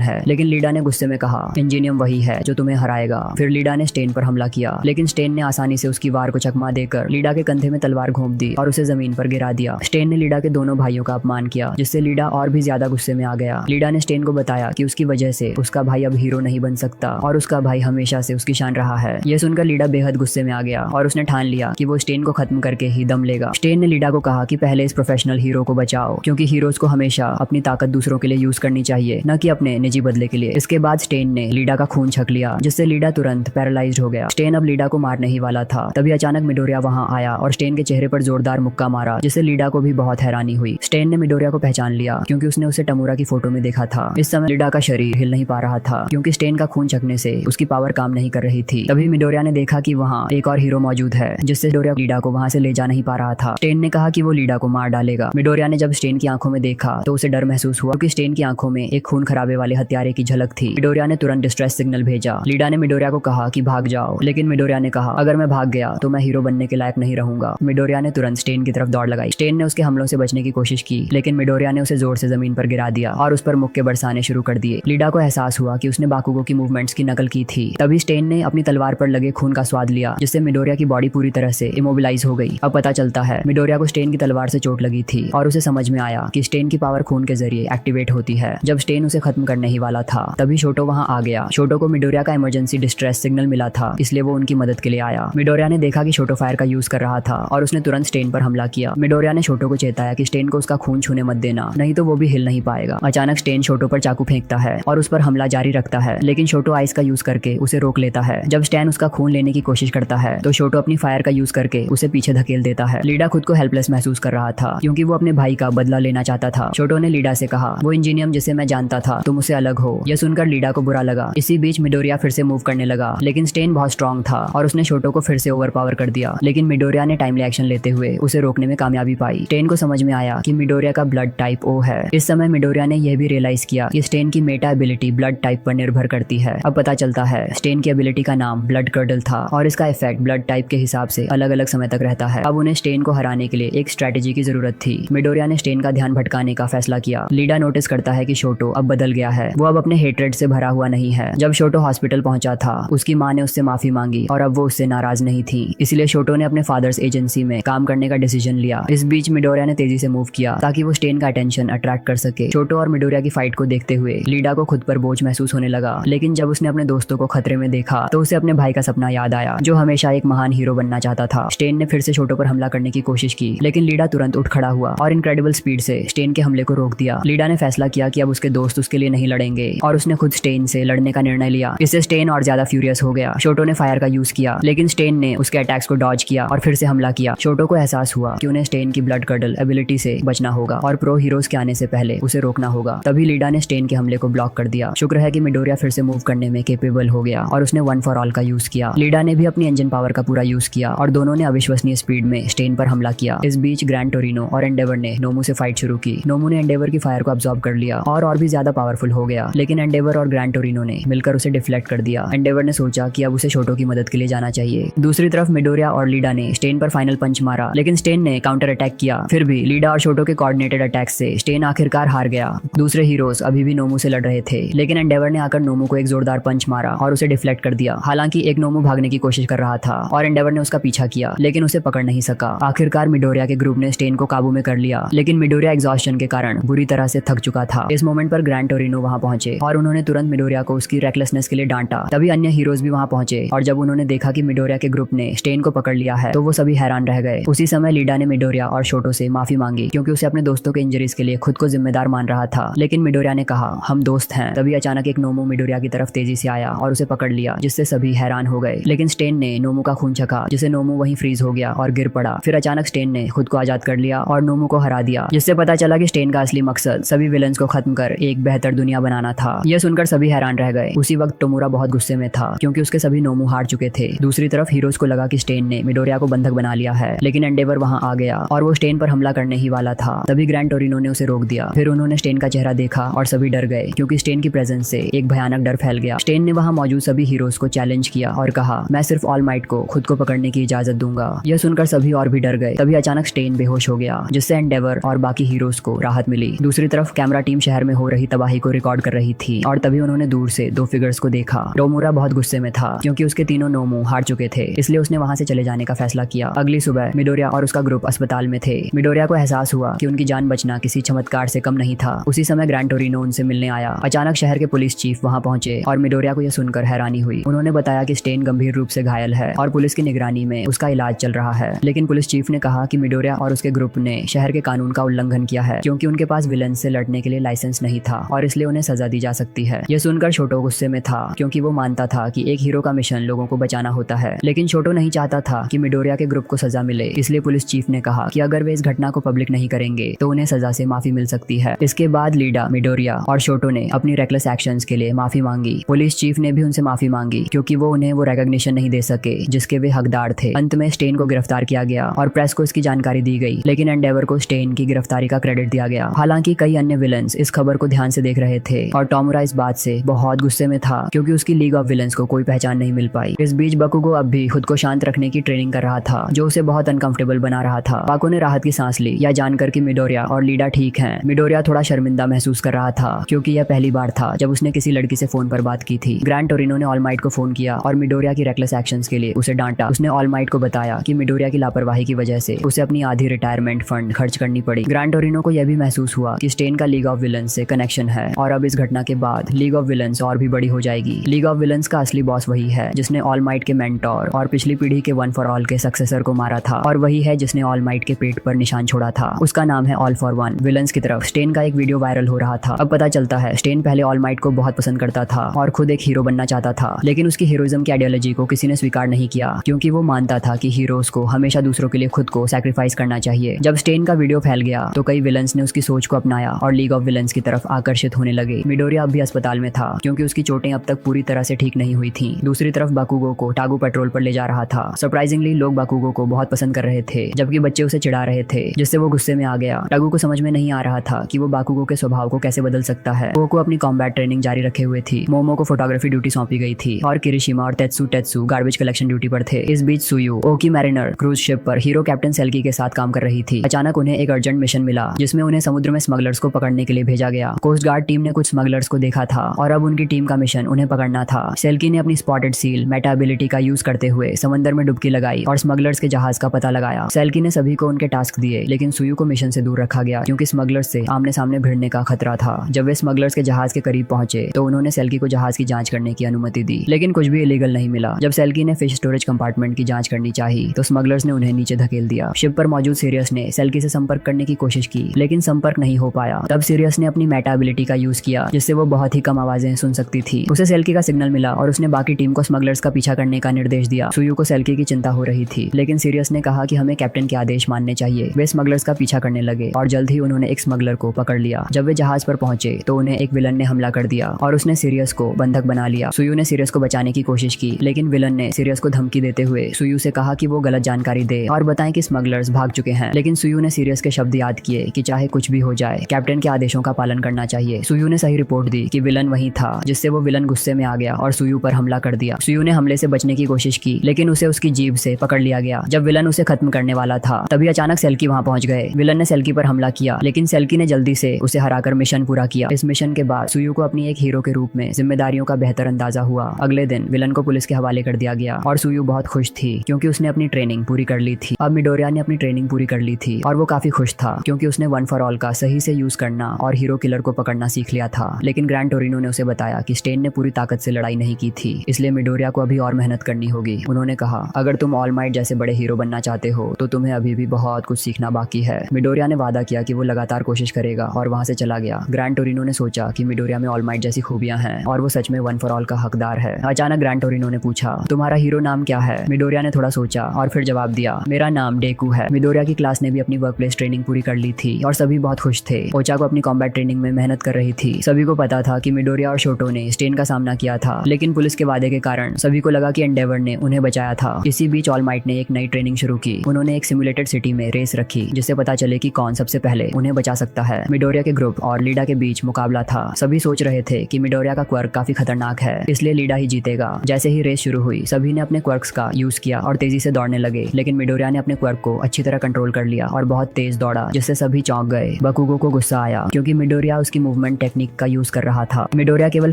है, लेकिन लीडा ने गुस्से में कहा इंजीनियम वही है जो तुम्हें हराएगा। फिर लीडा ने स्टेन पर हमला किया, लेकिन स्टेन ने आसानी से उसकी वार को चकमा देकर लीडा के कंधे में तलवार घोंप दी और उसे जमीन पर गिरा दिया। स्टेन ने लीडा के दोनों भाइयों का अपमान किया, जिससे लीडा और भी ज्यादा गुस्से में आ गया। लीडा ने स्टेन को बताया कि उसकी वजह से उसका भाई अब हीरो नहीं बन सकता और उसका भाई हमेशा से उसकी शान रहा है। यह सुनकर लीडा बेहद गुस्से में आ गया और उसने ठान लिया कि वो स्टेन को खत्म करके ही दम लेगा। स्टेन ने लीडा को कहा कि पहले इस प्रोफेशनल हीरो को बचाओ, क्योंकि हीरोज को हमेशा अपनी ताकत दूसरों के लिए यूज करनी चाहिए, न कि अपने निजी बदले के लिए। इसके बाद स्टेन ने लीडा का खून छक लिया, जिससे लीडा तुरंत पैरालाइज्ड हो गया। स्टेन अब लीडा को मारने ही वाला था, तभी अचानक मिडोरिया वहां आया और स्टेन के चेहरे पर जोरदार मुक्का मारा, जिससे लीडा को भी बहुत हैरानी हुई। स्टेन ने मिडोरिया को पहचान लिया क्योंकि उसने उसे टमूरा की फोटो में देखा था। इस समय लीडा का शरीर हिल नहीं पा रहा था क्योंकि स्टेन का खून छकने से उसकी पावर काम नहीं कर रही थी। तभी मिडोरिया ने देखा कि वहाँ एक और हीरो मौजूद है, जिससे मिडोरिया लीडा को वहाँ से ले जा नहीं पा रहा था। स्टेन ने कहा कि वो लीडा को मार डालेगा। मिडोरिया ने जब स्टेन की आंखों में देखा तो उसे डर महसूस हुआ, क्योंकि स्टेन की आंखों में एक खून खराबे वाले हत्यारे की झलक थी। मिडोरिया ने तुरंत डिस्ट्रेस सिग्नल भेजा। लीडा ने मिडोरिया को कहा कि भाग जाओ, लेकिन मिडोरिया ने कहा अगर मैं भाग गया तो मैं हीरो बनने के लायक नहीं रहूंगा। मिडोरिया ने तुरंत स्टेन की तरफ दौड़ लगाई। स्टेन ने उसके हमलों से बचने की कोशिश की, लेकिन मिडोरिया ने उसे जोर से जमीन पर गिरा दिया और उस पर मुक्के बरसाने शुरू कर दिए। लीडा को एहसास हुआ कि उसने बाकुगो की मूवमेंट्स की नकल की थी। तभी स्टेन ने अपनी तलवार पर लगे खून का स्वाद लिया, जिससे मिडोरिया की बॉडी पूरी तरह से इमोबिलाइज हो गई। अब पता चलता है मिडोरिया को स्टेन की तलवार से चोट लगी थी और उसे समझ में आया कि स्टेन की पावर खून के जरिए एक्टिवेट होती है। जब स्टेन उसे खत्म करने ही वाला था, तभी शोटो वहां आ गया। शोटो को मिडोरिया का इमरजेंसी डिस्ट्रेस सिग्नल मिला था, इसलिए वो उनकी मदद के लिए आया। मिडोरिया ने देखा कि शोटो फायर का यूज कर रहा था और उसने तुरंत स्टेन पर हमला किया। मिडोरिया ने शोटो को चेताया कि स्टेन को उसका खून छूने मत देना, नहीं तो वो भी हिल नहीं पाएगा। अचानक स्टेन शोटो पर चाकू फेंकता है और उस पर हमला जारी रखता है, लेकिन शोटो आइस का यूज करके उसे रोक लेता है। जब स्टेन उसका खून लेने की कोशिश करता है तो शोटो अपनी फायर का यूज करके उसे पीछे धकेल देता है। लीडा खुद को हेल्पलेस महसूस कर रहा था क्योंकि वो अपने भाई का बदला लेना चाहता था। शोटो ने लीडा से कहा वो इंजीनियम जिसे मैं जानता था तुम उसे अलग हो। यह सुनकर लीडा को बुरा लगा। इसी बीच मिडोरिया फिर से मूव करने लगा, लेकिन स्टेन बहुत स्ट्रांग था और उसने शोटो को फिर से ओवरपावर कर दिया, लेकिन मिडोरिया ने टाइमली एक्शन लेते हुए उसे रोकने में कामयाबी पाई। स्टेन को समझ में आया कि मिडोरिया का ब्लड टाइप ओ है। इस समय मिडोरिया ने यह भी रियलाइज किया कि स्टेन की मेटा एबिलिटी ब्लड टाइप पर निर्भर करती है। अब पता चलता है स्टेन की एबिलिटी का नाम ब्लड कर्डल था और इसका इफेक्ट ब्लड टाइप के हिसाब से अलग अलग समय तक रहता है। अब उन्हें स्टेन को हराने के लिए एक स्ट्रेटेजी की जरूरत थी। मिडोरिया ने स्टेन का ध्यान भटकाने का फैसला किया। लीडा नोटिस करता है कि शोटो अब बदल गया है, वो अब अपने हेट्रेड से भरा हुआ नहीं है। जब शोटो हॉस्पिटल पहुंचा था, उसकी माँ ने उससे माफी मांगी और अब वो उससे नाराज नहीं थी, इसलिए शोटो ने अपने फादर्स एजेंसी में काम करने का डिसीजन लिया। इस बीच मिडोरिया ने तेजी से मूव किया ताकि वो स्टेन का अटेंशन अट्रैक्ट कर सके। शोटो और मिडोरिया की फाइट को देखते हुए लीडा को खुद पर बोझ महसूस होने लगा, लेकिन जब उसने अपने दोस्तों को खतरे में देखा तो उसे अपने भाई का सपना याद आया, जो हमेशा एक महान हीरो बनना चाहता था। स्टेन ने फिर से शोटो पर हमला करने की कोशिश की, लेकिन लीडा तुरंत उठ खड़ा हुआ और इनक्रेडिबल स्पीड से स्टेन के हमले को रोक दिया। लीडा ने फैसला किया कि अब उसके दोस्त उसके लिए नहीं लड़ेंगे और उसने खुद स्टेन से लड़ने का निर्णय लिया। इससे स्टेन और ज्यादा फ्यूरियस हो गया। शोटो ने फायर का यूज किया, लेकिन स्टेन ने उसके अटैक्स को डॉज किया और फिर से हमला किया। शोटो को एहसास हुआ कि उन्हें स्टेन की ब्लड कर्डल एबिलिटी से बचना होगा और प्रो हीरोज के आने से पहले उसे रोकना होगा। तभी लीडा ने स्टेन के हमले को ब्लॉक कर दिया। शुक्र है कि मिडोरिया फिर से मूव करने में केपेबल हो गया और उसने वन फॉर ऑल का यूज किया। लीडा ने भी अपनी इंजन पावर का पूरा यूज किया और दोनों ने अविश्वसनीय स्पीड में स्टेन पर हमला किया। इस बीच ग्रैंड टोरिनो और एंडेवर ने नोमू से फाइट शुरू की। नोमू ने एंडेवर की फायर को अब्सॉर्ब कर लिया और भी ज्यादा पावरफुल हो गया, लेकिन एंडेवर और ग्रैंड टोरिनो ने मिलकर उसे डिफ्लेक्ट कर दिया। एंडेवर ने सोचा कि अब उसे शोटो की मदद के लिए जाना चाहिए। दूसरी तरफ मिडोरिया और लीडा ने स्टेन पर फाइनल पंच मारा, लेकिन स्टेन ने काउंटर अटैक किया। फिर भी लीडा और शोटो के कोऑर्डिनेटेड अटैक से स्टेन आखिरकार हार गया। दूसरे हीरोज अभी भी नोमू से लड़ रहे थे, लेकिन एंडेवर ने आकर नोमू को एक जोरदार पंच मारा और उसे डिफ्लेक्ट कर दिया। हालांकि एक नोमू भागने की कोशिश कर रहा था और एंडेवर ने उसका पीछा किया, लेकिन उसे पकड़ नहीं सका। आखिरकार मिडोरिया के ग्रुप ने स्टेन को काबू में कर लिया, लेकिन मिडोरिया एग्जॉस्शन के कारण बुरी तरह से थक चुका था। इस मोमेंट पर ग्रैंड टोरिनो वहां पहुंचे और उन्होंने तुरंत मिडोरिया को उसकी रेकलेसनेस के लिए डांटा। तभी अन्य हीरोज भी वहां पहुंचे और जब उन्होंने देखा कि मिडोरिया के ग्रुप ने स्टेन को पकड़ लिया है तो वो सभी हैरान रह गए। उसी समय लीडा ने मिडोरिया और शोटो से माफी मांगी क्योंकि उसे अपने दोस्तों के इंजरीज के लिए खुद को जिम्मेदार मान रहा था, लेकिन मिडोरिया ने कहा हम दोस्त हैं। तभी अचानक एक नोमू मिडोरिया की तरफ तेजी से आया और उसे पकड़ लिया, जिससे सभी हैरान हो गए। लेकिन स्टेन ने नोमू का खून चखा, जिससे नोमू वहीं फ्रीज हो गया और गिर पड़ा। फिर अचानक स्टेन ने खुद को आजाद कर लिया और नोमू को हरा दिया, जिससे पता चला कि स्टेन का असली मकसद सभी विलन्स को खत्म कर एक बेहतर दुनिया बनाना था। यह सुनकर सभी हैरान रह गए। उसी वक्त टोमुरा बहुत गुस्से में था क्योंकि उसके सभी नोमू हार चुके थे। दूसरी तरफ हीरोज को लगा कि स्टेन ने मिडोरिया को बंधक बना लिया है, लेकिन एंडेवर वहां आ गया और वो स्टेन पर हमला करने ही वाला था। तभी ग्रैंड टोरिनो ने उसे रोक दिया। फिर उन्होंने स्टेन का चेहरा देखा और सभी डर गए क्योंकि स्टेन की प्रेजेंस से एक भयानक डर फैल फैल गया। स्टेन ने वहाँ मौजूद सभी हीरोज को चैलेंज किया और कहा, मैं सिर्फ ऑल माइट को खुद को पकड़ने की इजाजत दूंगा। यह सुनकर सभी और भी डर गए। तभी अचानक स्टेन बेहोश हो गया, जिससे एंडेवर और बाकी हीरोज को राहत मिली। दूसरी तरफ कैमरा टीम शहर में हो रही तबाही को रिकॉर्ड कर रही थी और तभी उन्होंने दूर से दो फिगर्स को देखा। रोमुरा बहुत गुस्से में था क्योंकि उसके तीनों नोमू हार चुके थे, इसलिए उसने वहाँ से चले जाने का फैसला किया। अगली सुबह मिडोरिया और उसका ग्रुप अस्पताल में थे। मिडोरिया को एहसास हुआ कि उनकी जान बचना किसी चमत्कार से कम नहीं था। उसी समय ग्रैंड टोरिनो उनसे मिलने आया। अचानक शहर के पुलिस चीफ वहाँ पहुंचे और मिडोरिया को यह सुनकर हैरानी हुई। उन्होंने बताया कि स्टेन गंभीर रूप से घायल है और पुलिस की निगरानी में उसका इलाज चल रहा है। लेकिन पुलिस चीफ ने कहा कि मिडोरिया और उसके ग्रुप ने शहर के कानून का उल्लंघन किया है क्योंकि उनके पास विलन से लड़ने के लिए लाइसेंस नहीं था और इसलिए उन्हें सजा दी जा सकती है। यह सुनकर छोटो गुस्से में था क्योंकि वो मानता था कि एक हीरो का मिशन लोगों को बचाना होता है, लेकिन छोटो नहीं चाहता था कि मिडोरिया के ग्रुप को सजा मिले। इसलिए पुलिस चीफ ने कहा कि अगर वे इस घटना को पब्लिक नहीं करेंगे तो उन्हें सजा से माफी मिल सकती है। इसके बाद लीडा, मिडोरिया और छोटो ने अपनी रेकलेस एक्शंस के लिए माफी मांगी। पुलिस चीफ ने भी उनसे माफी मांगी क्योंकि वो उन्हें वो रिकॉग्निशन नहीं दे सके जिसके वे हकदार थे। अंत में स्टेन को गिरफ्तार किया गया और प्रेस को इसकी जानकारी दी गई, लेकिन एंडेवर को स्टेन की गिरफ्तारी का क्रेडिट दिया गया। हालांकि कई अन्य विलन्स इस खबर को ध्यान से देख रहे थे और टोमुरा इस बात से बहुत गुस्से में था क्योंकि उसकी लीग ऑफ विलन्स को कोई पहचान नहीं मिल पाई। इस बीच बाकुगो अब भी खुद को शांत रखने की ट्रेनिंग कर रहा था, जो उसे बहुत अनकंफर्टेबल बना रहा था। पाको ने राहत की सांस ली यह जानकर कि मिडोरिया और लीडा ठीक हैं। मिडोरिया थोड़ा शर्मिंदा महसूस कर रहा था क्योंकि यह पहली बार था जब उसने किसी लड़की से फोन पर बात की थी। ग्रैंड टोरिनो ने ऑल माइट को फोन किया और मिडोरिया की रेकलेस एक्शंस के लिए उसे डांटा। उसने ऑल माइट को बताया कि मिडोरिया की लापरवाही की वजह से उसे अपनी आधी रिटायरमेंट फंड खर्च करनी पड़ी। ग्रैंड टोरिनो को यह भी महसूस हुआ कि स्टेन का लीग ऑफ विलन्स से कनेक्शन है और अब इस घटना के बाद लीग ऑफ विलन्स और भी बड़ी हो जाएगी। लीग ऑफ विलन्स का असली बॉस वही है जिसने ऑल माइट के मेंटोर और पिछली पीढ़ी के वन फॉर ऑल के सक्सेसर को मारा था और वही है जिसने ऑल माइट के पेट पर निशान छोड़ा था। उसका नाम है ऑल फॉर वन। विलन्स की तरफ स्टेन का एक वीडियो वायरल हो रहा था। अब पता चलता है स्टेन पहले ऑल माइट को बहुत पसंद करता था और खुद एक हीरो बनना चाहता था, लेकिन उसकी हीरोइज्म की आइडियोलॉजी को किसी ने स्वीकार नहीं किया क्योंकि वो मानता था कि हीरोज को हमेशा दूसरों के लिए खुद को सैक्रिफाइस करना चाहिए। जब स्टेन का वीडियो फैल गया तो कई विलन्स ने उसकी सोच को अपनाया और लीग ऑफ विलन्स की तरफ आकर्षित होने लगे। मिडोरिया अब भी अस्पताल में था क्योंकि उसकी चोटें अब तक पूरी तरह से ठीक नहीं हुई थी। दूसरी तरफ बाकुगो को टागू पेट्रोल पर ले जा रहा था। सरप्राइजिंगली लोग बाकुगो को बहुत पसंद कर रहे थे जबकि बच्चे उसे चिढ़ा रहे थे, जिससे वो गुस्से में आ गया। टागू को समझ में नहीं आ रहा था कि वो बाकुगो के स्वभाव को कैसे बदल सकता है। वो को अपनी कॉम्बैट ट्रेनिंग जारी रखे हुए थी। मोमो को फोटोग्राफी ड्यूटी सौंपी गई थी और किरिशिमा और टेत्सू गार्बेज कलेक्शन ड्यूटी पर थे। इस बीच सुयू ओकी मैरिनर क्रूज शिप पर हीरो कैप्टन सेल्की के साथ काम कर रही थी। अचानक उन्हें एक अर्जेंट मिशन मिला जिसमें उन्हें समुद्र में स्मगलर्स को पकड़ने के लिए भेजा गया। कोस्ट गार्ड टीम ने कुछ स्मगलर्स को देखा था और अब उनकी टीम का मिशन उन्हें पकड़ना था। सेल्की ने अपनी स्पॉटेड सील मेटा एबिलिटी का यूज करते हुए समंदर में डुबकी लगाई और स्मगलर्स के जहाज का पता लगाया। सेल्की ने सभी को उनके टास्क दिए, लेकिन सुयू को मिशन से दूर रखा गया क्योंकि स्मगलर्स से आमने सामने भिड़ने का खतरा था। जब वे स्मगलर्स के जहाज के करीब पहुंचे तो उन्होंने सेल्की को जहाज की जांच करने की अनुमति दी, लेकिन कुछ भी इलीगल नहीं मिला। जब सेल्की ने फिश स्टोरेज कंपार्टमेंट की जांच करनी चाहिए तो स्मगलर्स ने उन्हें नीचे धकेल दिया। शिप पर मौजूद सीरियस ने सेल्की से संपर्क करने की कोशिश की, लेकिन संपर्क नहीं हो पाया। तब सीरियस ने अपनी मेटा एबिलिटी का यूज किया जिससे वो बहुत ही कम आवाजें सुन सकती थी। उसे सेल्की का सिग्नल मिला और उसने बाकी टीम को स्मगलर्स का पीछा करने का निर्देश दिया। सुयू को सेल्की की चिंता हो रही थी, लेकिन सीरियस ने कहा कि हमें कैप्टन के आदेश मानने चाहिए। वे स्मगलर्स का पीछा करने लगे और जल्द ही उन्होंने एक स्मगलर को पकड़ लिया। जब वे जहाज पर पहुंचे तो उन्हें एक विलन ने हमला कर दिया और उसने सीरियस को बंधक बना लिया। सुयू ने सीरियस को बचाने की कोशिश की, लेकिन विलन ने सीरियस को धमकी देते हुए सुयू से कहा कि वो गलत जानकारी दे और बताएं कि स्मगलर्स भाग चुके हैं। लेकिन सुयू ने सीरियस के शब्द याद किए कि चाहे कुछ भी हो जाए कैप्टन के आदेशों का पालन करना चाहिए। सुयू ने सही रिपोर्ट दी कि विलन वही था, जिससे वो विलन गुस्से में आ गया और सुयू पर हमला कर दिया। सुयू ने हमले से बचने की कोशिश की, लेकिन उसे उसकी जीभ से पकड़ लिया गया। जब विलन उसे खत्म करने वाला था तभी अचानक सेल्की वहां पहुंच गए। विलन ने सेल्की पर हमला किया, लेकिन सेल्की ने जल्दी से उसे हराकर मिशन पूरा किया। इस मिशन के बाद सुयू को अपनी एक हीरो के रूप में जिम्मेदारियों का बेहतर अंदाजा हुआ। अगले दिन विलन को पुलिस के हवाले कर दिया गया और सुयू बहुत खुश थी क्योंकि उसने अपनी ट्रेनिंग पूरी कर ली थी। अब मिडोरिया ने अपनी ट्रेनिंग पूरी कर ली थी और वो काफी खुश था क्योंकि उसने वन फॉर ऑल का सही से यूज करना और हीरो किलर को पकड़ना सीख लिया था। लेकिन ग्रैंड टोरिनो ने उसे बताया कि स्टेन ने पूरी ताकत से लड़ाई नहीं की थी, इसलिए मिडोरिया को अभी और मेहनत करनी होगी। उन्होंने कहा, अगर तुम ऑल माइट जैसे बड़े हीरो बनना चाहते हो तो तुम्हें अभी भी बहुत कुछ सीखना बाकी है। मिडोरिया ने वादा किया कि वो लगातार कोशिश करेगा और वहां से चला गया। ग्रैंड टोरिनो ने सोचा कि मिडोरिया में ऑल माइट जैसी खूबियां हैं और वो सच में वन फॉर ऑल का हकदार है। अचानक ग्रैंड टोरिनो ने पूछा, तुम्हारा हीरो नाम क्या है? मिडोरिया ने थोड़ा सोचा और फिर जवाब दिया, मेरा नाम डेकू है। मिडोरिया की क्लास ने भी अपनी वर्क प्लेस ट्रेनिंग पूरी कर ली थी और सभी बहुत खुश थे। ओचा को अपनी कॉम्बैट ट्रेनिंग में मेहनत कर रही थी। सभी को पता था कि मिडोरिया और शोटो ने स्टेन का सामना किया था, लेकिन पुलिस के वादे के कारण सभी को लगा कि एंडेवर ने उन्हें बचाया था। इसी बीच ऑल माइट ने एक नई ट्रेनिंग शुरू की। उन्होंने एक सिमुलेटेड सिटी में रेस रखी जिससे पता चले कि कौन सबसे पहले उन्हें बचा सकता है। मिडोरिया के ग्रुप और लीडा के बीच मुकाबला था। सभी सोच रहे थे कि मिडोरिया का क्वर्क क्वर्क काफी खतरनाक है, इसलिए लीडा ही जीतेगा। जैसे ही रेस शुरू हुई सभी ने अपने क्वर्क्स का यूज किया और तेजी से दौड़ने लगे, लेकिन मिडोरिया ने अपने क्वर्क को अच्छी तरह कंट्रोल कर लिया और बहुत तेज दौड़ा, जिससे सभी चौंक गए। बकुगो को गुस्सा आया क्योंकि मिडोरिया उसकी मूवमेंट टेक्निक का यूज कर रहा था। मिडोरिया केवल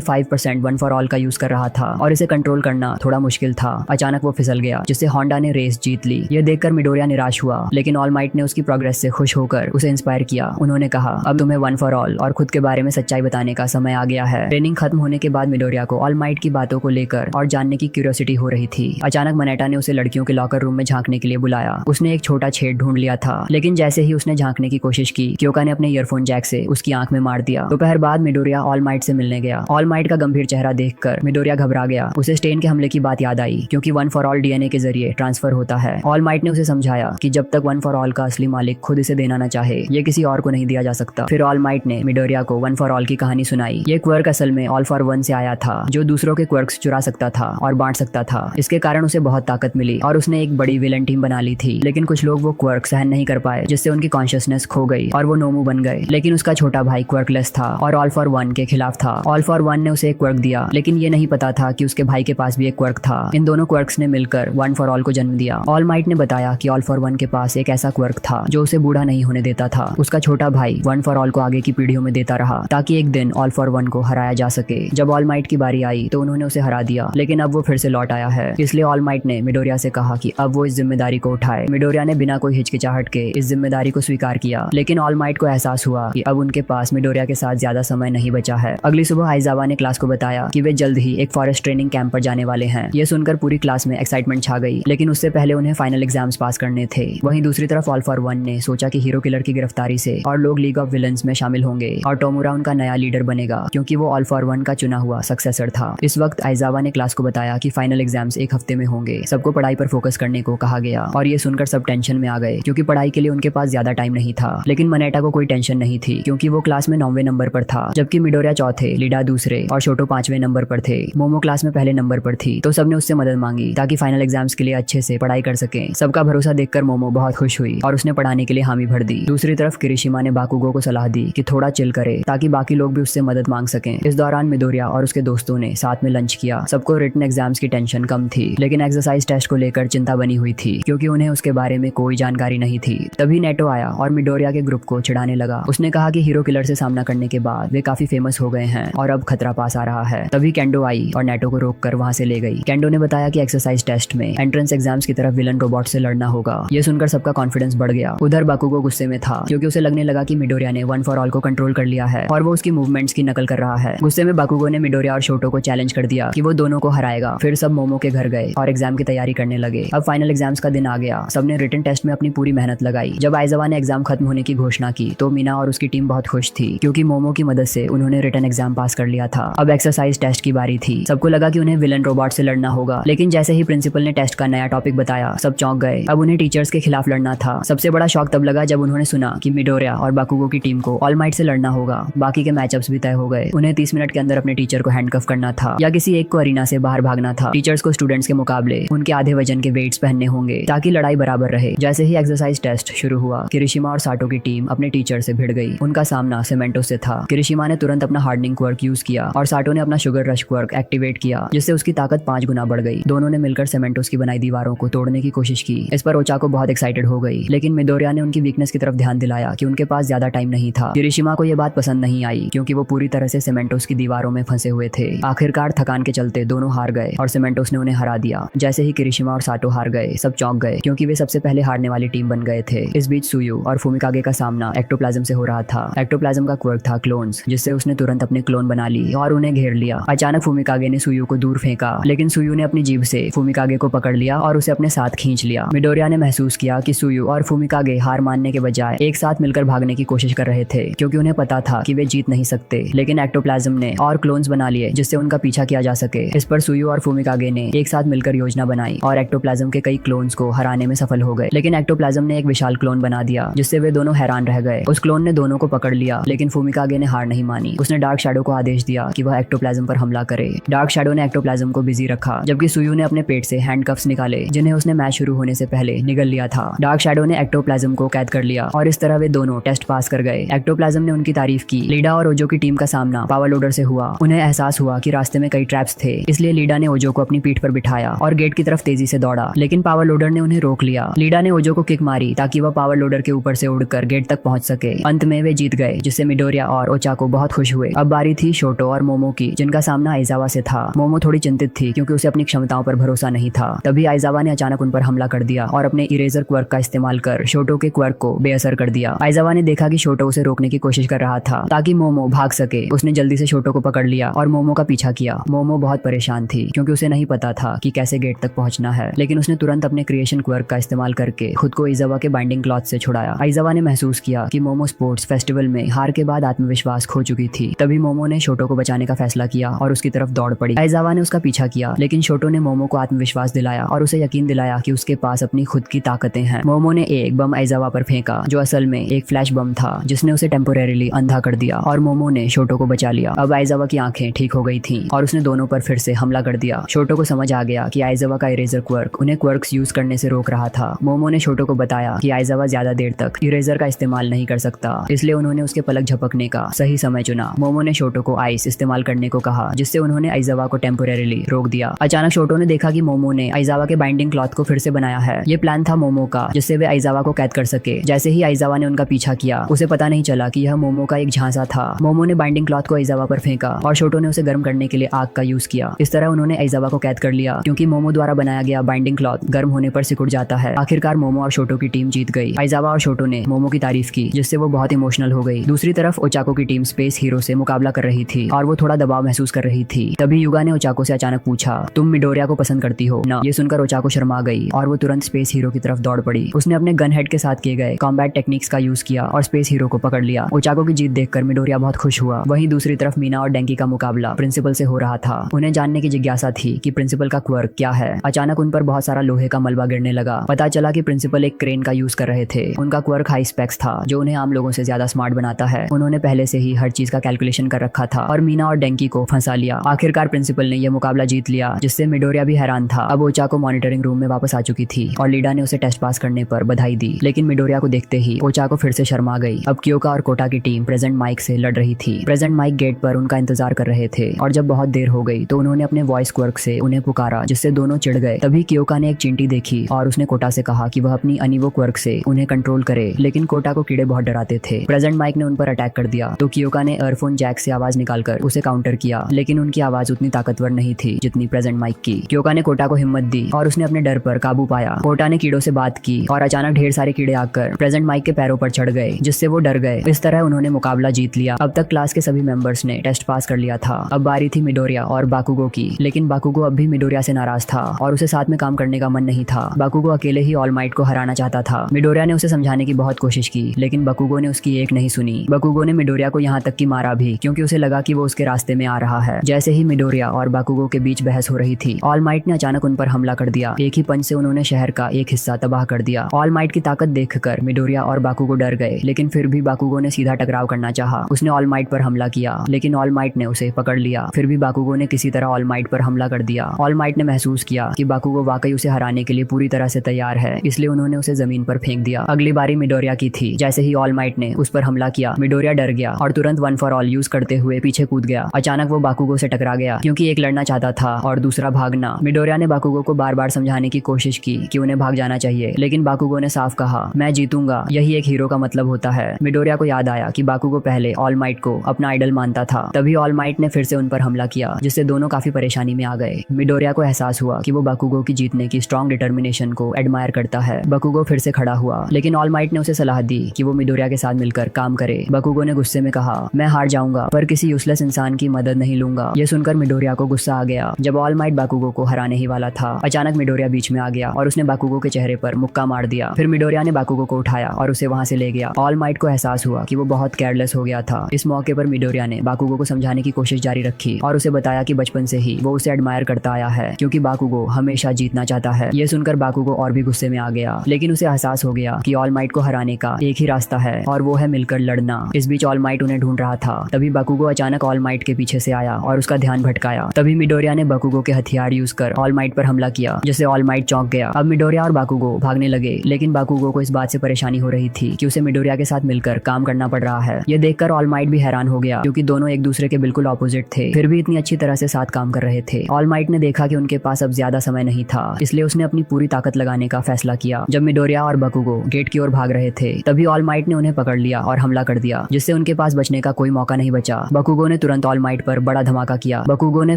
5% वन फॉर ऑल का यूज कर रहा था और इसे कंट्रोल करना थोड़ा मुश्किल था। अचानक वो फिसल गया, जिससे होंडा ने रेस जीत ली। ये देखकर मिडोरिया निराश हुआ, लेकिन ऑल माइट ने उसकी प्रोग्रेस से खुश होकर उसे इंस्पायर किया। उन्होंने कहा, अब तुम्हें वन फॉर ऑल और खुद के बारे में सच्चाई बताने का समय आ गया है। ट्रेनिंग खत्म होने के बाद मिडोरिया को ऑल माइट की बातों को लेकर और जानने की क्यूरियोसिटी हो रही थी। अचानक मनेटा ने उसे लड़कियों के लॉकर रूम में झांकने के लिए बुलाया। उसने एक छोटा छेद ढूंढ लिया था, लेकिन जैसे ही उसने झांकने की कोशिश की, क्योका ने अपने ईयरफोन जैक से उसकी आंख में मार दिया। दोपहर बाद मिडोरिया ऑल माइट से मिलने गया। ऑल माइट का गंभीर चेहरा देखकर मिडोरिया घबरा गया। उसे स्टेन के हमले की बात याद आई, क्योंकि वन फॉर ऑल डीएनए के जरिए ट्रांसफर होता है। ऑल माइट ने उसे समझाया कि जब तक वन फॉर ऑल का असली मालिक खुद इसे देना न चाहे, ये किसी और को नहीं दिया जा सकता। फिर ऑल माइट ने मिडोरिया को वन फॉर ऑल की कहानी सुनाई। ये क्वर्क असल में ऑल फॉर वन से आया था, जो दूसरों के क्वर्क्स चुरा सकता था और बांट सकता था। इसके कारण उसे बहुत ताकत मिली और उसने एक बड़ी विलन टीम बना ली थी। लेकिन कुछ लोग वो क्वर्क सहन नहीं कर पाए, जिससे उनकी कॉन्शियसनेस खो गई और वो नोमू बन गए। लेकिन उसका छोटा भाई क्वर्कलेस था और ऑल फॉर वन के खिलाफ था। ऑल फॉर वन ने उसे एक क्वर्क दिया, लेकिन ये नहीं पता था कि उसके भाई के पास भी एक क्वर्क था। इन दोनों क्वर्क्स ने मिलकर वन फॉर ऑल को जन्म दिया। ऑल माइट ने बताया कि ऑल फॉर वन के पास एक ऐसा क्वर्क था जो उसे बूढ़ा नहीं होने देता था। उसका छोटा भाई वन फॉर ऑल को आगे की पीढ़ियों में देता रहा, ताकि एक दिन ऑल फॉर वन को हराया जा सके। जब ऑल माइट की बारी आई तो उन्होंने उसे हरा दिया, लेकिन अब वो फिर से लौट आया है। इसलिए ऑल माइट ने मिडोरिया से कहा कि अब वो इस जिम्मेदारी को उठाए। मिडोरिया ने बिना कोई हिचकिचाहट के इस जिम्मेदारी को स्वीकार किया, लेकिन ऑल माइट को एहसास हुआ कि अब उनके पास मिडोरिया के साथ ज्यादा समय नहीं बचा है। अगली सुबह आइजावा ने क्लास को बताया कि वे जल्द ही एक फॉरेस्ट ट्रेनिंग कैंप पर जाने वाले हैं। ये सुनकर पूरी क्लास में एक्साइटमेंट छा गई, लेकिन उससे पहले उन्हें फाइनल एग्जाम्स पास करने थे। वहीं दूसरी तरफ ऑल फॉर वन ने सोचा कि हीरो किलर की गिरफ्तारी से और लोग लीग ऑफ विलन्स में शामिल होंगे और टोमुरा उनका नया लीडर बनेगा, क्योंकि वो ऑल फॉर वन का चुना हुआ सक्सेसर था। इस वक्त आइजावा ने क्लास को बताया कि फाइनल एग्जाम्स एक हफ्ते में होंगे। सबको पढ़ाई पर फोकस करने को कहा गया और ये सुनकर सब टेंशन में आ गए, क्योंकि पढ़ाई के लिए उनके पास ज्यादा टाइम नहीं था। लेकिन मनेटा को कोई टेंशन नहीं थी, क्योंकि वो क्लास में 9वें नंबर पर था, जबकि मिडोरिया चौथे, लीडा दूसरे और छोटो 5वें नंबर पर थे। मोमो क्लास में पहले नंबर पर थी, तो सबने उससे मदद मांगी ताकि फाइनल एग्जाम्स के लिए अच्छे से पढ़ाई कर सके। सबका भरोसा देखकर मोमो बहुत खुश हुई और उसने पढ़ाने के लिए हामी भर दी। दूसरी तरफ किरिशिमा ने बाकुगो को सलाह दी कि थोड़ा चिल करे, ताकि बाकी लोग भी उससे मदद मांग सकें। इस दौरान मिडोरिया और उसके दोस्तों ने साथ में लंच किया। सबको रिटन एग्जाम्स की टेंशन कम थी, लेकिन एक्सरसाइज टेस्ट को लेकर चिंता बनी हुई थी, क्योंकि उन्हें उसके बारे में कोई जानकारी नहीं थी। तभी नेटो आया और मिडोरिया के ग्रुप को चिढ़ाने लगा। उसने कहा कि हीरो किलर से सामना करने के बाद वे काफी फेमस हो गए हैं और अब खतरा पास आ रहा है। तभी केंडो आई और नेटो को रोककर वहां से ले गई। केंडो ने बताया कि एक्सरसाइज टेस्ट में एंट्रेंस एग्जाम्स की तरफ विलन रोबोट से लड़ना होगा। ये सुनकर सबका कॉन्फिडेंस बढ़ गया। उधर बाकुगो गुस्से में था, क्योंकि उसे लगने लगा कि मिडोरिया ने वन फॉर ऑल को कंट्रोल कर लिया है और वो उसकी मूवमेंट्स की नकल कर रहा है। गुस्से में बाकुगो ने मिडोरिया और शोटो को चैलेंज कर दिया कि वो दोनों को हराएगा। फिर सब मोमो के घर गए और एग्जाम की तैयारी करने लगे। अब फाइनल एग्जाम्स का दिन आ गया। सबने रिटन टेस्ट में अपनी पूरी मेहनत लगाई। जब आइजावा ने एग्जाम खत्म होने की घोषणा की तो मीना और उसकी टीम बहुत खुश थी, क्योंकि मोमो की मदद से उन्होंने रिटन एग्जाम पास कर लिया था। अब एक्सरसाइज टेस्ट की बारी थी। सबको लगा कि उन्हें विलन रोबोट से लड़ना होगा, लेकिन जैसे ही प्रिंसिपल ने टेस्ट का नया टॉपिक बताया, सब चौंक गए। अब उन्हें टीचर्स के खिलाफ लड़ना था। सबसे बड़ा शॉक तब लगा जब उन्होंने सुना कि मिडोरिया और बाकुगो की टीम को ऑल माइट से लड़ना होगा। बाकी के मैचअप्स भी तय हो गए। उन्हें 30 मिनट के अंदर अपने टीचर को हैंडकफ करना था या किसी एक को अरीना से बाहर भागना था। टीचर्स को स्टूडेंट्स के मुकाबले उनके आधे वजन के वेट्स पहनने होंगे, ताकि लड़ाई बराबर रहे। जैसे ही एक्सरसाइज टेस्ट शुरू हुआ, किरिशिमा और साटो की टीम अपने टीचर से भिड़ गई। उनका सामना सीमेंटो से था। किरिशिमा ने तुरंत अपना हार्डनिंग क्वर्क यूज किया और साटो ने अपना शुगर रश क्वर्क एक्टिवेट किया, जिससे उसकी ताकत 5 गुना बढ़ गई। दोनों ने मिलकर सीमेंटोस की बनाई दीवारों को तोड़ने की कोशिश की। इस पर ओचाको बहुत एक्साइटेड हो गई, लेकिन मिडोरिया ने उनकी वीकनेस की तरफ ध्यान दिलाया कि उनके पास ज्यादा टाइम नहीं था। किरिशिमा को यह बात पसंद नहीं आई, क्योंकि वो पूरी तरह से सीमेंटोस की दीवारों में फंसे हुए थे। आखिरकार थकान के चलते दोनों हार गए और सीमेंटोस ने उन्हें हरा दिया। जैसे ही किरिशिमा और साटो हार गए, सब चौंक गए, क्योंकि वे सबसे पहले हारने वाली टीम बन गए थे। इस बीच सुयू और फुमिकागे का सामना एक्टोप्लाज्म से हो रहा था। एक्टोप्लाज्म का क्वर्क था क्लोन्स, जिससे उसने तुरंत अपने क्लोन बना ली और उन्हें घेर लिया। अचानक फुमिकागे ने सुयू को दूर फेंका, लेकिन सुयू ने अपनी जीभ से फुमिकागे को पकड़ लिया और उसे अपने साथ खींच लिया। मिडोरिया ने महसूस किया कि सुयू और फुमिकागे हार मानने के बजाय एक साथ मिलकर भागने की कोशिश कर रहे थे, क्योंकि उन्हें पता था कि वे जीत नहीं सकते। लेकिन एक्टोप्लाज्म ने और क्लोन्स बना लिए, जिससे उनका पीछा किया जा सके। इस पर सुयू और फुमिकागे ने एक साथ मिलकर योजना बनाई और एक्टोप्लाज्म के कई क्लोन्स को हराने में सफल हो गए। लेकिन एक्टोप्लाज्म ने एक विशाल क्लोन बना दिया, जिससे वे दोनों हैरान रह गए। उस क्लोन ने दोनों को पकड़ लिया, लेकिन फुमिकागे ने हार नहीं मानी। उसने डार्क शैडो को आदेश दिया कि वह एक्टोप्लाज्म पर हमला करे। डार्क शैडो ने एक्टोप्लाज्म को बिजी रखा, जबकि सुयू ने अपने पेट से हैंडकफ्स निकाले, जिन्हें उसने मैच शुरू होने से पहले निगल लिया था। डार्क शैडो ने एक्टोप्लाज्म को कैद कर लिया और इस तरह वे दोनों टेस्ट पास कर गए। एक्टोप्लाज्म ने उनकी तारीफ की। लीडा और ओजो की टीम का सामना पावर लोडर से हुआ उन्हें एहसास हुआ कि रास्ते में कई ट्रैप्स थे, इसलिए लीडा ने ओजो को अपनी पीठ पर बिठाया और गेट की तरफ तेजी से दौड़ा, लेकिन पावर लोडर ने उन्हें रोक लिया। लीडा ने ओजो को किक मारी ताकि वह पावर लोडर के ऊपर से उड़कर गेट तक पहुंच सके। अंत में वे जीत गए, जिससे मिडोरिया और ओचाको बहुत खुश हुए। अब बारी थी शोटो और मोमो की, जिनका सामना आइजावा से था। मोमो थोड़ी चिंतित थी क्योंकि उसे अपनी क्षमताओं पर भरोसा नहीं था। तभी आइजावा ने अचानक उन पर हमला कर दिया और अपने इरेजर क्वर्क का इस्तेमाल कर शोटो के क्वर्क को बेअसर कर दिया। आइजावा ने देखा कि शोटो उसे रोकने की कोशिश कर रहा था ताकि मोमो भाग सके। उसने जल्दी से शोटो को पकड़ लिया और मोमो का पीछा किया। मोमो बहुत परेशान थी क्योंकि उसे नहीं पता था कि कैसे गेट तक पहुंचना है, लेकिन उसने तुरंत अपने क्रिएशन क्वर्क का इस्तेमाल करके खुद को आइजावा के बाइंडिंग क्लॉथ से छुड़ाया। आइजावा ने महसूस किया कि मोमो स्पोर्ट्स फेस्टिवल में हार के बाद आत्मविश्वास खो चुकी थी। तभी मोमो ने शोटो को बचाने का फैसला किया और उसकी तरफ दौड़ पड़ी। आइजावा ने उसका पीछा किया, लेकिन शोटो ने मोमो को आत्मविश्वास दिलाया और उसे यकीन दिलाया कि उसके पास अपनी खुद की ताकतें हैं। मोमो ने एक बम आइजावा पर फेंका जो असल में एक फ्लैश बम था, जिसने उसे टेम्पोरेरीली अंधा कर दिया और मोमो ने शोटो को बचा लिया। अब आइजावा की आंखें ठीक हो गई थीं और उसने दोनों पर फिर से हमला कर दिया। शोटो को समझ आ गया कि आइजावा का इरेजर क्वर्क उन्हें क्वर्क्स यूज करने से रोक रहा था। मोमो ने शोटो को बताया कि आइजावा ज्यादा देर तक इरेजर का इस्तेमाल नहीं कर सकता, इसलिए उन्होंने उसके पलक झपकने का सही समय चुना। मोमो ने शोटो को आइस इस्तेमाल करने को कहा, जिससे उन्होंने आइजावा को टेम्पोरेरीली रोक दिया। अचानक शोटो ने देखा कि मोमो ने आइजावा के बाइंडिंग क्लॉथ को फिर से बनाया है। ये प्लान था मोमो का, जिससे वे आइजावा को कैद कर सके। जैसे ही आइजावा ने उनका पीछा किया, उसे पता नहीं चला कि यह मोमो का एक झांसा था। मोमो ने बाइंडिंग क्लॉथ को आइजावा पर फेंका और शोटो ने उसे गर्म करने के लिए आग का यूज किया। इस तरह उन्होंने आइजावा को कैद कर लिया, क्योंकि मोमो द्वारा बनाया गया बाइंडिंग क्लॉथ गर्म होने पर सिकुड़ जाता है। आखिरकार मोमो और शोटो की टीम जीत गई। आइजावा और शोटो ने मोमो की तारीफ की, जिससे वो बहुत इमोशनल हो गई। दूसरी तरफ ओचाको की टीम स्पेस हीरो से मुकाबला कर रही थी और वो थोड़ा दबाव महसूस कर रही थी। तभी युगा ने ओचाको से अचानक पूछा, तुम मिडोरिया को पसंद करती हो ना? ये सुनकर ओचाको शर्मा गई और वो तुरंत स्पेस हीरो की तरफ दौड़ पड़ी। उसने अपने गन हेड के साथ किए गए कॉम्बैट टेक्निक्स का यूज किया और स्पेस हीरो को पकड़ लिया। ओचाको की जीत देखकर मिडोरिया बहुत खुश हुआ। वहीं दूसरी तरफ मीना और डेंकी का मुकाबला प्रिंसिपल से हो रहा था। उन्हें जानने की जिज्ञासा थी कि प्रिंसिपल का क्वर्क क्या है। अचानक उन पर बहुत सारा लोहे का मलबा गिरने लगा। पता चला कि प्रिंसिपल एक क्रेन का यूज कर रहे थे। उनका क्वर्क हाई स्पेक्स था, जो उन्हें आम लोगों से ज्यादा स्मार्ट बनाता है। उन्होंने पहले से ही हर चीज का कैलकुलेशन कर रखा था और मीना और डेंकी को फंसा लिया। आखिरकार प्रिंसिपल ने यह मुकाबला जीत लिया, जिससे मिडोरिया भी हैरान था। अब ओचाको मॉनिटरिंग रूम में वापस आ चुकी थी और लीडा ने उसे टेस्ट पास करने पर बधाई दी, लेकिन मिडोरिया को देखते ही ओचाको फिर से शर्मा गई। अब क्योका और कोटा की टीम प्रेजेंट माइक से लड़ रही थी। प्रेजेंट माइक गेट पर उनका इंतजार कर रहे थे और जब बहुत देर हो गई तो उन्होंने अपने वॉइस क्वर्क से उन्हें पुकारा, जिससे दोनों चिढ़ गए। तभी क्योका ने एक चींटी देखी और उसने कोटा से कहा कि वह अपनी अनिवो क्वर्क से उन्हें कंट्रोल करे, लेकिन कोटा को कीड़े बहुत डराते थे। प्रेजेंट माइक ने उन पर अटैक कर दिया तो क्योका ने एयरफोन जैक से आवाज निकालकर उसे काउंटर किया, लेकिन उनकी आवाज उतनी ताकतवर नहीं थी जितनी प्रेजेंट माइक की। क्योका ने कोटा को हिम्मत दी और उसने अपने डर पर काबू पाया। कोटा ने कीड़ों से बात की और अचानक ढेर सारे कीड़े आकर प्रेजेंट माइक के पैरों पर चढ़ गए, जिससे वो डर गए। इस तरह उन्होंने मुकाबला जीत लिया। अब तक क्लास के सभी मेंबर्स ने टेस्ट पास कर लिया था। अब बारी थी मिडोरिया और बाकुगो की, लेकिन बाकुगो अब भी मिडोरिया से नाराज था और उसे साथ में काम करने का मन नहीं था। बाकुगो अकेले ही ऑल माइट को हराना चाहता था। मिडोरिया ने उसे समझाने की बहुत कोशिश की, लेकिन बाकुगो ने उसकी एक नहीं सुनी। बाकुगो ने मिडोरिया को यहाँ तक कि मारा भी, क्योंकि उसे लगा कि वो उसके रास्ते में आ रहा है। जैसे ही मिडोरिया और बाकुगो के बीच बहस हो रही थी, ऑल माइट ने अचानक उन पर हमला कर दिया। एक ही पंच से उन्होंने शहर का एक हिस्सा तबाह कर दिया। ऑल माइट की ताकत देखकर मिडोरिया और बाकुगो डर गए, लेकिन फिर भी बाकुगो ने सीधा टकराव करना चाहा। उसने ऑल माइट पर हमला किया, लेकिन ऑल माइट ने उसे पकड़ लिया। फिर भी बाकुगो ने किसी तरह ऑल माइट पर हमला कर दिया। ऑल माइट ने महसूस किया कि बाकुगो वाकई उसे हराने के लिए पूरी तरह से तैयार है, इसलिए उन्होंने उसे जमीन पर फेंक दिया। अगली बारी मिडोरिया की थी। जैसे ही ऑल माइट ने उस पर हमला किया, मिडोरिया डर गया और तुरंत वन फॉर ऑल यूज करते हुए पीछे कूद गया। अचानक वो बाकुगो से टकरा गया, क्योंकि एक लड़ना चाहता था और दूसरा भागना। मिडोरिया ने बाकुगो को बार बार समझाने की कोशिश की कि उन्हें भाग जाना चाहिए, लेकिन बाकुगो ने साफ कहा, मैं जीतूंगा, यही एक हीरो का मतलब होता है। मिडोरिया को याद आया कि बाकुगो पहले ऑल माइट को अपना आइडल मानता था। तभी ऑल माइट ने फिर से उन पर हमला किया, जिससे दोनों काफी परेशानी में आ गए। मिडोरिया को एहसास हुआ कि वो बाकुगो की जीतने की स्ट्रॉन्ग डिटर्मिनेशन को एडमायर करता है। बाकुगो फिर से खड़ा हुआ, लेकिन ऑल माइट ने उसे सलाह दी कि वो मिडोरिया के साथ मिलकर काम करे। बाकुगो ने गुस्से में कहा, मैं हार जाऊंगा पर किसी यूजलेस इंसान की मदद नहीं लूंगा। ये सुनकर मिडोरिया को गुस्सा आ गया। जब ऑल माइट बाकुगो को हराने ही वाला था, अचानक मिडोरिया बीच में आ गया और उसने बाकुगो के चेहरे पर मुक्का मार दिया। फिर मिडोरिया ने बाकुगो को उठाया और उसे वहां से ले गया। ऑल माइट को एहसास हुआ कि वो बहुत केयरलेस हो गया था। इस मौके पर मिडोरिया ने बाकुगो को समझाने की कोशिश जारी रखी और उसे बताया कि बचपन से ही वो उसे एडमायर करता आया है, क्योंकि बाकुगो हमेशा जीतना चाहता है। ये सुनकर बाकुगो और भी गुस्से में आ गया, लेकिन उसे एहसास हो गया कि ऑल माइट को हराने का एक ही रास्ता है और वो है मिलकर लड़ना। इस बीच ऑल माइट उन्हें ढूंढ रहा था। तभी बाकुगो अचानक ऑल माइट के पीछे से आया और उसका ध्यान भटकाया। तभी मिडोरिया ने बाकुगो के हथियार यूज कर ऑल माइट पर हमला किया, जिससे ऑल माइट चौंक गया। अब मिडोरिया और बाकुगो भागने लगे, लेकिन बाकुगो को इस बात से परेशानी हो रही थी कि उसे मिडोरिया के साथ मिलकर काम करना पड़ रहा है। ये देखकर ऑल माइट भी हैरान हो गया, क्योंकि दोनों एक दूसरे के बिल्कुल ऑपोजिट थे, फिर भी इतनी अच्छी तरह से साथ काम कर रहे थे। ऑल माइट ने देखा कि उनके पास अब ज्यादा समय नहीं था, इसलिए उसने अपनी पूरी ताकत लगाने का फैसला किया। जब मिडोरिया और बकुगो गेट की ओर भाग रहे थे, तभी ऑल माइट ने उन्हें पकड़ लिया और हमला कर दिया, जिससे उनके पास बचने का कोई मौका नहीं बचा। बकुगो ने तुरंत ऑल माइट पर बड़ा धमाका किया। बकुगो ने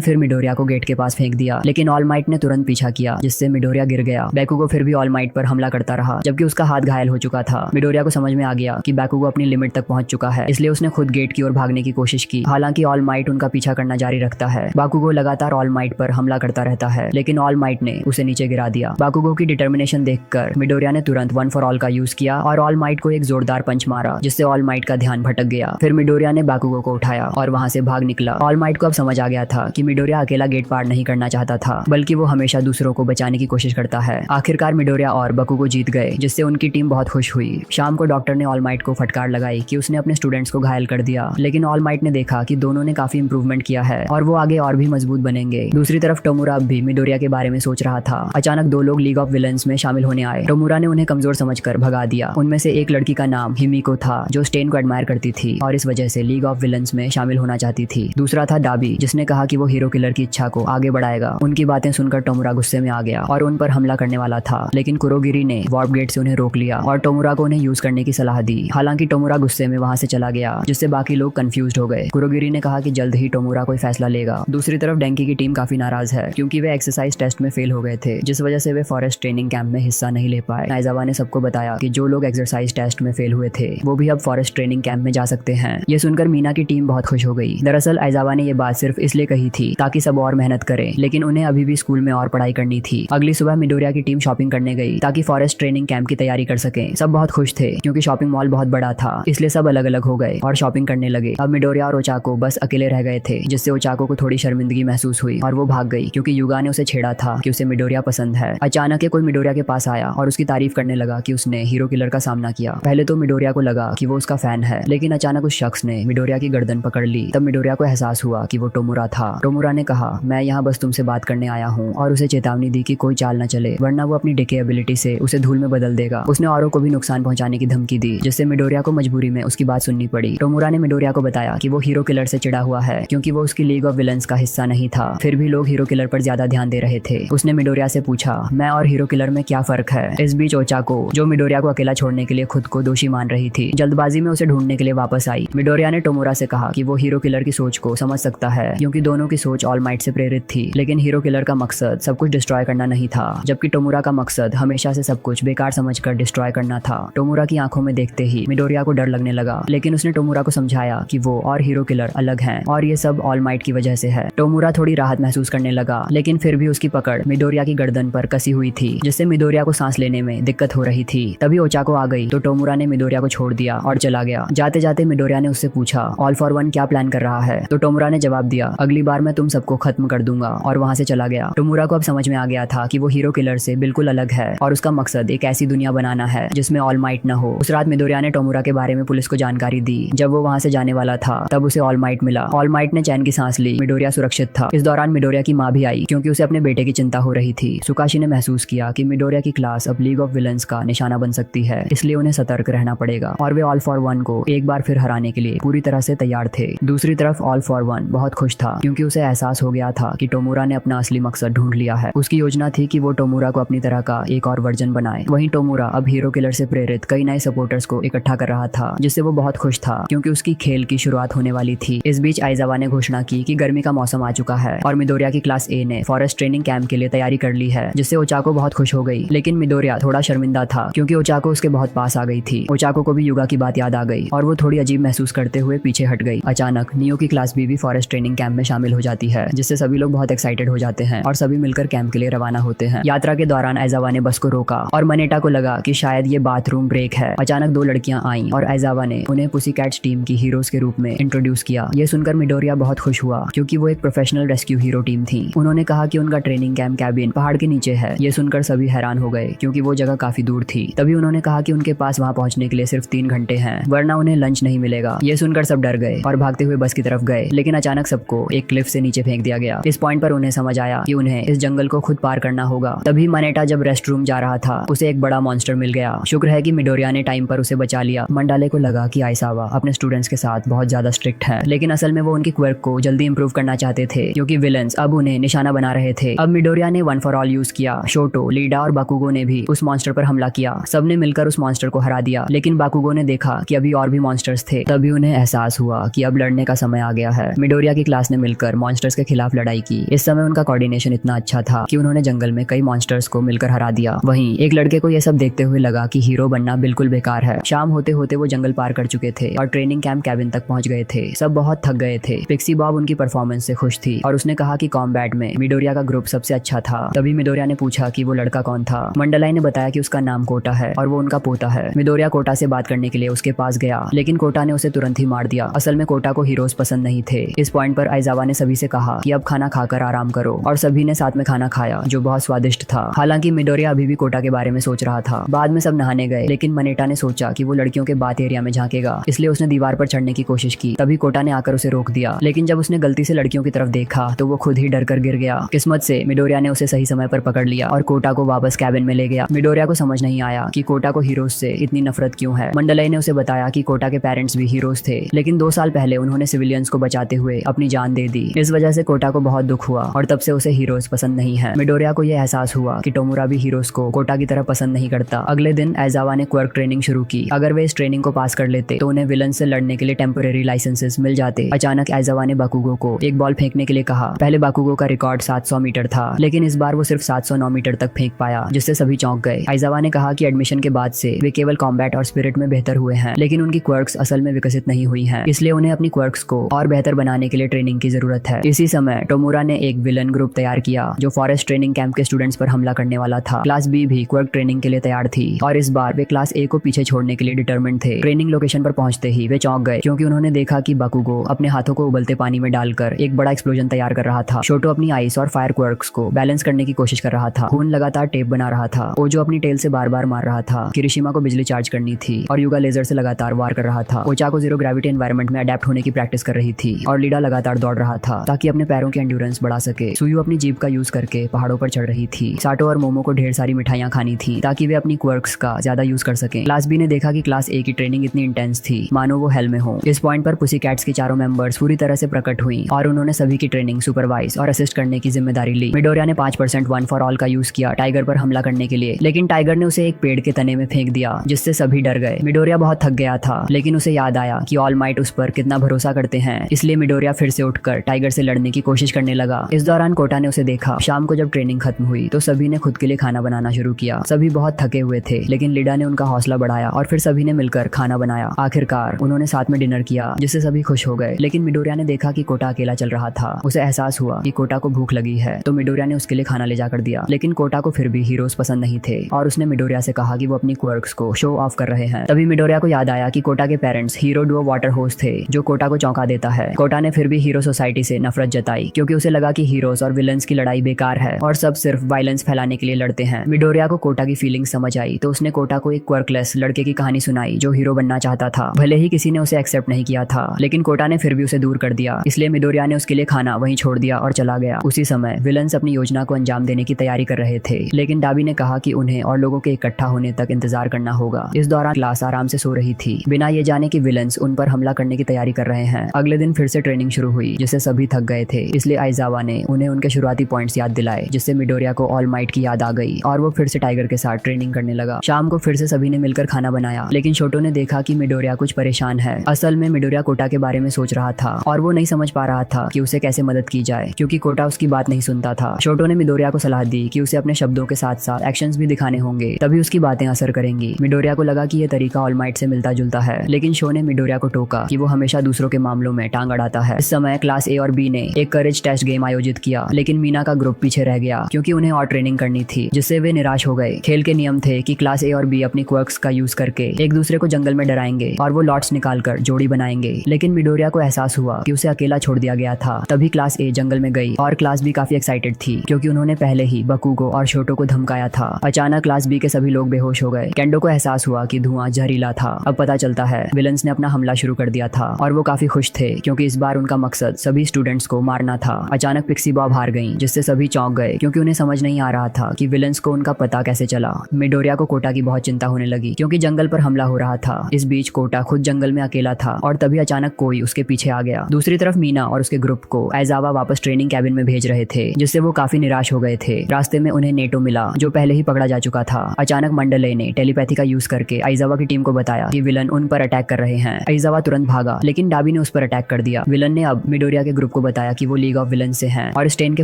फिर मिडोरिया को गेट के पास फेंक दिया, लेकिन ऑल माइट ने तुरंत पीछा किया, जिससे मिडोरिया गिर गया। बैकुगो फिर भी ऑल माइट पर हमला करता रहा, जबकि उसका हाथ घायल हो चुका था। मिडोरिया को समझ में आ गया कि बैकुगो अपनी लिमिट तक पहुंच चुका है, इसलिए उसने खुद गेट की ओर भागने की कोशिश की। हालांकि ऑल माइट उनका पीछा करना जारी रखता है। बाकुगो लगातार ऑल माइट पर हमला करता रहता है, लेकिन ऑल माइट ने उसे नीचे गिरा दिया। बाकुगो की डिटर्मिनेशन देखकर मिडोरिया ने तुरंत वन फॉर ऑल का यूज किया और ऑल माइट को एक जोरदार पंच मारा, जिससे ऑल माइट का ध्यान भटक गया। फिर मिडोरिया ने बाकुगो को उठाया और वहां से भाग निकला। ऑल माइट को अब समझ आ गया था कि मिडोरिया अकेला गेट पार नहीं करना चाहता था, बल्कि वो हमेशा दूसरों को बचाने की कोशिश करता है। आखिरकार मिडोरिया और बकुगो जीत गए, जिससे उनकी टीम बहुत खुश हुई। शाम को डॉक्टर ने ऑल माइट को फटकार लगाई कि उसने अपने स्टूडेंट्स को घायल कर दिया, लेकिन ऑल माइट ने देखा कि दोनों ने काफी इंप्रूवमेंट किया है और वो आगे और भी मजबूत बनेंगे। दूसरी तरफ टोमुरा अब भी मिडोरिया के बारे में सोच रहा था। अचानक दो लोग लीग ऑफ विलन्स में शामिल होने आए। टोमुरा ने उन्हें कमजोर समझकर भगा दिया। उनमें से एक लड़की का नाम हिमिको था, जो स्टेन को एडमायर करती थी और इस वजह से लीग ऑफ विलन्स में शामिल होना चाहती थी। दूसरा था डाबी, जिसने कहा कि वो हीरो किलर की इच्छा को आगे बढ़ाएगा। उनकी बातें सुनकर टोमुरा गुस्से में आ गया और उन पर हमला करने वाला था, लेकिन कुरोगिरी ने वार्प गेट से उन्हें रोक लिया और टोमुरा को उन्हें यूज करने की सलाह दी। हालांकि टोमुरा गुस्से में वहां से चला गया, जिससे बाकी लोग कंफ्यूज्ड हो गए। कुरोगिरी ने कहा कि जल्द ही टोमुरा कोई फैसला लेगा। दूसरी तरफ डेंकी की टीम काफी नाराज है, क्योंकि वे एक्सरसाइज टेस्ट में फेल हो गए थे, जिस वजह से वे फॉरेस्ट ट्रेनिंग कैंप में हिस्सा नहीं ले पाए। आइजावा ने सबको बताया कि जो लोग एक्सरसाइज टेस्ट में फेल हुए थे, वो भी अब फॉरेस्ट ट्रेनिंग कैंप में जा सकते हैं। ये सुनकर मीना की टीम बहुत खुश हो गई। दरअसल आइजावा ने ये बात सिर्फ इसलिए कही थी ताकि सब और मेहनत करें, लेकिन उन्हें अभी भी स्कूल में और पढ़ाई करनी थी। अगली सुबह मिडोरिया की टीम शॉपिंग करने गई ताकि फॉरेस्ट ट्रेनिंग कैंप की तैयारी कर सकें। सब बहुत खुश थे, क्योंकि शॉपिंग मॉल बहुत बड़ा था, इसलिए सब अलग अलग हो गए और शॉपिंग करने लगे। अब मिडोरिया और ओचाको बस अकेले रह गए थे, जिससे ओचाको को थोड़ी शर्मिंदगी महसूस हुई और वो भाग गई, क्योंकि युगा ने उसे छेड़ा था कि उसे मिडोरिया पसंद है। अचानक कोई मिडोरिया के पास आया और उसकी तारीफ करने लगा कि उसने हीरो किलर का सामना किया। पहले तो मिडोरिया को लगा कि वो उसका फैन है, लेकिन अचानक उस शख्स ने मिडोरिया की गर्दन पकड़ ली। तब मिडोरिया को एहसास हुआ कि वो टोमुरा था। टोमुरा ने कहा, मैं यहाँ बस तुमसे बात करने आया हूँ, और उसे चेतावनी दी कि कोई चाल न चले, वरना वो अपनी डिके एबिलिटी से उसे धूल में बदल देगा। उसने औरों को भी नुकसान पहुंचाने की धमकी दी, जिससे मिडोरिया को मजबूरी में उसकी बात सुननी पड़ी। टोमुरा ने मिडोरिया को बताया कि वो हीरो किलर से चिढ़ा हुआ है, क्योंकि वो उसकी लीग ऑफ विलन्स का हिस्सा नहीं था। फिर भी लोग हीरो किलर पर ज्यादा ध्यान दे रहे थे। उसने मिडोरिया से पूछा, मैं और हीरो किलर में क्या फर्क है? इस बीच ओचाको, जो मिडोरिया को अकेला छोड़ने के लिए खुद को दोषी मान रही थी, जल्दबाजी में उसे ढूंढने के लिए वापस आई। मिडोरिया ने टोमुरा से कहा कि वो हीरो किलर की सोच को समझ सकता है, क्योंकि दोनों की सोच ऑल माइट से प्रेरित थी, लेकिन हीरो किलर का मकसद सब कुछ डिस्ट्रॉय करना नहीं था, जबकि टोमुरा का मकसद हमेशा से सब कुछ बेकार समझकर डिस्ट्रॉय करना था। टोमुरा की आंखों में देखते ही मिडोरिया को डर लगने लगा, लेकिन उसने टोमुरा को समझाया कि वो और हीरो किलर अलग हैं और ये सब ऑल माइट की वजह से है। टोमुरा थोड़ी राहत महसूस करने लगा, लेकिन फिर भी उसकी पकड़ मिडोरिया की गर्दन पर कसी हुई थी, जिससे मिडोरिया को सांस लेने में दिक्कत हो रही थी। तभी ओचाको आ गई तो टोमुरा ने मिडोरिया को छोड़ दिया और चला गया। जाते जाते मिडोरिया ने उससे पूछा, ऑल फॉर वन क्या प्लान कर रहा है? तो टोमुरा ने जवाब दिया, अगली बार मैं तुम सबको खत्म कर दूंगा, और वहां से चला गया। टोमुरा को अब समझ में आ गया था कि वो हीरो किलर से बिल्कुल अलग है और उसका मकसद एक ऐसी दुनिया बनाना है जिसमें ऑल माइट न हो। उस रात मिडोरिया ने टोमुरा के बारे में पुलिस को जानकारी दी। जब वो वहां से जाने वाला था, तब उसे ऑल माइट मिला। ऑल माइट ने चैन की सांस ली। मिडोरिया सुरक्षित था। इस दौरान मिडोरिया की माँ भी आई, क्योंकि उसे अपने बेटे की चिंता हो रही थी। सुकाशी ने महसूस किया कि मिडोरिया की क्लास अब लीग ऑफ विलन्स का निशाना बन सकती है, इसलिए उन्हें सतर्क रहना पड़ेगा, और वे ऑल फॉर वन को एक बार फिर हराने के लिए पूरी तरह से तैयार थे। दूसरी तरफ ऑल फॉर वन बहुत खुश था, क्योंकि उसे एहसास हो गया था कि टोमुरा ने अपना असली मकसद ढूंढ लिया है। उसकी योजना थी कि वो टोमुरा को अपनी तरह का एक और वर्जन बनाए। वहीं टोमुरा अब हीरो किलर से प्रेरित कई नए सपोर्टर्स को इकट्ठा कर रहा था, जिससे वो बहुत खुश था, क्योंकि उसकी खेल की शुरुआत होने वाली थी। इस बीच आइजावा ने घोषणा की कि गर्मी का मौसम आ चुका है और मिडोरिया की क्लास ए ने फॉरेस्ट ट्रेनिंग कैंप के लिए तैयारी कर ली है, जिससे ओचाको बहुत खुश हो गई। लेकिन मिडोरिया थोड़ा शर्मिंदा था, क्योंकि ओचाको उसके बहुत पास आ गई थी। ओचाको को भी युगा की बात याद आ गई और वो थोड़ी अजीब महसूस करते हुए पीछे हट गई। अचानक नियो की क्लास भी फॉरेस्ट ट्रेनिंग कैंप में शामिल हो जाती है, जिससे सभी लोग बहुत एक्साइटेड हो जाते हैं और सभी मिलकर कैंप के लिए रवाना होते हैं। यात्रा के दौरान आइजावा ने बस को रोका और मनेटा को लगा कि शायद ये बाथरूम ब्रेक है। अचानक दो लड़कियां आईं और आइजावा ने उन्हें पुसीकैट्स टीम की हीरोज के रूप में इंट्रोड्यूस किया। ये सुनकर मिडोरिया बहुत खुश हुआ, क्योंकि वो एक प्रोफेशनल रेस्क्यू हीरो टीम थी। उन्होंने कहा कि उनका ट्रेनिंग कैंप कैबिन पहाड़ के नीचे है। ये सुनकर सभी हैरान हो गए, क्योंकि वो जगह काफी दूर थी। तभी उन्होंने कहा कि उनके पास वहां पहुंचने के लिए सिर्फ 3 घंटे हैं, वरना उन्हें लंच नहीं मिलेगा। ये सुनकर सब डर गए और भागते हुए बस की तरफ गए, लेकिन अचानक सबको एक क्लिफ से नीचे फेंक दिया गया। इस पॉइंट पर उन्हें समझ आया कि उन्हें इस जंगल को खुद पार करना होगा। तभी मनेटा जब रेस्ट रूम जा रहा था, उसे एक बड़ा मॉन्स्टर मिल गया। शुक्र है कि मिडोरिया ने टाइम पर उसे बचा लिया। मंडाले को लगा कि आइसावा अपने स्टूडेंट्स के साथ बहुत ज्यादा स्ट्रिक्ट है, लेकिन असल में वो उनकी क्वर्क को जल्दी इंप्रूव करना चाहते थे क्योंकि विलन्स अब उन्हें निशाना बना रहे थे। अब मिडोरिया ने वन फॉर ऑल यूज किया। शोटो, लीडा और बाकुगो ने भी उस मॉन्स्टर पर हमला किया। सबने मिलकर उस मॉन्स्टर को हरा दिया, लेकिन बाकुगो ने देखा कि अभी और भी मॉन्स्टर्स थे। तभी उन्हें एहसास हुआ कि अब लड़ने का समय आ गया है। मिडोरिया की क्लास ने मिलकर मॉन्स्टर्स के खिलाफ लड़ाई की। इस समय उनका कोऑर्डिनेशन इतना अच्छा था कि उन्होंने जंगल में कई मॉन्स्टर्स को मिलकर हरा दिया। वहीं एक लड़के को यह सब देखते हुए लगा कि हीरो बनना बिल्कुल बेकार है। शाम होते होते वो जंगल पार कर चुके थे और ट्रेनिंग कैंप कैबिन तक पहुंच गए थे। सब बहुत थक गए थे। पिक्सी बॉब उनकी परफॉर्मेंस से खुश थी और उसने कहा कि कॉम्बैट में मिडोरिया का ग्रुप सबसे अच्छा था। तभी मिडोरिया ने पूछा कि वो लड़का कौन था। मंडलाई ने बताया कि उसका नाम कोटा है और वो उनका पोता है। मिडोरिया कोटा से बात करने के लिए उसके पास गया, लेकिन कोटा ने उसे तुरंत ही मार दिया। असल में कोटा को हीरोज पसंद नहीं थे। इस पॉइंट पर आइजावा ने सभी से कहा कि अब खाना खाकर आराम करो और सभी ने साथ में खाना खाया जो बहुत स्वादिष्ट था। हालांकि मिडोरिया अभी भी कोटा के बारे में सोच रहा था। बाद में सब नहाने गए, लेकिन मनेटा ने सोचा कि वो लड़कियों के बात एरिया में झांकेगा, इसलिए उसने दीवार पर चढ़ने की कोशिश की। तभी कोटा ने आकर उसे रोक दिया, लेकिन जब उसने गलती से लड़कियों की तरफ देखा तो वो खुद ही डर कर गिर गया। किस्मत से मिडोरिया ने उसे सही समय पर पकड़ लिया और कोटा को वापस कैबिन में ले गया। मिडोरिया को समझ नहीं आया कि कोटा को हीरोज से इतनी नफरत क्यों है। मंडलाई ने उसे बताया कि कोटा के पेरेंट्स भी हीरोज थे, लेकिन 2 साल पहले उन्होंने सिविलियंस को बचाते हुए अपनी जान दे दी। इस वजह से कोटा को बहुत दुख हुआ और तब से उसे हीरोज पसंद नहीं है। मिडोरिया को यह एहसास हुआ कि टोमुरा भी हीरोज को कोटा की तरह पसंद नहीं करता। अगले दिन आइजावा ने क्वर्क ट्रेनिंग शुरू की। अगर वे इस ट्रेनिंग को पास कर लेते तो उन्हें विलन से लड़ने के लिए टेम्परेरी लाइसेंसेस मिल जाते। अचानक आइजावा ने बाकुगो को एक बॉल फेंकने के लिए कहा। पहले बाकुगो का रिकॉर्ड 700 मीटर था, लेकिन इस बार वो सिर्फ 709 मीटर तक फेंक पाया, जिससे सभी चौंक गए। आइजावा ने कहा कि एडमिशन के बाद से वे केवल कॉम्बैट और स्पिरिट में बेहतर हुए हैं, लेकिन उनकी क्वर्क्स असल में विकसित नहीं हुई हैं, इसलिए उन्हें अपनी क्वर्क्स को और बेहतर बनाने के लिए ट्रेनिंग की जरूरत है। इसी समय टोमुरा ने एक विलन ग्रुप तैयार किया जो फॉरेस्ट ट्रेनिंग कैंप के स्टूडेंट्स पर हमला करने वाला था। क्लास बी भी क्वर्क ट्रेनिंग के लिए तैयार थी और इस बार वे क्लास ए को पीछे छोड़ने के लिए डिटरमिन्ड थे। ट्रेनिंग लोकेशन पर पहुंचते ही वे चौंक गए क्योंकि उन्होंने देखा कि बाकुगो अपने हाथों को उबलते पानी में डालकर एक बड़ा एक्सप्लोजन तैयार कर रहा था। शोटो अपनी आइस और फायर क्वर्क्स को बैलेंस करने की कोशिश कर रहा था। खून लगातार टेप बना रहा था। ओजो अपनी टेल से बार बार मार रहा था। किरिशिमा को बिजली चार्ज करनी थी और युगा लेजर से लगातार वार कर रहा था। ओचा को जीरो ग्रेविटी एनवायरनमेंट में अडेप्ट होने की प्रैक्टिस कर रही थी और लीडा लगातार दौड़ रहा था ताकि अपने पैरों की एंड्योरेंस बढ़ा सके। सुयु अपनी जीप का यूज करके पहाड़ों पर चढ़ रही थी। साटो और मोमो को ढेर सारी मिठाइयां खानी थी ताकि वे अपनी क्वर्क्स का ज्यादा यूज कर सके। क्लास बी ने देखा कि क्लास ए की ट्रेनिंग इतनी इंटेंस थी मानो वो हेल में हो। इस पॉइंट पर पुसी कैट्स की चारों मेंबर्स पूरी तरह से प्रकट हुई और उन्होंने सभी की ट्रेनिंग सुपरवाइज और असिस्ट करने की जिम्मेदारी ली। मिडोरिया ने 5% वन फॉर ऑल का यूज किया टाइगर पर हमला करने के लिए, लेकिन टाइगर ने उसे एक पेड़ के तने में फेंक दिया जिससे सभी डर गए। मिडोरिया बहुत थक गया था, लेकिन उसे याद आया कि ऑल माइट उस पर कितना भरोसा करते हैं, इसलिए मिडोरिया फिर से उठकर टाइगर से लड़ने की कोशिश करने लगा। इस दौरान कोटा ने उसे देखा। शाम को जब ट्रेनिंग खत्म हुई तो सभी ने खुद के लिए खाना बनाना शुरू किया। सभी बहुत थके हुए थे, लेकिन लीडा ने उनका हौसला बढ़ाया और फिर सभी ने मिलकर खाना बनाया। आखिरकार उन्होंने साथ में डिनर किया जिससे सभी खुश हो गए। लेकिन मिडोरिया ने देखा कि कोटा अकेला चल रहा था। उसे एहसास हुआ कि कोटा को भूख लगी है, तो मिडोरिया ने उसके लिए खाना ले जाकर दिया। लेकिन कोटा को फिर भी हीरोज पसंद नहीं थे और उसने मिडोरिया से कहा कि वो अपनी क्वर्क्स को शो ऑफ कर रहे हैं। तभी मिडोरिया को याद आया कि कोटा के पेरेंट्स हीरो डुओ वाटर होस थे जो कोटा को चौंका देता है। कोटा ने फिर भी हीरो सोसाइटी से नफरत जताई क्योंकि उसे लगा कि हीरोज और विलन्स की लड़ाई बेकार है और सब सिर्फ वायलेंस फैलाने के लिए लड़ते हैं। मिडोरिया को कोटा की फीलिंग समझ आई तो उसने कोटा को एक क्वर्कलेस लड़के की कहानी सुनाई जो हीरो बनना चाहता था। भले ही किसी ने उसे एक्सेप्ट नहीं किया था, लेकिन कोटा ने फिर भी उसे दूर कर दिया, इसलिए मिडोरिया ने उसके लिए खाना वहीं छोड़ दिया और चला गया। उसी समय विलन्स अपनी योजना को अंजाम देने की तैयारी कर रहे थे, लेकिन डाबी ने कहा कि उन्हें और लोगों के इकट्ठा होने तक इंतजार करना होगा। इस दौरान क्लास आराम से सो रही थी, बिना ये जाने कि विलन्स उन पर हमला करने की तैयारी कर रहे हैं। अगले दिन फिर से ट्रेनिंग शुरू हुई जिससे सभी थक गए थे, इसलिए आइजावा ने उन्हें उनके शुरुआती पॉइंट्स याद दिलाए, जिससे मिडोरिया को ऑल माइट की याद आ गई और वो फिर से टाइगर के साथ ट्रेनिंग करने लगा। शाम को फिर से सभी ने मिलकर खाना बनाया, लेकिन शोटो ने देखा कि मिडोरिया कुछ परेशान है। असल में मिडोरिया कोटा के बारे में सोच रहा था और वो नहीं समझ पा रहा था कि उसे कैसे मदद की जाए क्योंकि कोटा उसकी बात नहीं सुनता था। शोटो ने मिडोरिया को सलाह दी कि उसे अपने शब्दों के साथ साथ एक्शंस भी दिखाने होंगे, तभी उसकी बातें असर करेंगी। मिडोरिया को लगा कि ये तरीका ऑल माइट से मिलता जुलता है, लेकिन शो ने मिडोरिया को टोका कि वो हमेशा दूसरों के मामलों में टांग अड़ाता है। इस समय क्लास ए और बी ने एक करेज टेस्ट गेम आयोजित किया, लेकिन मीना का ग्रुप पीछे रह गया क्योंकि उन्हें और ट्रेनिंग करनी थी, जिससे वे निराश हो गए। खेल के नियम थे कि क्लास ए और बी अपनी क्वर्क्स का यूज करके एक दूसरे को जंगल में डराएंगे और वो लॉट्स निकालकर जोड़ी बनाएंगे, लेकिन मिडोरिया को एहसास हुआ कि उसे अकेला छोड़ दिया गया था। तभी क्लास ए जंगल में गई और क्लास बी काफी एक्साइटेड थी क्योंकि उन्होंने पहले ही बाकुगो और शोटो को धमकाया था। अचानक क्लास बी के सभी लोग बेहोश हो गए। केंडो को एहसास हुआ कि धुआं जहरीला था। अब पता चलता है विलन्स ने अपना हमला शुरू कर दिया था और वो काफी खुश थे क्योंकि इस बार उनका मकसद सभी स्टूडेंट्स को मारना था। अचानक पिक्सी बॉब हार गई, जिससे सभी चौंक गए क्योंकि उन्हें समझ नहीं आ रहा था कि विलन्स को उनका पता कैसे चला। मिडोरिया को कोटा की बहुत चिंता होने लगी क्योंकि जंगल पर हमला हो रहा था। इस बीच कोटा खुद जंगल में अकेला था और तभी अचानक कोई उसके उसके पीछे आ गया। दूसरी तरफ मीना और उसके ग्रुप को आइजावा वापस ट्रेनिंग कैबिन में भेज रहे थे, जिससे वो काफी निराश हो गए थे। रास्ते में उन्हें नेटो मिला, जो पहले ही पकड़ा जा चुका था। अचानक मंडले ने टेलीपैथी का यूज करके आइजावा की टीम को बताया कि विलन उन पर अटैक कर रहे हैं। आइजावा तुरंत भागा, लेकिन डाबी ने उस पर अटैक कर दिया। विलन ने अब मिडोरिया के ग्रुप को बताया कि वो लीग ऑफ विलन से हैं और स्टेन के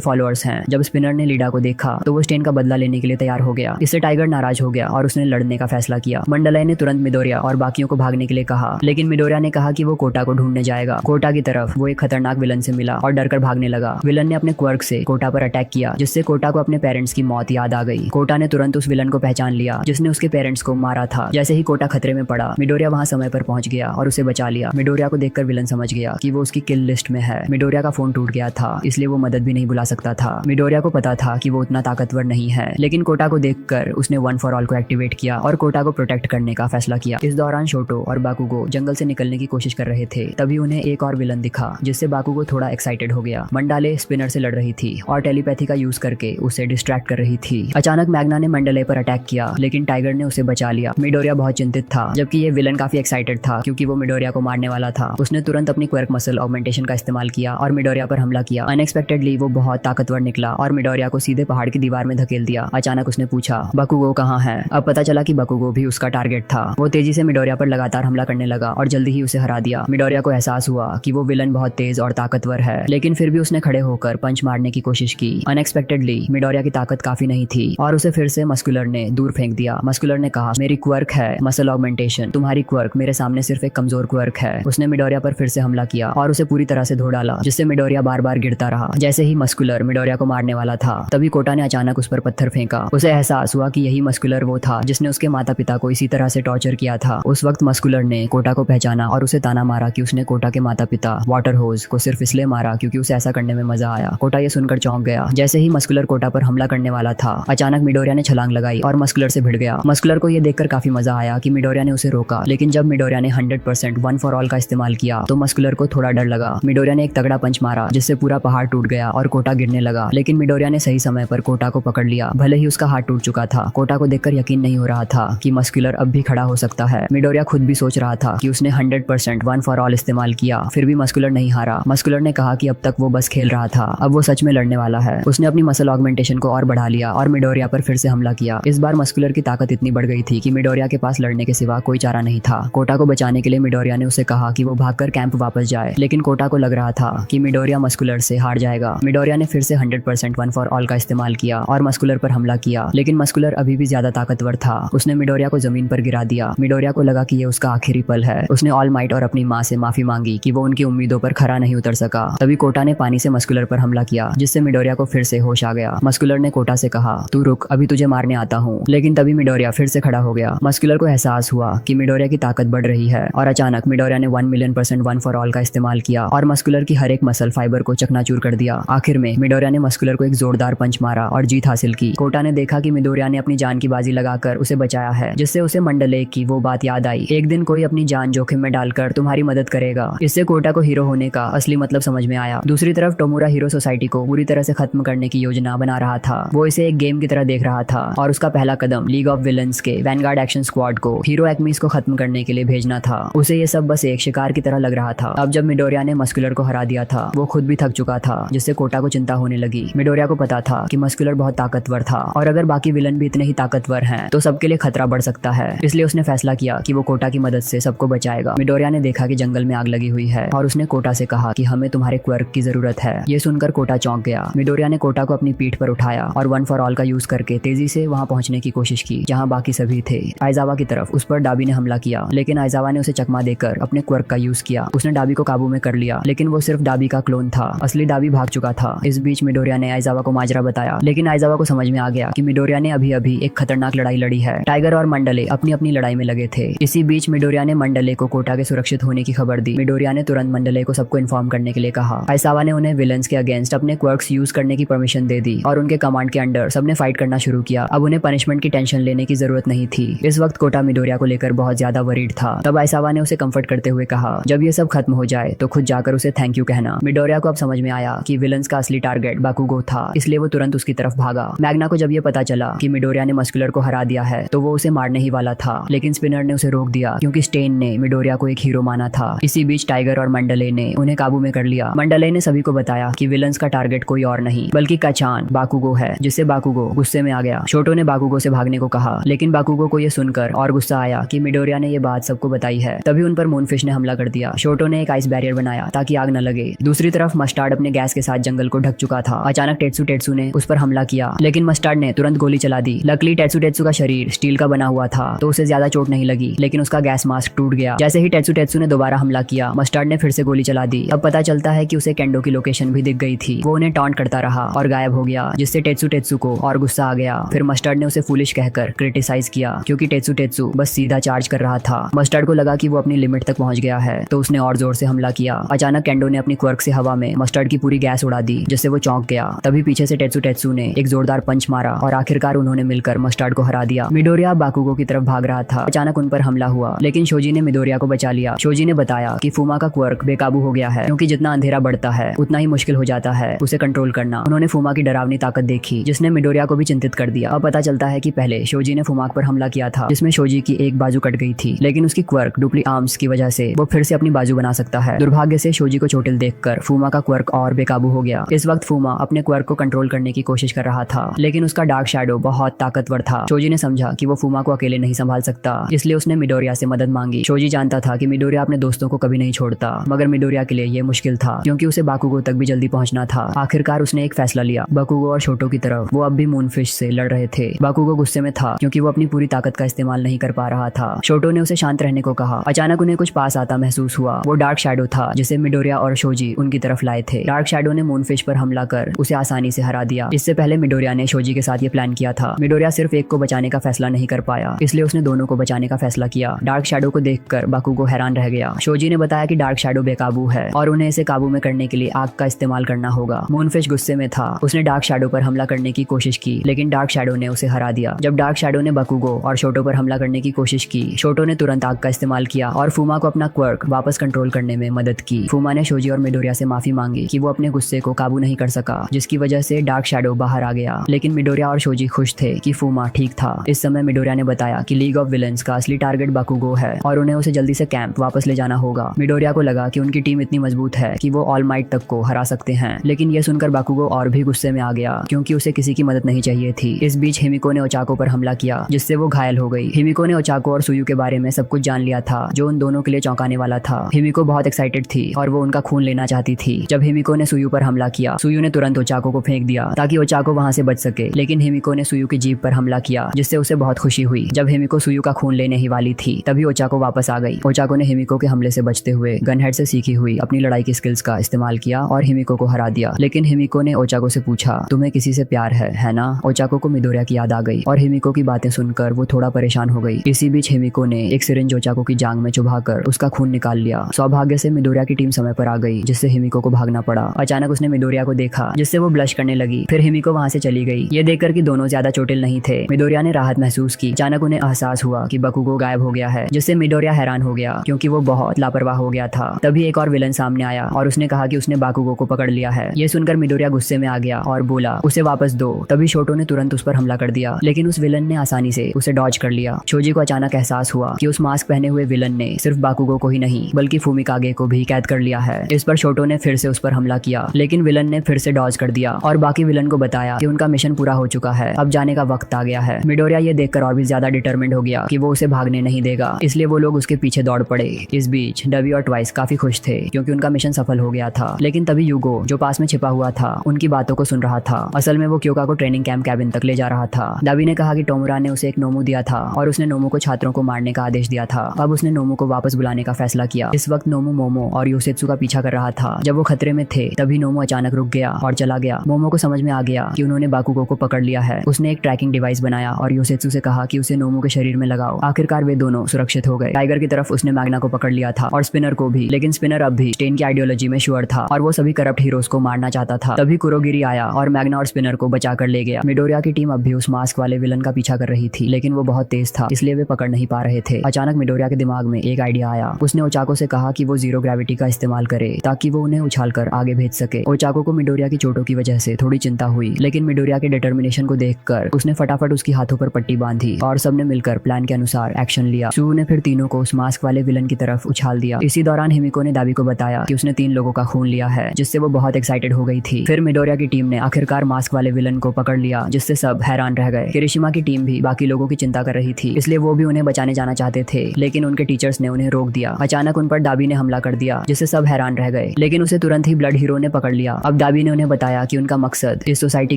फॉलोअर्स हैं। जब स्पिनर ने लीडा को देखा तो वो स्टेन का बदला लेने के लिए तैयार हो गया। इससे टाइगर नाराज हो गया और उसने लड़ने का फैसला किया। मंडले ने तुरंत मिडोरिया और बाकियों को भागने के लिए कहा, लेकिन मिडोरिया ने कहा कि वो कोटा को ढूंढने जाएगा। कोटा की तरफ वो एक खतरनाक विलन से मिला और डरकर भागने लगा। विलन ने अपने क्वर्क से कोटा पर अटैक किया, जिससे कोटा को अपने पेरेंट्स की मौत याद आ गई। कोटा ने तुरंत उस विलन को पहचान लिया जिसने उसके पेरेंट्स को मारा था। जैसे ही कोटा खतरे में पड़ा, मिडोरिया वहां समय पर पहुंच गया और उसे बचा लिया। मिडोरिया को देखकर विलन समझ गया कि वो उसकी किल लिस्ट में है। मिडोरिया का फोन टूट गया था, इसलिए वो मदद भी नहीं बुला सकता था। मिडोरिया को पता था कि वो उतना ताकतवर नहीं है, लेकिन कोटा को देखकर उसने वन फॉर ऑल को एक्टिवेट किया और कोटा को प्रोटेक्ट करने का फैसला किया। इस दौरान शोटो और बाकुगो जंगल से निकलने की कोशिश कर रहे थे। तभी उन्हें एक और विलन दिखा, जिससे बाकुगो थोड़ा एक्साइटेड हो गया। मंडाले स्पिनर से लड़ रही थी और टेलीपैथी का यूज करके उसे डिस्ट्रैक्ट कर रही थी। अचानक मैग्ना ने मंडले पर अटैक किया, लेकिन टाइगर ने उसे बचा लिया। मिडोरिया बहुत चिंतित था, जबकि ये विलन काफी एक्साइटेड था क्योंकि वो मिडोरिया को मारने वाला था। उसने तुरंत अपनी क्वर्क मसल ऑगमेंटेशन का इस्तेमाल किया और मिडोरिया पर हमला किया। अनएक्सपेक्टेडली वो बहुत ताकतवर निकला और मिडोरिया को सीधे पहाड़ की दीवार में धकेल दिया। अचानक उसने पूछा, बाकुगो कहाँ है? अब पता चला कि बाकुगो भी उसका टारगेट था। वो तेजी से मिडोरिया पर लगातार हमला करने लगा और जल्दी ही उसे हरा दिया। मिडोरिया को एहसास हुआ कि वो विलन बहुत तेज और ताकतवर है, लेकिन फिर भी उसने खड़े होकर पंच मारने की कोशिश की। अनएक्सपेक्टेडली मिडोरिया की ताकत काफी नहीं थी और उसे फिर से मस्कुलर ने दूर फेंक दिया। मस्कुलर ने कहा, मेरी क्वर्क है मसल ऑगमेंटेशन, तुम्हारी क्वर्क मेरे सामने सिर्फ एक कमजोर क्वर्क है। उसने मिडोरिया पर फिर से हमला किया और उसे पूरी तरह से धो डाला, जिससे मिडोरिया बार बार गिरता रहा। जैसे ही मस्कुलर मिडोरिया को मारने वाला था, तभी कोटा ने अचानक उस पर पत्थर फेंका। उसे एहसास हुआ कि यही मस्कुलर वो था जिसने उसके माता पिता को इसी तरह से टॉर्चर किया था। उस वक्त मस्कुलर ने कोटा को पहचाना और उसे ताना मारा कि उसने कोटा के माता पिता वाटर होज को सिर्फ इसलिए मारा क्योंकि उसे ऐसा करने में मजा आया। कोटा ये सुनकर चौंक गया। जैसे ही मस्कुलर कोटा पर हमला करने वाला था, अचानक मिडोरिया ने छलांग लगाई और मस्कुलर से भिड़ गया। मस्कुलर को ये देखकर काफी मजा आया कि मिडोरिया ने उसे रोका, लेकिन जब मिडोरिया ने 100% वन फॉर ऑल का इस्तेमाल किया तो मस्कुलर को थोड़ा डर लगा। मिडोरिया ने एक तगड़ा पंच मारा, जिससे पूरा पहाड़ टूट गया और कोटा गिरने लगा, लेकिन मिडोरिया ने सही समय पर कोटा को पकड़ लिया। भले ही उसका हाथ टूट चुका था, कोटा को देखकर यकीन नहीं हो रहा था कि मस्कुलर अब भी खड़ा हो सकता है। मिडोरिया खुद भी सोच रहा था कि उसने 100% वन फॉर ऑल इस्तेमाल किया, फिर भी मस्कुलर नहीं हारा। मस्कुलर ने कहा कि अब तक वो बस खेल रहा था, अब वो सच में लड़ने वाला है। उसने अपनी मसल ऑगमेंटेशन को और बढ़ा लिया और मिडोरिया पर फिर से हमला किया। इस बार मस्कुलर की ताकत इतनी बढ़ गई थी कि मिडोरिया के पास लड़ने के सिवा कोई चारा नहीं था। कोटा को बचाने के लिए मिडोरिया ने उसे कहा कि वो भागकर कैंप वापस जाए, लेकिन कोटा को लग रहा था कि मिडोरिया मस्कुलर से हार जाएगा। मिडोरिया ने फिर से 100% वन फॉर ऑल का इस्तेमाल किया और मस्कुलर पर हमला किया, लेकिन मस्कुलर अभी भी ज्यादा ताकतवर था। उसने मिडोरिया को जमीन पर गिरा दिया। मिडोरिया को लगा कि ये उसका आखिरी पल है। उसने ऑल माइट और अपनी माँ से माफी मांगी कि वो उनकी उम्मीदों पर खरा नहीं उतर सका। तभी कोटा ने पानी से मस्कुलर पर हमला किया, जिससे मिडोरिया को फिर से होश आ गया। मस्कुलर ने कोटा से कहा, तू रुक, अभी तुझे मारने आता हूँ। लेकिन तभी मिडोरिया फिर से खड़ा हो गया। मस्कुलर को एहसास हुआ कि मिडोरिया की ताकत बढ़ रही है और अचानक मिडोरिया ने 1 मिलियन% वन फॉर ऑल का इस्तेमाल किया और मस्कुलर की हर एक मसल फाइबर को चकनाचूर कर दिया। आखिर में मिडोरिया ने मस्कुलर को एक जोरदार पंच मारा और जीत हासिल की। कोटा ने देखा कि मिडोरिया ने अपनी जान की बाजी लगाकर उसे बचाया है, जिससे उसे मंडले की वो बात याद आई, एक दिन कोई अपनी जान जोखिम में डालकर तुम्हारी मदद करेगा। इससे कोटा को हीरो होने का असली मतलब समझ में आया। दूसरी तरफ टोमुरा हीरो सोसाइटी को पूरी तरह से खत्म करने की योजना बना रहा था। वो इसे एक गेम की तरह देख रहा था और उसका पहला कदम लीग ऑफ विलन्स के वैनगार्ड एक्शन स्क्वाड को हीरो एक्मीज को खत्म करने के लिए भेजना था। उसे ये सब बस एक शिकार की तरह लग रहा था। अब जब मिडोरिया ने मस्कुलर को हरा दिया था, वो खुद भी थक चुका था, जिससे कोटा को चिंता होने लगी। मिडोरिया को पता था कि मस्कुलर बहुत ताकतवर था और अगर बाकी विलन भी इतने ही ताकतवर हैं तो सबके लिए खतरा बढ़ सकता है। इसलिए उसने फैसला किया कि वो कोटा की मदद से सबको बचाएगा। मिडोरिया ने देखा कि जंगल में आग लगी हुई है और उसने कोटा से कहा कि हमें तुम्हारे क्वर्क की जरूरत है। ये सुनकर कोटा चौंक गया। मिडोरिया ने कोटा को अपनी पीठ पर उठाया और वन फॉर ऑल का यूज करके तेजी से वहां पहुंचने की कोशिश की जहां बाकी सभी थे। आइजावा की तरफ उस पर डाबी ने हमला किया, लेकिन आइजावा ने उसे चकमा देकर अपने क्वर्क का यूज किया। उसने डाबी को काबू में कर लिया, लेकिन वो सिर्फ डाबी का क्लोन था। असली डाबी भाग चुका था। इस बीच मिडोरिया ने आइजावा को माजरा बताया, लेकिन आइजावा को समझ में आ गया कि मिडोरिया ने अभी अभी एक खतरनाक लड़ाई लड़ी है। टाइगर और मंडले अपनी अपनी लड़ाई में लगे थे। इसी बीच मिडोरिया ने मंडले को कोटा के सुरक्षित होने की खबर दी। मिडोरिया ने तुरंत मंडले को सबको इन्फॉर्म करने के लिए कहा। आइजावा ने उन्हें विलन्स के अगेंस्ट अपने क्वर्क्स यूज करने की परमिशन दे दी और उनके कमांड के अंडर सबने फाइट करना शुरू किया। अब उन्हें पनिशमेंट की टेंशन लेने की जरूरत नहीं थी। इस वक्त कोटा मिडोरिया को लेकर बहुत ज्यादा वरीड था। तब आइजावा ने उसे कंफर्ट करते हुए कहा, जब ये सब खत्म हो जाए तो खुद जाकर उसे थैंक यू कहना। मिडोरिया को अब समझ में आया कि विलन्स का असली टारगेट बाकुगो था, इसलिए वो तुरंत उसकी तरफ भागा। मैग्ना को जब ये पता चला कि मिडोरिया ने मस्कुलर को हरा दिया है तो वो उसे मारने ही वाला था, लेकिन स्पिनर ने उसे रोक दिया क्योंकि स्टेन ने मिडोरिया को एक हीरो माना था। इसी बीच टाइगर और मंडले ने उन्हें काबू में कर लिया। मंडले ने सभी को बताया कि विलन्स का टारगेट कोई और नहीं बल्कि काचान बाकुगो है, जिससे बाकुगो गुस्से में आ गया। शोटो ने बाकुगो से भागने को कहा, लेकिन बाकुगो को यह सुनकर और गुस्सा आया कि मिडोरिया ने यह बात सबको बताई है। तभी उन पर मूनफिश ने हमला कर दिया। शोटो ने एक आइस बैरियर बनाया ताकि आग न लगे। दूसरी तरफ मस्टार्ड अपने गैस के साथ जंगल को ढक चुका था। अचानक टेत्सु ने उस पर हमला किया, लेकिन मस्टार्ड ने तुरंत गोली चला दी। लकली टेत्सु का शरीर स्टील का बना हुआ था तो उसे ज्यादा चोट नहीं लगी, लेकिन उसका गैस मास्क टूट गया। जैसे ही टेत्सु ने दोबारा हमला किया, मस्टार्ड ने फिर से गोली चला दी। अब पता चलता है कि उसे केंडो की लोकेशन भी दिख गई थी। वो उन्हें टॉन्ट करता रहा और गायब हो गया, जिससे टेत्सु को और गुस्सा आ गया। फिर मस्टार्ड ने उसे फूलिश कहकर क्रिटिसाइज किया क्योंकि टेत्सु बस सीधा चार्ज कर रहा था। मस्टार्ड को लगा कि वो अपनी लिमिट तक पहुंच गया है तो उसने और जोर से हमला किया। अचानक केंडो ने अपनी क्वर्क से हवा में मस्टार्ड की पूरी गैस उड़ा दी, जिससे वो चौंक गया। तभी पीछे से टेत्सु ने एक जोरदार पंच मारा और आखिरकार उन्होंने मिलकर मस्टार्ड को हरा दिया। मिडोरिया बाकुगो की तरफ भाग रहा था। अचानक उन पर हमला हुआ, लेकिन शोजी ने मिडोरिया को बचा लिया। शोजी ने बताया कि फूमा का क्वर्क बेकाबू हो गया है, क्योंकि जितना अंधेरा बढ़ता है उतना ही मुश्किल हो जाता है उसे कंट्रोल करना। उन्होंने फूमा की डरावनी ताकत देखी, जिसने मिडोरिया को भी चिंतित कर दिया। अब पता चलता है कि पहले शोजी ने फूमा पर हमला किया था, जिसमें शोजी की एक बाजू कट गई थी, लेकिन उसकी क्वर्क डुप्ली आर्म्स की वजह से वो फिर से अपनी बाजू बना सकता है। दुर्भाग्य से शोजी को चोटिल देखकर फूमा का क्वर्क और बेकाबू हो गया। इस वक्त फूमा अपने क्वर्क को कंट्रोल करने की कोशिश कर रहा था, लेकिन उसका डार्क शैडो बहुत ताकतवर था। शोजी ने समझा कि वो फूमा को अकेले नहीं संभाल सकता, इसलिए उसने मिडोरिया से मदद मांगी। शोजी जानता था कि मिडोरिया अपने दोस्तों को कभी नहीं छोड़ता, मगर मिडोरिया के लिए ये मुश्किल था क्योंकि उसे बाकुगो तक भी जल्दी पहुंचना था। आखिरकार उसने एक फैसला लिया। बाकुगो और शोटो की तरफ वो अब भी मूनफिश से लड़ रहे थे। बाकुगो गुस्से में था क्योंकि वो अपनी पूरी ताकत का इस्तेमाल नहीं कर पा रहा था। शोटो ने उसे शांत रहने को कहा। अचानक उन्हें कुछ पास आता महसूस हुआ। वो डार्क शैडो था जिसे मिडोरिया और शोजी उनकी तरफ लाए थे। डार्क शैडो ने मूनफिश पर हमला कर उसे आसानी से हरा दिया। इससे पहले मिडोरिया ने शोजी के साथ ये प्लान किया था। मिडोरिया सिर्फ एक को बचाने का फैसला नहीं कर पाया, इसलिए उसने दोनों को बचाने का फैसला किया। डार्क शैडो को देखकर बाकुगो हैरान रह गया। शोजी ने बताया कि डार्क शैडो बेकाबू है और उन्हें इसे काबू में करने के लिए आग का इस्तेमाल करना होगा। मूनफिश गुस्से में था। उसने डार्क शैडो पर हमला करने की कोशिश की, लेकिन डार्क शैडो ने उसे हरा दिया। जब डार्क शैडो ने बाकुगो और शोटो पर हमला करने की कोशिश की, शोटो ने तुरंत आग का इस्तेमाल किया और फूमा को अपना क्वर्क वापस कंट्रोल करने में मदद की। फूमा ने शोजी और मिडोरिया से माफी मांगी कि वो अपने गुस्से को काबू नहीं कर सका, जिसकी वजह से डार्क शैडो बाहर आ गया। लेकिन मिडोरिया और शोजी खुश थे कि फूमा ठीक था। इस समय मिडोरिया ने बताया कि लीग ऑफ विलन्स का असली टारगेट बाकुगो है और उन्हें उसे जल्दी से कैंप वापस ले जाना होगा। मिडोरिया को लगा कि उनकी टीम इतनी मजबूत है कि वो ऑल माइट तक को हरा सकते हैं, लेकिन ये सुनकर बाकुगो और भी गुस्से में आ गया क्योंकि उसे किसी की मदद नहीं चाहिए थी। इस बीच हिमिको ने ओचाको पर हमला किया, जिससे वो घायल हो गई। हिमिको ने ओचाको और सुयु के बारे में सब कुछ जान लिया था, जो उन दोनों के लिए चौंकाने वाला था। हिमिको बहुत एक्साइटेड थी और वो उनका खून लेना चाहती थी। जब हिमिको ने सुयु पर हमला किया, सुयु ने तुरंत ओचाको को फेंक दिया ताकि ओचाको वहां से बच सके, लेकिन हिमिको ने सुयु की जीभ पर हमला किया, जिससे उसे बहुत खुशी हुई। जब हिमिको सुयु का खून लेने ही वाली थी, तभी ओचाको वापस आ गई। ओचाको ने हिमिको के हमले से बचते हुए गनहेड से सीखी हुई अपनी लड़ाई की स्किल्स का इस्तेमाल किया और हिमिको को हरा दिया। लेकिन हिमिको ने ओचाको से पूछा, तुम्हें किसी से प्यार है ना? ओचाको को मिडोरिया की याद आ गई और हिमिको की बातें सुनकर वो थोड़ा परेशान हो गई। इसी बीच हिमिको ने एक सिरिंज ओचाको की जांघ में चुभाकर उसका खून निकाल लिया। सौभाग्य से मिडोरिया की टीम समय पर आ गई, जिससे हिमिको को भागना पड़ा। अचानक उसने मिडोरिया को देखा, जिससे वो ब्लश करने लगी। फिर हिमिको वहां से चली गई। ये देखकर कि दोनों ज्यादा चोटिल नहीं थे, मिडोरिया ने राहत महसूस की। अचानक उन्हें एहसास हुआ कि बाकुगो गायब हो गया है, जिससे मिडोरिया हैरान हो गया क्योंकि वो बहुत लापरवाह हो गया था। तभी एक और विलन सामने आया और उसने कहा कि उसने बाकुगो को पकड़ लिया है। ये सुनकर मिडोरिया गुस्से में आ गया और बोला, उसे वापस दो। तभी शोटो ने तुरंत उस पर हमला कर दिया, लेकिन उस विलन ने आसानी से उसे डॉज कर लिया। शोजी को अचानक एहसास हुआ कि उस मास्क पहने हुए विलन ने सिर्फ बाकुगो को ही नहीं बल्कि फूमिकागे को भी कैद कर लिया है। इस पर शोटो ने फिर से उस पर हमला किया, लेकिन विलन ने फिर से डॉज कर दिया और बाकी विलन को बताया कि उनका मिशन पूरा हो चुका है, अब जाने का वक्त आ गया है। मिडोरिया ये देखकर और भी ज्यादा डिटरमिन्ड हो गया कि वो उसे भागने नहीं देगा, इसलिए वो लोग उसके पीछे दौड़ पड़े। इस बीच डबी और ट्वाइस काफी खुश थे क्योंकि उनका मिशन सफल हो गया था, लेकिन तभी यूगो जो पास में छिपा हुआ था उनकी बातों को सुन रहा था। असल में वो क्योका को ट्रेनिंग कैंप कैबिन तक ले जा रहा था। डबी ने कहा कि टोमुरा ने उसे एक नोमू दिया था और उसने नोमू को छात्रों को मारने का आदेश दिया था। अब उसने नोमू को वापस बुलाने का फैसला किया। इस वक्त नोमू मोमो और योसेत्सु का पीछा कर रहा था। जब वो खतरे में थे, तभी नोमू अचानक रुक गया और चला गया। मोमो को समझ में आ गया कि उन्होंने बाकुगो को पकड़ लिया है। उसने एक ट्रैकिंग डिवाइस बनाया और योसेत्सु से कहा कि उसे नोमू के शरीर में लगाओ। आखिरकार वे दोनों सुरक्षित हो गए। टाइगर की तरफ उसने मैग्ना को पकड़ लिया था और स्पिनर को भी, लेकिन स्पिनर अब भी स्टेन की आइडियोलॉजी में श्योर था और वो सभी करप्ट हीरोज को मारना चाहता था। तभी कुरोगिरी आया और मैग्ना और स्पिनर को बचा कर ले गया। मिडोरिया की टीम अब भी उस मास्क वाले विलन का पीछा कर रही थी, लेकिन वो बहुत तेज था, इसलिए वे पकड़ नहीं पा रहे थे। अचानक मिडोरिया के दिमाग में एक आइडिया आया। उसने ओचाको से कहा कि वो जीरो ग्रेविटी का इस्तेमाल करे ताकि वो उन्हें उछालकर आगे भेज सके। ओचाको को मिडोरिया की चोटों की वजह से थोड़ी चिंता हुई, लेकिन मिडोरिया के डिटर्मिनेशन को देखकर उसने फटाफट उसकी हाथों पर पट्टी बांधी और सबने मिलकर प्लान के अनुसार एक्शन लिया। सू ने फिर तीनों को उस मास्क वाले विलन की तरफ उछाल दिया। इसी इसी दौरान हिमिको ने दाबी को बताया कि उसने 3 लोगों का खून लिया है, जिससे वो बहुत एक्साइटेड हो गई थी। फिर मिडोरिया की टीम ने आखिरकार मास्क वाले विलन को पकड़ लिया, जिससे सब हैरान रह गए। किरिशिमा की टीम भी बाकी लोगों की चिंता कर रही थी, इसलिए वो भी उन्हें बचाने जाना चाहते थे, लेकिन उनके टीचर्स ने उन्हें रोक दिया। अचानक उन पर दाबी ने हमला कर दिया, जिससे सब हैरान रह गए, लेकिन उसे तुरंत ही ब्लड हीरो ने पकड़ लिया। अब दाबी ने उन्हें बताया कि उनका मकसद इस सोसाइटी